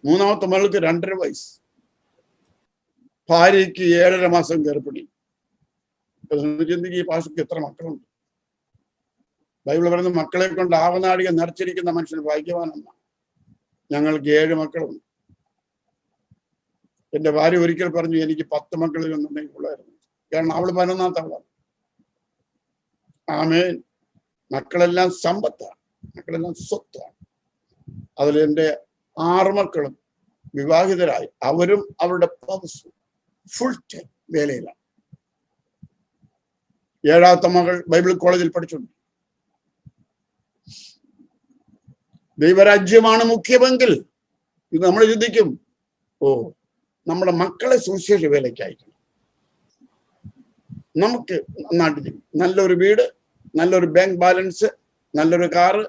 മൂന്നാമത്തെ മകൾക്ക് 2.5 വയസ്സ്. ഭാര്യയ്ക്ക് 7.5 മാസം ഗർഭിണി. ചിന്തിക്ക് ഈ പാഷയ്ക്ക് എത്ര മക്കളുണ്ട്? ബൈബിൾ പറയുന്ന മക്കളെ കൊണ്ട് ആവനാഴിക നിറച്ചിരിക്കുന്ന മനുഷ്യൻ ഭാഗ്യവാനെന്നാണ്. ഞങ്ങൾക്ക് 7 മക്കളുണ്ട്. എന്റെ ഭാര്യ ഒരിക്കൽ പറഞ്ഞു, എനിക്ക് 10 മക്കളിൽ ഒന്നുണ്ടെങ്കിൽ ഉള്ളായിരുന്നു. കാരണം അവള് 11ാമത്തവളാണ്. ആമേൻ. മക്കളെല്ലാം സമ്പത്താണ്, മക്കളെല്ലാം സ്വത്താണ്. അതിൽ എൻ്റെ 6 മക്കളും വിവാഹിതരായി. അവരും അവരുടെ പൗസും ഫുൾ ടൈം വേലയിലാണ്. 7ാമത്തെ മകൾ ബൈബിൾ കോളേജിൽ പഠിച്ചുണ്ട്. ദൈവരാജ്യമാണ് മുഖ്യമെങ്കിൽ ഇത് നമ്മൾ ചിന്തിക്കും, ഓ നമ്മുടെ മക്കളെ സുവിശേഷ വേലയ്ക്ക് അയക്കണം. നമുക്ക് നാട്ടിൽ നല്ലൊരു വീട്, നല്ലൊരു ബാങ്ക് ബാലൻസ്, നല്ലൊരു കാറ്,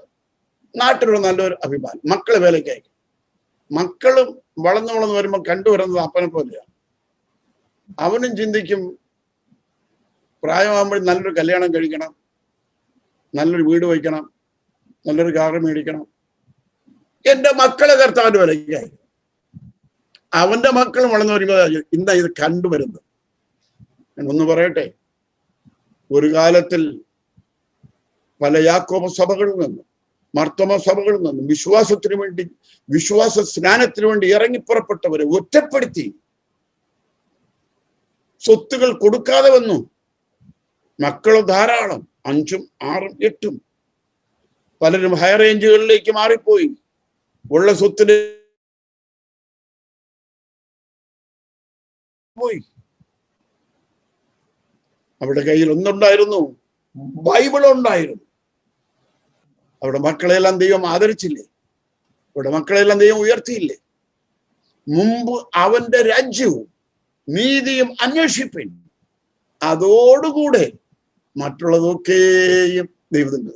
നാട്ടിലുള്ള നല്ലൊരു അഭിമാനം, മക്കളെ വേലയ്ക്ക് അയക്കണം. മക്കളും വളർന്നു വരുമ്പോൾ കണ്ടുവരുന്നത് അപ്പനെ പോലെയാണ്. അവനും ചിന്തിക്കും, പ്രായമാകുമ്പോൾ നല്ലൊരു കല്യാണം കഴിക്കണം, നല്ലൊരു വീട് വയ്ക്കണം, നല്ലൊരു കാറ് മേടിക്കണം. എന്റെ മക്കളെ കർത്താവിന്റെ വിലയ്ക്ക് അയക്കണം. അവന്റെ മക്കളും വളർന്നു വരുമ്പോൾ ഇന്നാ ഇത് കണ്ടുവരുന്നത്. എന്നൊന്ന് പറയട്ടെ, ഒരു കാലത്തിൽ പല യാക്കോബ സഭകളിൽ നിന്നും മർത്തോമ സഭകളിൽ നിന്നും വിശ്വാസത്തിന് വേണ്ടി, വിശ്വാസ സ്നാനത്തിന് വേണ്ടി ഇറങ്ങിപ്പുറപ്പെട്ടവരെ ഒറ്റപ്പെടുത്തി സ്വത്തുകൾ കൊടുക്കാതെ വന്നു. മക്കൾ ധാരാളം, 5ഉം 6ഉം 8ഉം. പലരും ഹയർ റേഞ്ചുകളിലേക്ക് മാറിപ്പോയി. ഉള്ള സ്വത്തിന് പോയി. അവിടെ കയ്യിൽ ഒന്നുണ്ടായിരുന്നു, ബൈബിൾ ഉണ്ടായിരുന്നു. അവിടെ മക്കളെല്ലാം ദൈവം ആദരിച്ചില്ലേ? അവിടെ മക്കളെല്ലാം ദൈവം ഉയർത്തിയില്ലേ? മുമ്പ് അവന്റെ രാജ്യവും നീതിയും അന്വേഷിപ്പിൻ, അതോടുകൂടെ മറ്റുള്ളതൊക്കെയും ദൈവത്തിന്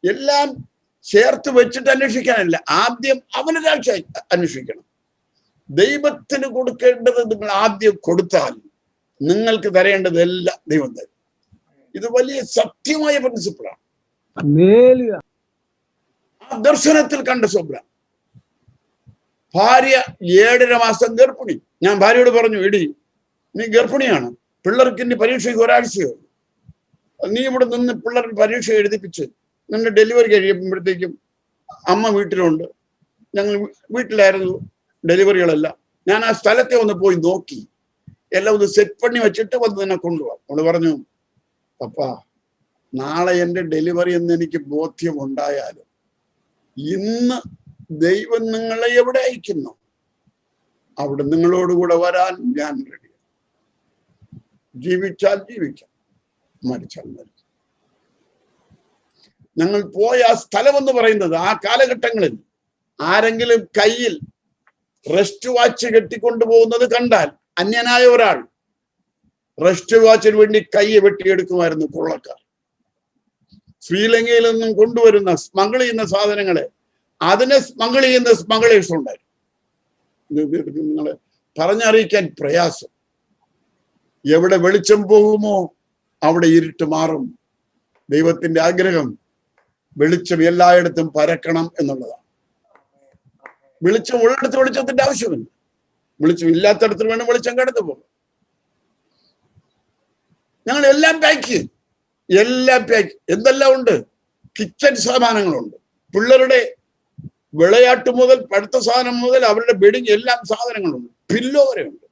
എല്ലാം ചേർത്ത് വെച്ചിട്ട് അന്വേഷിക്കാനല്ല, ആദ്യം അവന് രാജ്യം അന്വേഷിക്കണം. ദൈവത്തിന് കൊടുക്കേണ്ടത് നിങ്ങൾ ആദ്യം കൊടുത്താൽ നിങ്ങൾക്ക് തരേണ്ടതെല്ലാം ദൈവം തരും. ഇത് വലിയ സത്യമായ പ്രിൻസിപ്പിളാണ്. ആ ദർശനത്തിൽ കണ്ട സ്വപ്നം. ഭാര്യ 7.5 മാസം ഗർഭിണി. ഞാൻ ഭാര്യയോട് പറഞ്ഞു, എടി നീ ഗർഭിണിയാണ്, പിള്ളേർക്ക് ഇനി പരീക്ഷയ്ക്ക് ഒരാഴ്ചയോ, നീ ഇവിടെ നിന്ന് പിള്ളേർക്ക് പരീക്ഷ എഴുതിപ്പിച്ച് നിന്റെ ഡെലിവറി കഴിയുമ്പോഴത്തേക്കും അമ്മ വീട്ടിലുണ്ട്, ഞങ്ങൾ വീട്ടിലായിരുന്നു ഡെലിവറികളെല്ലാം. ഞാൻ ആ സ്ഥലത്തെ ഒന്ന് പോയി നോക്കി, എല്ലാം ഒന്ന് സെറ്റ് പണി വെച്ചിട്ട് വന്ന് നിന്നെ കൊണ്ടുപോകാം. അവള് പറഞ്ഞു, പപ്പാ നാളെ എൻ്റെ ഡെലിവറി എന്ന് എനിക്ക് ബോധ്യം ഉണ്ടായാലും ഇന്ന് ദൈവം നിങ്ങളെ എവിടെ അയക്കുന്നു അവിടെ നിങ്ങളോടുകൂടെ വരാൻ ഞാൻ റെഡിയാണ്. ജീവിച്ചാൽ ജീവിക്കാം, മരിച്ചാൽ മരിക്കാം. ഞങ്ങൾ പോയ ആ സ്ഥലം എന്ന് പറയുന്നത്, ആ കാലഘട്ടങ്ങളിൽ ആരെങ്കിലും കയ്യിൽ റെസ്റ്റ് വാച്ച് കെട്ടിക്കൊണ്ടു പോകുന്നത് കണ്ടാൽ അന്യനായ ഒരാൾ റെസ്റ്റ് വാച്ചിന് വേണ്ടി കൈ വെട്ടിയെടുക്കുമായിരുന്നു കൊള്ളക്കാർ. ശ്രീലങ്കയിൽ നിന്നും കൊണ്ടുവരുന്ന സ്മഗിൾ ചെയ്യുന്ന സാധനങ്ങളെ അതിനെ സ്മഗിൾ ചെയ്യുന്ന സ്മഗിളേഴ്സ് ഉണ്ടായിരുന്നു. നിങ്ങളെ പറഞ്ഞറിയിക്കാൻ പ്രയാസം. എവിടെ വെളിച്ചം പോകുമോ അവിടെ ഇരുട്ട് മാറും. ദൈവത്തിന്റെ ആഗ്രഹം വെളിച്ചം എല്ലായിടത്തും പരക്കണം എന്നുള്ളതാണ്. വെളിച്ചം ഉള്ളിടത്ത് വെളിച്ചത്തിന്റെ ആവശ്യമില്ല, വെളിച്ചം ഇല്ലാത്തടത്ത് വേണം വെളിച്ചം കടന്നു പോകും. ഞങ്ങൾ എല്ലാം പാക്ക് ചെയ്യും, എല്ലാം പാക്ക്. എന്തെല്ലാം ഉണ്ട്? കിച്ചൺ സാധനങ്ങളുണ്ട്, പിള്ളേരുടെ വിളയാട്ട് മുതൽ പഠിത്ത സാധനം മുതൽ അവരുടെ ബെഡിങ് എല്ലാം സാധനങ്ങളുണ്ട്, പില്ലോ വരെ ഉണ്ട്.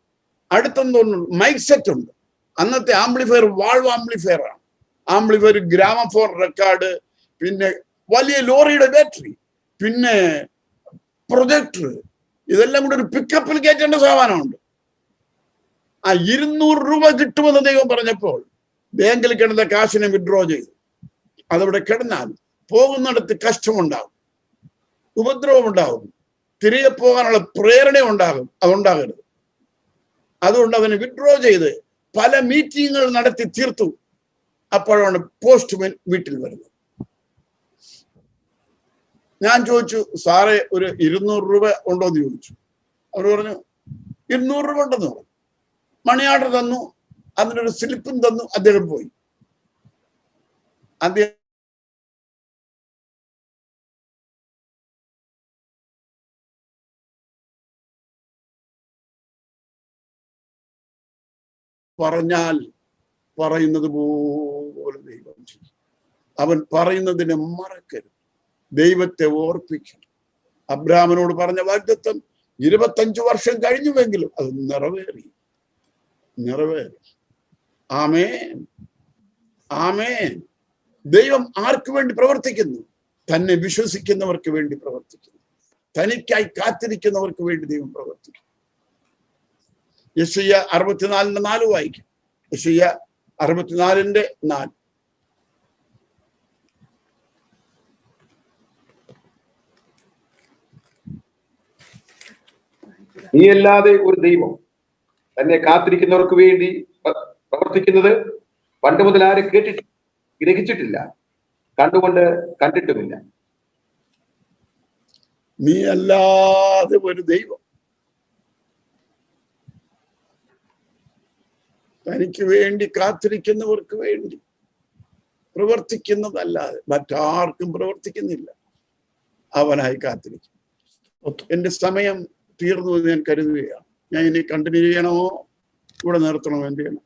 അടുത്തൊന്നും മൈക്ക് സെറ്റ് ഉണ്ട്. അന്നത്തെ ആംപ്ലിഫയർ വാൾവ് ആംപ്ലിഫയർ ആണ്. ആംപ്ലിഫയർ, ഗ്രാമഫോൺ റെക്കോർഡ്, പിന്നെ വലിയ ലോറിയുടെ ബാറ്ററി, പിന്നെ പ്രൊജക്ടർ, ഇതെല്ലാം കൂടെ ഒരു പിക്കപ്പിൽ കയറ്റേണ്ട സാധനമുണ്ട്. ആ 200 രൂപ കിട്ടുമെന്ന് ദൈവം പറഞ്ഞപ്പോൾ ബാങ്കിൽ കിടന്ന കാശിനെ വിഡ്രോ ചെയ്തു. അതവിടെ കിടന്നാൽ പോകുന്നിടത്ത് കഷ്ടമുണ്ടാകും, ഉപദ്രവം ഉണ്ടാകും, തിരികെ പോകാനുള്ള പ്രേരണ ഉണ്ടാകും. അതുണ്ടാകരുത്. അതുകൊണ്ട് അതിനെ വിഡ്രോ ചെയ്ത് പല മീറ്റിങ്ങുകൾ നടത്തി തീർത്തു. അപ്പോഴാണ് പോസ്റ്റ്മാൻ വീട്ടിൽ വരുന്നത്. ഞാൻ ചോദിച്ചു, സാറേ ഒരു 200 രൂപ ഉണ്ടോ എന്ന് ചോദിച്ചു. അവർ പറഞ്ഞു 200 രൂപ ഉണ്ടെന്ന് പറഞ്ഞു. മണി ഓർഡർ തന്നു, അതിനൊരു സ്ലിപ്പും തന്നു. അദ്ദേഹം പോയി. അദ്ദേഹം പറഞ്ഞാൽ പറയുന്നത് പോലെ ദൈവം ചെയ്യും. അവൻ പറയുന്നതിനെ മറക്കരുത്, ദൈവത്തെ ഓർപ്പിക്കണം. അബ്രാഹാമിനോട് പറഞ്ഞ വാഗ്ദത്തം 25 വർഷം കഴിഞ്ഞുവെങ്കിലും അത് നിറവേറി. ആമേൻ, ആമേൻ. ദൈവം ആർക്ക് വേണ്ടി പ്രവർത്തിക്കുന്നു? തന്നെ വിശ്വസിക്കുന്നവർക്ക് വേണ്ടി പ്രവർത്തിക്കുന്നു. തനിക്കായി കാത്തിരിക്കുന്നവർക്ക് വേണ്ടി ദൈവം പ്രവർത്തിക്കുന്നു. യെശയ്യാ 64:4 വായിക്കും. യെശയ്യാ 64:4. നീയല്ലാതെ ഒരു ദൈവം തന്നെ കാത്തിരിക്കുന്നവർക്ക് വേണ്ടി പ്രവർത്തിക്കുന്നത് പണ്ട് മുതൽ ആരും ഗ്രഹിച്ചിട്ടില്ല, കണ്ടുകൊണ്ട് കണ്ടിട്ടുമില്ല. നീ അല്ലാതെ ഒരു ദൈവം തനിക്ക് വേണ്ടി കാത്തിരിക്കുന്നവർക്ക് വേണ്ടി പ്രവർത്തിക്കുന്നതല്ലാതെ മറ്റാർക്കും പ്രവർത്തിക്കുന്നില്ല. അവനായി കാത്തിരിക്കും. എന്റെ സമയം തീർന്നു എന്ന് ഞാൻ കരുതുകയാണ്. ഞാൻ ഇനി കണ്ടിന്യൂ ചെയ്യണമോ ഇവിടെ നിർത്തണമോ? എന്ത് ചെയ്യണം?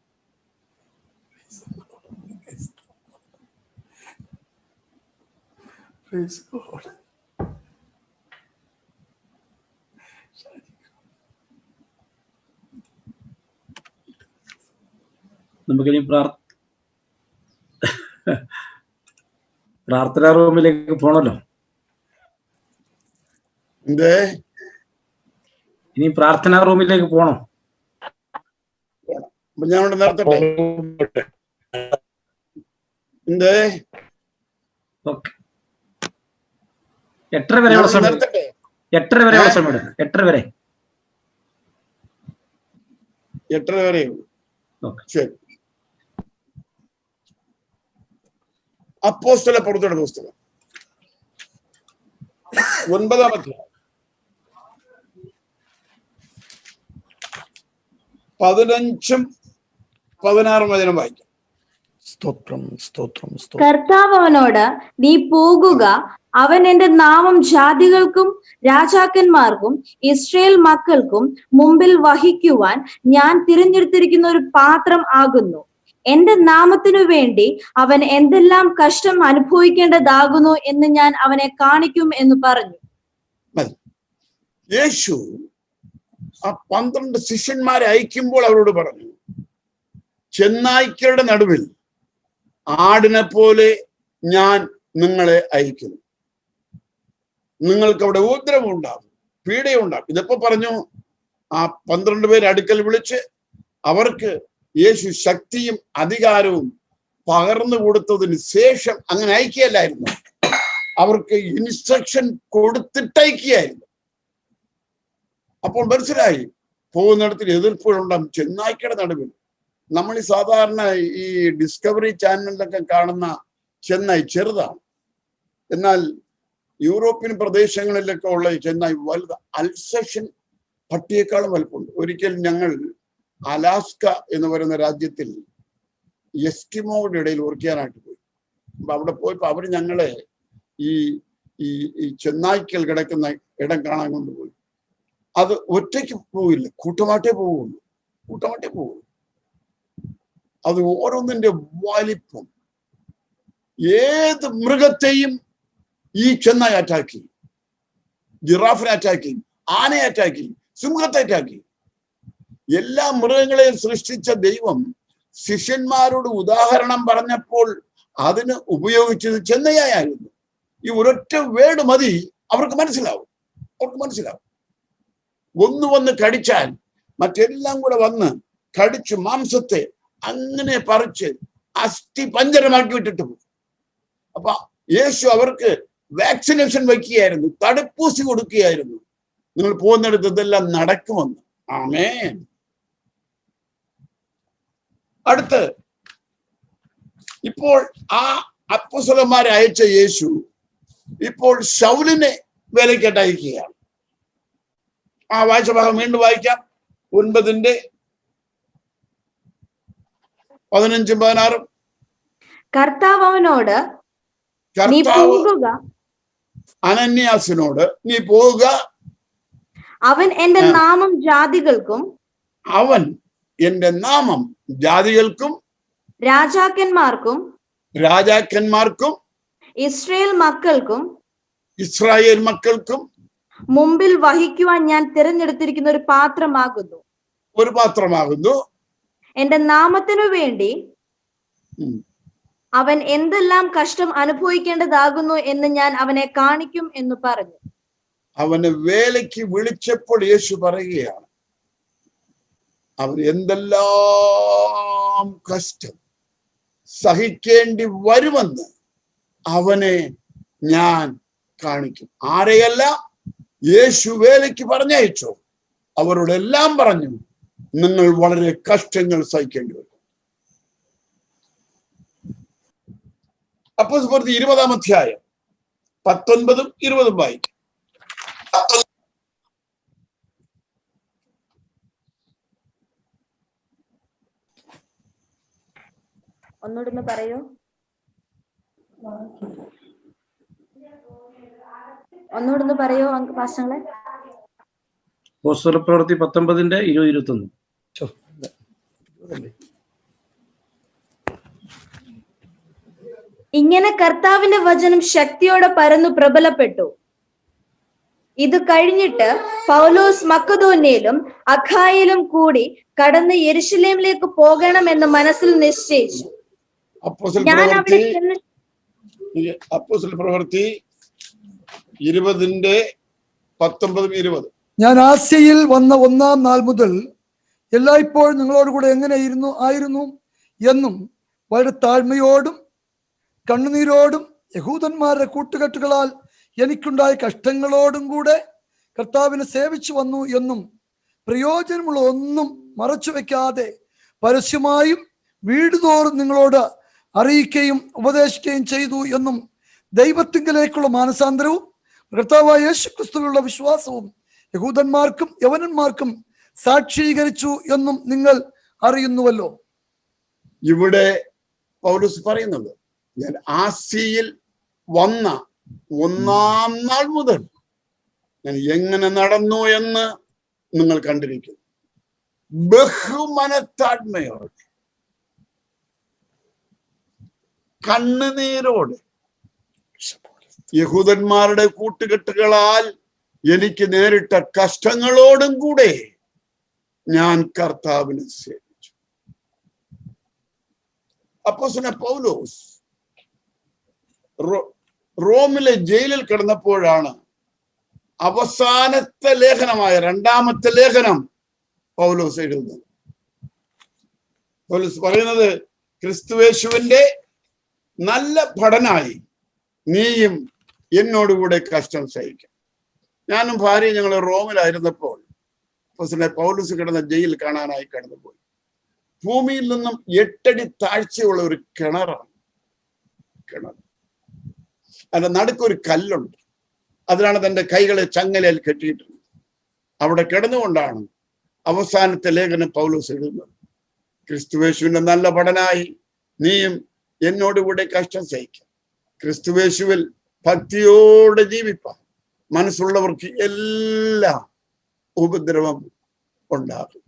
നമുക്കിനി പ്രാർത്ഥനാ റൂമിലേക്ക് പോണല്ലോ. എന്തേ? ഇനി പ്രാർത്ഥനാ റൂമിലേക്ക് പോണോ? ഞാൻ ഇവിടെ നിർത്തട്ടെ. എന്തേ? 8:30 വരെയുള്ള സമയം. നിർത്തട്ടെ. 8:30 വരെയുള്ള സമയം. 8:30 വരെ. 8:30 വരെയുള്ളൂ. ശരി. അപ്പോസ്തല പ്രവൃത്തിയുടെ പുസ്തകം 9-ാം അധ്യായം 15-16 വചനം വായിക്കാം. സ്തോത്രം, സ്തോത്രം, സ്തോത്രം. കർത്താവ് അവനോട്, നീ പോകുക, അവൻ എന്റെ നാമം ജാതികൾക്കും രാജാക്കന്മാർക്കും ഇസ്രായേൽ മക്കൾക്കും മുമ്പിൽ വഹിക്കുവാൻ ഞാൻ തിരഞ്ഞെടുത്തിരിക്കുന്ന ഒരു പാത്രം ആകുന്നു. എന്റെ നാമത്തിനു വേണ്ടി അവൻ എന്തെല്ലാം കഷ്ടം അനുഭവിക്കേണ്ടതാകുന്നു എന്ന് ഞാൻ അവനെ കാണിക്കും എന്ന് പറഞ്ഞു. യേശു ആ 12 ശിഷ്യന്മാരെ അയക്കുമ്പോൾ അവരോട് പറഞ്ഞു, ചെന്നായ്ക്കളുടെ നടുവിൽ ആടിനെ പോലെ ഞാൻ നിങ്ങളെ അയക്കുന്നു. നിങ്ങൾക്ക് അവിടെ ഉപദ്രവം ഉണ്ടാകും, പീഡയുണ്ടാകും. ഇതെപ്പോ പറഞ്ഞു? ആ 12 പേരെ അടുക്കൽ വിളിച്ച് അവർക്ക് യേശു ശക്തിയും അധികാരവും പകർന്നു കൊടുത്തതിന് ശേഷം അങ്ങനെ അയക്കുകയല്ലായിരുന്നു, അവർക്ക് ഇൻസ്ട്രക്ഷൻ കൊടുത്തിട്ടയക്കുകയായിരുന്നു. അപ്പോൾ മനസ്സിലായി, പോകുന്നിടത്തിൽ എതിർപ്പുകളുണ്ടാകും. ചെന്നായ്ക്കയുടെ നടുവിൽ നമ്മൾ ഈ സാധാരണ ഈ ഡിസ്കവറി ചാനലിലൊക്കെ കാണുന്ന ചെന്നായ് ചെറുതാണ്. എന്നാൽ യൂറോപ്യൻ പ്രദേശങ്ങളിലൊക്കെ ഉള്ള ചെന്നായ് വലുത്. അൽസഷൻ പട്ടിയേക്കാളും വലുപ്പമുണ്ട്. ഒരിക്കൽ ഞങ്ങൾ അലാസ്ക എന്ന് പറയുന്ന രാജ്യത്തിൽ എസ്കിമോയുടെ ഇടയിൽ ഉറക്കാനായിട്ട് പോയി. അപ്പൊ അവിടെ പോയപ്പോ അവര് ഞങ്ങളെ ഈ ഈ ചെന്നായ്ക്കൽ കിടക്കുന്ന ഇടം കാണാൻ കൊണ്ടുപോയി. അത് ഒറ്റയ്ക്ക് പോവില്ല, കൂട്ടമായിട്ടേ പോവുള്ളൂ. അത് ഓരോന്നിന്റെ വലിപ്പം. ഏത് മൃഗത്തെയും ഈ ചെന്നായി അറ്റാക്ക് ചെയ്യും. ജിറാഫിനെ അറ്റാക്ക് ചെയ്യും, ആനയെ അറ്റാക്ക് ചെയ്യും, സിംഹത്തെ അറ്റാക്ക് ചെയ്യും. എല്ലാ മൃഗങ്ങളെയും സൃഷ്ടിച്ച ദൈവം ശിഷ്യന്മാരോട് ഉദാഹരണം പറഞ്ഞപ്പോൾ അതിന് ഉപയോഗിച്ചത് ചെന്നൈയായിരുന്നു. ഈ ഒരൊറ്റ വേർഡ് മതി, അവർക്ക് മനസ്സിലാവും. ഒന്ന് വന്ന് കടിച്ചാൽ മറ്റെല്ലാം കൂടെ വന്ന് കടിച്ച് മാംസത്തെ അങ്ങനെ പറിച്ച് അസ്ഥി പഞ്ചരമാക്കി വിട്ടിട്ട് പോകും. അപ്പൊ യേശു അവർക്ക് വാക്സിനേഷൻ വയ്ക്കുകയായിരുന്നു, തടുപ്പൂസി കൊടുക്കുകയായിരുന്നു. നിങ്ങൾ പോകുന്നിടത്ത് ഇതെല്ലാം നടക്കുമെന്ന്. ആമേൻ. അടുത്ത് ഇപ്പോൾ ആ അപ്പോസ്തലന്മാരെ അയച്ച യേശു ഇപ്പോൾ ശൗലിനെ വേലയ്ക്കായിട്ട് അയക്കുകയാണ്. ആ വായിച്ച ഭാഗം വീണ്ടും വായിക്കാം. 9:15-16. കർത്താവ് അവനോട്, നീ കർത്താവ് പോകുക, അനന്യാസിനോട്, നീ പോവുക, അവൻ എന്റെ നാമം ജാതികൾക്കും അവൻ എന്റെ നാമം ജാതികൾക്കും രാജാക്കന്മാർക്കും ഇസ്രായേൽ മക്കൾക്കും മുമ്പിൽ വഹിക്കുവാൻ ഞാൻ തിരഞ്ഞെടുത്തിരിക്കുന്ന ഒരു പാത്രമാകുന്നു. എന്റെ നാമത്തിനു വേണ്ടി അവൻ എന്തെല്ലാം കഷ്ടം അനുഭവിക്കേണ്ടതാകുന്നു എന്ന് ഞാൻ അവനെ കാണിക്കും എന്ന് പറഞ്ഞു. അവനെ വേലയ്ക്ക് വിളിച്ചപ്പോൾ യേശു പറയുകയാണ്, അവൻ എന്തെല്ലാം കഷ്ടം സഹിക്കേണ്ടി വരുമെന്ന് അവനെ ഞാൻ കാണിക്കും. ആരെയല്ല യേശു വേലയ്ക്ക് പറഞ്ഞയച്ചോ അവരോടെല്ലാം പറഞ്ഞു, നിങ്ങൾ വളരെ കഷ്ടങ്ങൾ സഹിക്കേണ്ടി വരും. അപ്പോസ്തലപ്രവൃത്തി 20-ാം അധ്യായം 19-20 വായിക്കും. ഒന്നുകൂടെ പറയോ? പാസ്റ്റങ്ങളെ. അപ്പോസ്തലപ്രവൃത്തി 19:20-21. ഇങ്ങനെ കർത്താവിന്റെ വചനം ശക്തിയോടെ പരന്നു പ്രബലപ്പെട്ടു. ഇത് കഴിഞ്ഞിട്ട് പൗലോസ് മക്കദോന്യയിലും അഖായയിലും കൂടി കടന്ന് യെരുശലേമിലേക്ക് പോകണമെന്ന് മനസ്സിൽ നിശ്ചയിച്ചു. അപ്പോസ്തലപ്രവൃത്തി 20:19-20. ഞാൻ ആസ്യയിൽ വന്ന 1-ാം നാൾ മുതൽ എല്ലായ്പ്പോഴും നിങ്ങളോടുകൂടെ എങ്ങനെ ആയിരുന്നു എന്നും വളരെ താഴ്മയോടും കണ്ണുനീരോടും യഹൂദന്മാരുടെ കൂട്ടുകെട്ടുകളാൽ എനിക്കുണ്ടായ കഷ്ടങ്ങളോടും കൂടെ കർത്താവിനെ സേവിച്ചു വന്നു എന്നും പ്രയോജനമുള്ള ഒന്നും മറച്ചു വെക്കാതെ പരസ്യമായും വീടുതോറും നിങ്ങളോട് അറിയിക്കുകയും ഉപദേശിക്കുകയും ചെയ്തു എന്നും ദൈവത്തിങ്കലേക്കുള്ള മാനസാന്തരവും കർത്താവായ യേശുക്രിസ്തുവിലുള്ള വിശ്വാസവും യഹൂദന്മാർക്കും യവനന്മാർക്കും സാക്ഷീകരിച്ചു എന്നും നിങ്ങൾ അറിയുന്നുവല്ലോ. ഇവിടെ പൗലോസ് പറയുന്നത്, ഞാൻ ആസിയിൽ വന്ന 1-ാം നാൾ മുതൽ ഞാൻ എങ്ങനെ നടന്നു എന്ന് നിങ്ങൾ കണ്ടിരിക്കുന്നു. ബഹുമനത്താഴ്മയോടെ, കണ്ണുനീരോടെ, യഹൂദന്മാരുടെ കൂട്ടുകെട്ടുകളാൽ എനിക്ക് നേരിട്ട കഷ്ടങ്ങളോടും കൂടെ ഞാൻ കർത്താവിനെ സേവിച്ചു. അപ്പോസ്തലൻ പൗലോസ് റോമിലെ ജയിലിൽ കിടന്നപ്പോഴാണ് അവസാനത്തെ ലേഖനമായ 2-ാമത്തെ ലേഖനം പൗലോസ് എഴുതുന്നത്. പൗലോസ് പറയുന്നത്, ക്രിസ്തുയേശുവിന്റെ നല്ല ഭടനായി നീയും എന്നോടുകൂടെ കഷ്ടം സഹിക്കും. ഞാനും ഭാര്യയും ഞങ്ങൾ റോമിലായിരുന്നപ്പോൾ പൗലോസ് കിടന്ന ജയിൽ കാണാനായി കടന്നുപോയി. ഭൂമിയിൽ നിന്നും 8 അടി താഴ്ചയുള്ള ഒരു കിണറാണ്. അതിന്റെ നടുക്കൊരു കല്ലുണ്ട്. അതിലാണ് തന്റെ കൈകളെ ചങ്ങലയിൽ കെട്ടിയിട്ടുള്ളത്. അവിടെ കിടന്നുകൊണ്ടാണ് അവസാനത്തെ ലേഖനം പൗലോസ് എഴുതുന്നത്. ക്രിസ്തുയേശുവിന്റെ നല്ല ഭടനായി നീയും എന്നോടുകൂടെ കഷ്ടം സഹിക്കാം. ക്രിസ്തുയേശുവിൽ ഭക്തിയോടെ ജീവിപ്പാൻ മനസ്സുള്ളവർക്ക് എല്ലാം ഉപദ്രവം ഉണ്ടാകും.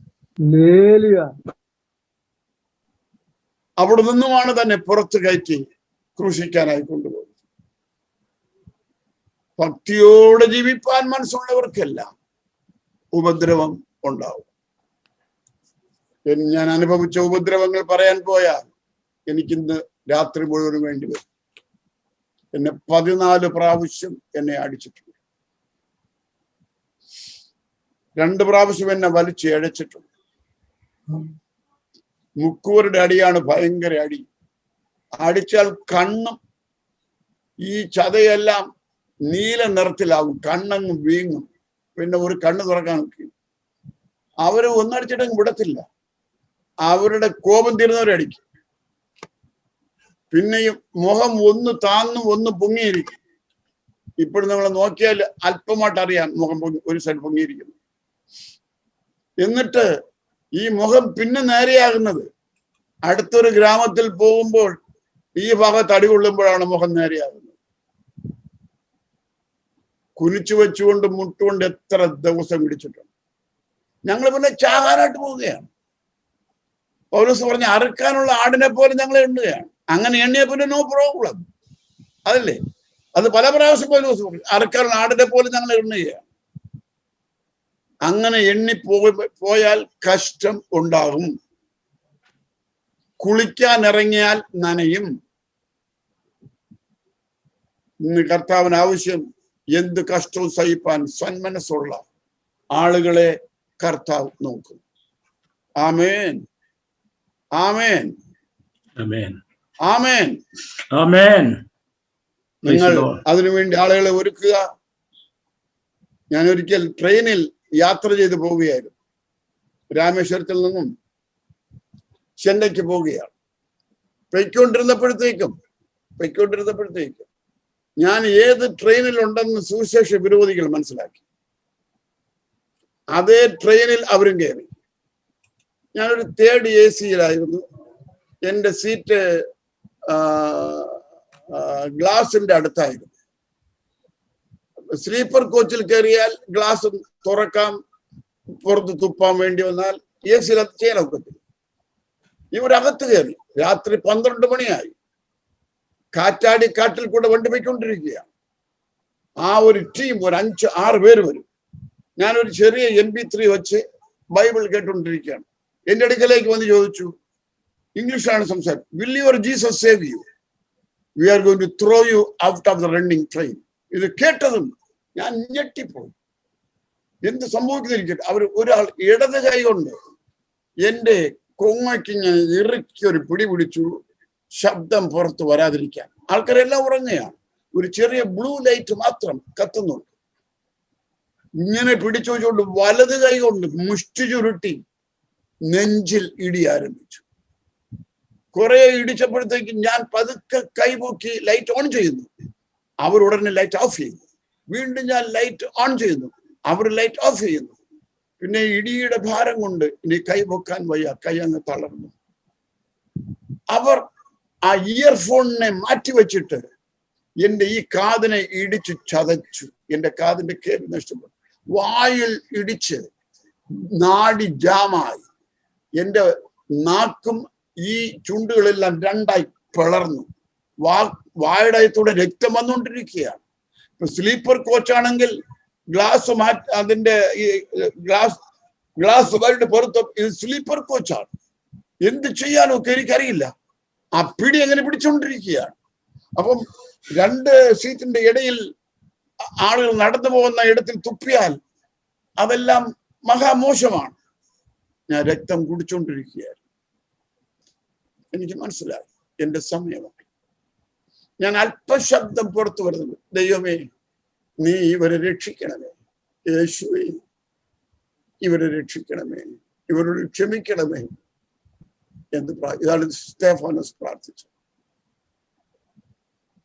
അവിടെ നിന്നുമാണ് തന്നെ പുറത്തു കയറ്റി ക്രൂശിക്കാനായി കൊണ്ടുപോകുന്നത്. ഭക്തിയോടെ ജീവിപ്പാൻ മനസ്സുള്ളവർക്കെല്ലാം ഉപദ്രവം ഉണ്ടാവും. ഞാൻ അനുഭവിച്ച ഉപദ്രവങ്ങൾ പറയാൻ പോയാൽ എനിക്കിന്ന് രാത്രി മുഴുവനും വേണ്ടി വരും. എന്നെ 14 പ്രാവശ്യം എന്നെ അടിച്ചിട്ടുണ്ട്. 2 പ്രാവശ്യം എന്നെ വലിച്ച് എഴച്ചിട്ടുണ്ട്. മുക്കൂറുടെ അടിയാണ് ഭയങ്കര അടി. അടിച്ചാൽ കണ്ണും ഈ ചതയെല്ലാം നീല നിറത്തിലാവും, കണ്ണങ്ങ് വീങ്ങും, പിന്നെ ഒരു കണ്ണ് തുറക്കാൻ നോക്കി. അവര് ഒന്നടിച്ചിട്ടങ്ങ് വിടത്തില്ല. അവരുടെ കോപം തീരുന്നവരടിക്കും. പിന്നെയും മുഖം ഒന്ന് താന്നും ഒന്ന് പൊങ്ങിയിരിക്കും. ഇപ്പോഴും നമ്മൾ നോക്കിയാൽ അല്പമായിട്ട് അറിയാം മുഖം പൊങ്ങി, ഒരു സൈഡ് പൊങ്ങിയിരിക്കുന്നു. എന്നിട്ട് ഈ മുഖം പിന്നെ നേരെയാകുന്നത് അടുത്തൊരു ഗ്രാമത്തിൽ പോകുമ്പോൾ ഈ ഭാഗത്ത് അടി കൊള്ളുമ്പോഴാണ് മുഖം നേരെയാകുന്നത്. കുനിച്ചു വെച്ചുകൊണ്ട് മുട്ടുകൊണ്ട് എത്ര ദിവസം ഇടിച്ചിട്ടുണ്ട്. ഞങ്ങൾ പിന്നെ ചാകാനായിട്ട് പോവുകയാണ്. പൗലോസ് പറഞ്ഞ അറുക്കാനുള്ള ആടിനെ പോലെ ഞങ്ങൾ എണ്ണുകയാണ്. അങ്ങനെ എണ്ണിയ പിന്നെ നോ പ്രോബ്ലം, അതല്ലേ? അത് പല പ്രാവശ്യം പൗലോസ് പറഞ്ഞു, അറുക്കാനുള്ള ആടിനെ പോലെ ഞങ്ങൾ എണ്ണുകയാണ്. അങ്ങനെ എണ്ണി പോയാൽ കഷ്ടം ഉണ്ടാകും. കുളിക്കാൻ ഇറങ്ങിയാൽ നനയും. ഇന്ന് കർത്താവിന് ആവശ്യം എന്ത് കഷ്ടവും സഹിപ്പാൻ സന്മനസ്സുള്ള ആളുകളെ കർത്താവ് നോക്കും. ആമേൻ, ആമേൻ, ആമേൻ, ആമേൻ, ആമേൻ. നിങ്ങൾ അതിനുവേണ്ടി ആളുകളെ ഒരുക്കുക. ഞാൻ ഒരിക്കൽ ട്രെയിനിൽ യാത്ര ചെയ്ത് പോവുകയായിരുന്നു. രാമേശ്വരത്തിൽ നിന്നും ചെന്നൈക്ക് പോവുകയാണ്. പൊയ്ക്കൊണ്ടിരുന്നപ്പോഴത്തേക്കും ഞാൻ ഏത് ട്രെയിനിലുണ്ടെന്ന് സുവിശേഷ വിരോധികൾ മനസ്സിലാക്കി. അതേ ട്രെയിനിൽ അവരും കയറി. ഞാനൊരു തേർഡ് AC-യിലായിരുന്നു. എൻ്റെ സീറ്റ് ഗ്ലാസിന്റെ അടുത്തായിരുന്നു. സ്ലീപ്പർ കോച്ചിൽ കയറിയാൽ ഗ്ലാസ് തുറക്കാം, പുറത്ത് തുപ്പാൻ വേണ്ടി വന്നാൽ AC-യിൽ അത് ചെയ്യാൻ ഒക്കത്തില്ല. ഇവരകത്ത് കയറി. രാത്രി 12 മണിയായി. കാറ്റാടി കാട്ടിൽ കൂടെ വണ്ടി പോയിക്കൊണ്ടിരിക്കുകയാണ്. ആ ഒരു ടീം ഒരു 5-6 പേര് വരും. ഞാനൊരു ചെറിയ MP3 വെച്ച് ബൈബിൾ കേട്ടുകൊണ്ടിരിക്കുകയാണ്. എന്റെ അടുക്കലേക്ക് വന്ന് ചോദിച്ചു, ഇംഗ്ലീഷാണ് സംസാരിക്കും, will your Jesus save you, we are going to throw you out of the running train. ഇത് കേട്ടതും ഞാൻ ഞെട്ടിപ്പോയി. എന്ത് സംഭവിക്കുന്നിരിക്കട്ടെ. അവർ ഒരാൾ ഇടത് കൈ കൊണ്ട് എന്റെ കൊങ്ങയ്ക്ക് ഞാൻ ഇറുക്കി ഒരു പിടി പിടിച്ചു, ശബ്ദം പുറത്ത് വരാതിരിക്കാൻ. ആൾക്കാരെല്ലാം ഉറങ്ങുകയാണ്. ഒരു ചെറിയ ബ്ലൂ ലൈറ്റ് മാത്രം കത്തുന്നുണ്ട്. ഇങ്ങനെ പിടിച്ചു വെച്ചുകൊണ്ട് വലത് കൈ കൊണ്ട് മുഷ്ടി ചുരുട്ടി നെഞ്ചിൽ ഇടി ആരംഭിച്ചു. കുറെ ഇടിച്ചപ്പോഴത്തേക്കും ഞാൻ പതുക്കെ കൈപൊക്കി ലൈറ്റ് ഓൺ ചെയ്യുന്നു. അവർ ഉടനെ ലൈറ്റ് ഓഫ് ചെയ്യുന്നു. വീണ്ടും ഞാൻ ലൈറ്റ് ഓൺ ചെയ്യുന്നു. അവർ ലൈറ്റ് ഓഫ് ചെയ്യുന്നു. പിന്നെ ഇടിയുടെ ഭാരം കൊണ്ട് ഇനി കൈ പൊക്കാൻ വയ്യ, കൈ അങ്ങ് തളർന്നു. അവർ ആ ഇയർഫോണിനെ മാറ്റിവെച്ചിട്ട് എന്റെ ഈ കാതിനെ ഇടിച്ചു ചതച്ചു. എന്റെ കാതിന്റെ കേൾവി നഷ്ടപ്പെട്ടു. വായിൽ ഇടിച്ച് നാടി ജാമായി. എന്റെ നാക്കും ഈ ചുണ്ടുകളെല്ലാം രണ്ടായി പിളർന്നു. വായുടയത്തൂടെ രക്തം വന്നുകൊണ്ടിരിക്കുകയാണ്. സ്ലീപ്പർ കോച്ചാണെങ്കിൽ ഗ്ലാസ് അതിന്റെ ഈ ഗ്ലാസ് വരുടെ പുറത്ത് ഇത് സ്ലീപ്പർ കോച്ചാണ്. എന്ത് ചെയ്യാനൊക്കെ എനിക്കറിയില്ല. ആ പിടി എങ്ങനെ പിടിച്ചുകൊണ്ടിരിക്കുകയാണ്. അപ്പം 2 സീറ്റിന്റെ ഇടയിൽ ആളുകൾ നടന്നു പോകുന്ന ഇടത്തിൽ തുപ്പിയാൽ അതെല്ലാം മഹാമോശമാണ്. ഞാൻ രക്തം കുടിച്ചുകൊണ്ടിരിക്കുകയായിരുന്നു. എനിക്ക് മനസ്സിലായി എന്റെ സമയമായി. ഞാൻ അല്പശബ്ദം പുറത്തു വരുന്നത്, ദൈവമേ നീ ഇവരെ രക്ഷിക്കണമേ, യേശുവേ ഇവരെ രക്ഷിക്കണമേ, ഇവരോട് ക്ഷമിക്കണമേ എന്ന് ഇതാണ് സ്തെഫാനോസ് പ്രാർത്ഥിച്ചത്.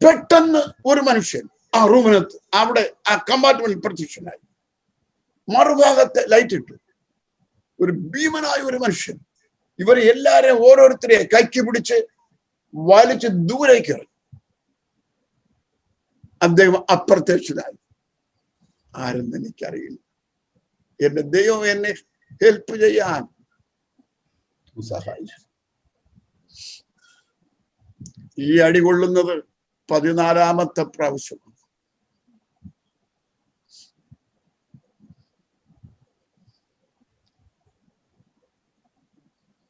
പെട്ടെന്ന് ഒരു മനുഷ്യൻ ആ റൂമിനകത്ത് അവിടെ ആ കമ്പാർട്ട്മെന്റിൽ പ്രത്യക്ഷനായി. മറുഭാഗത്തെ ലൈറ്റ് ഇട്ടു. ഒരു ഭീമനായ ഒരു മനുഷ്യൻ ഇവരെ എല്ലാരെയും ഓരോരുത്തരെ കൈക്ക് പിടിച്ച് വലിച്ച് ദൂരേക്ക് എറിഞ്ഞു. അദ്ദേഹം അപ്രത്യക്ഷനായി. ആരെന്ന് എനിക്കറിയില്ല. എന്റെ ദൈവം എന്നെ ഹെൽപ്പ് ചെയ്യാൻ സഹായിച്ചു. ഈ അടി കൊള്ളുന്നത് 14ാമത്തെ പ്രാവശ്യമാണ്.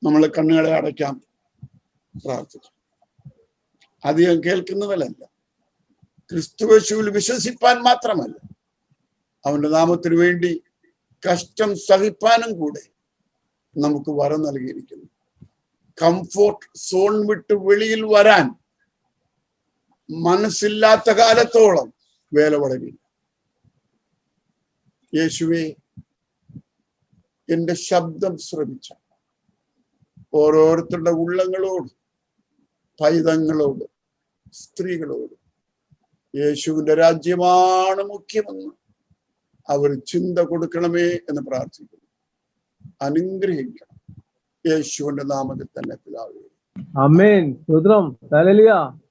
നമ്മൾ കണ്ണുകളെ അടയ്ക്കാം, പ്രാർത്ഥിക്കാം. അധികം കേൾക്കുന്നവരല്ല, ക്രിസ്തുയേശുവിൽ വിശ്വസിപ്പാൻ മാത്രമല്ല, അവന്റെ നാമത്തിന് വേണ്ടി കഷ്ടം സഹിപ്പാനും കൂടെ നമുക്ക് വരം നൽകിയിരിക്കുന്നു. കംഫോർട്ട് സോൺ വിട്ട് വെളിയിൽ വരാൻ മനസ്സില്ലാത്ത കാലത്തോളം വേല വളരില്ല. യേശുവേ, എന്റെ ശബ്ദം ശ്രമിച്ച ഓരോരുത്തരുടെ ഉള്ളങ്ങളോട്, പൈതങ്ങളോട്, സ്ത്രീകളോട് യേശുവിന്റെ രാജ്യമാണ് മുഖ്യമെന്ന് അവർ ചിന്ത കൊടുക്കണമേ എന്ന് പ്രാർത്ഥിക്കുന്നു. അനുഗ്രഹിക്കണം യേശുവിന്റെ നാമത്തിൽ തന്നെ പിതാവേ. ആമേൻ. സ്തോത്രം. ഹല്ലേലൂയ.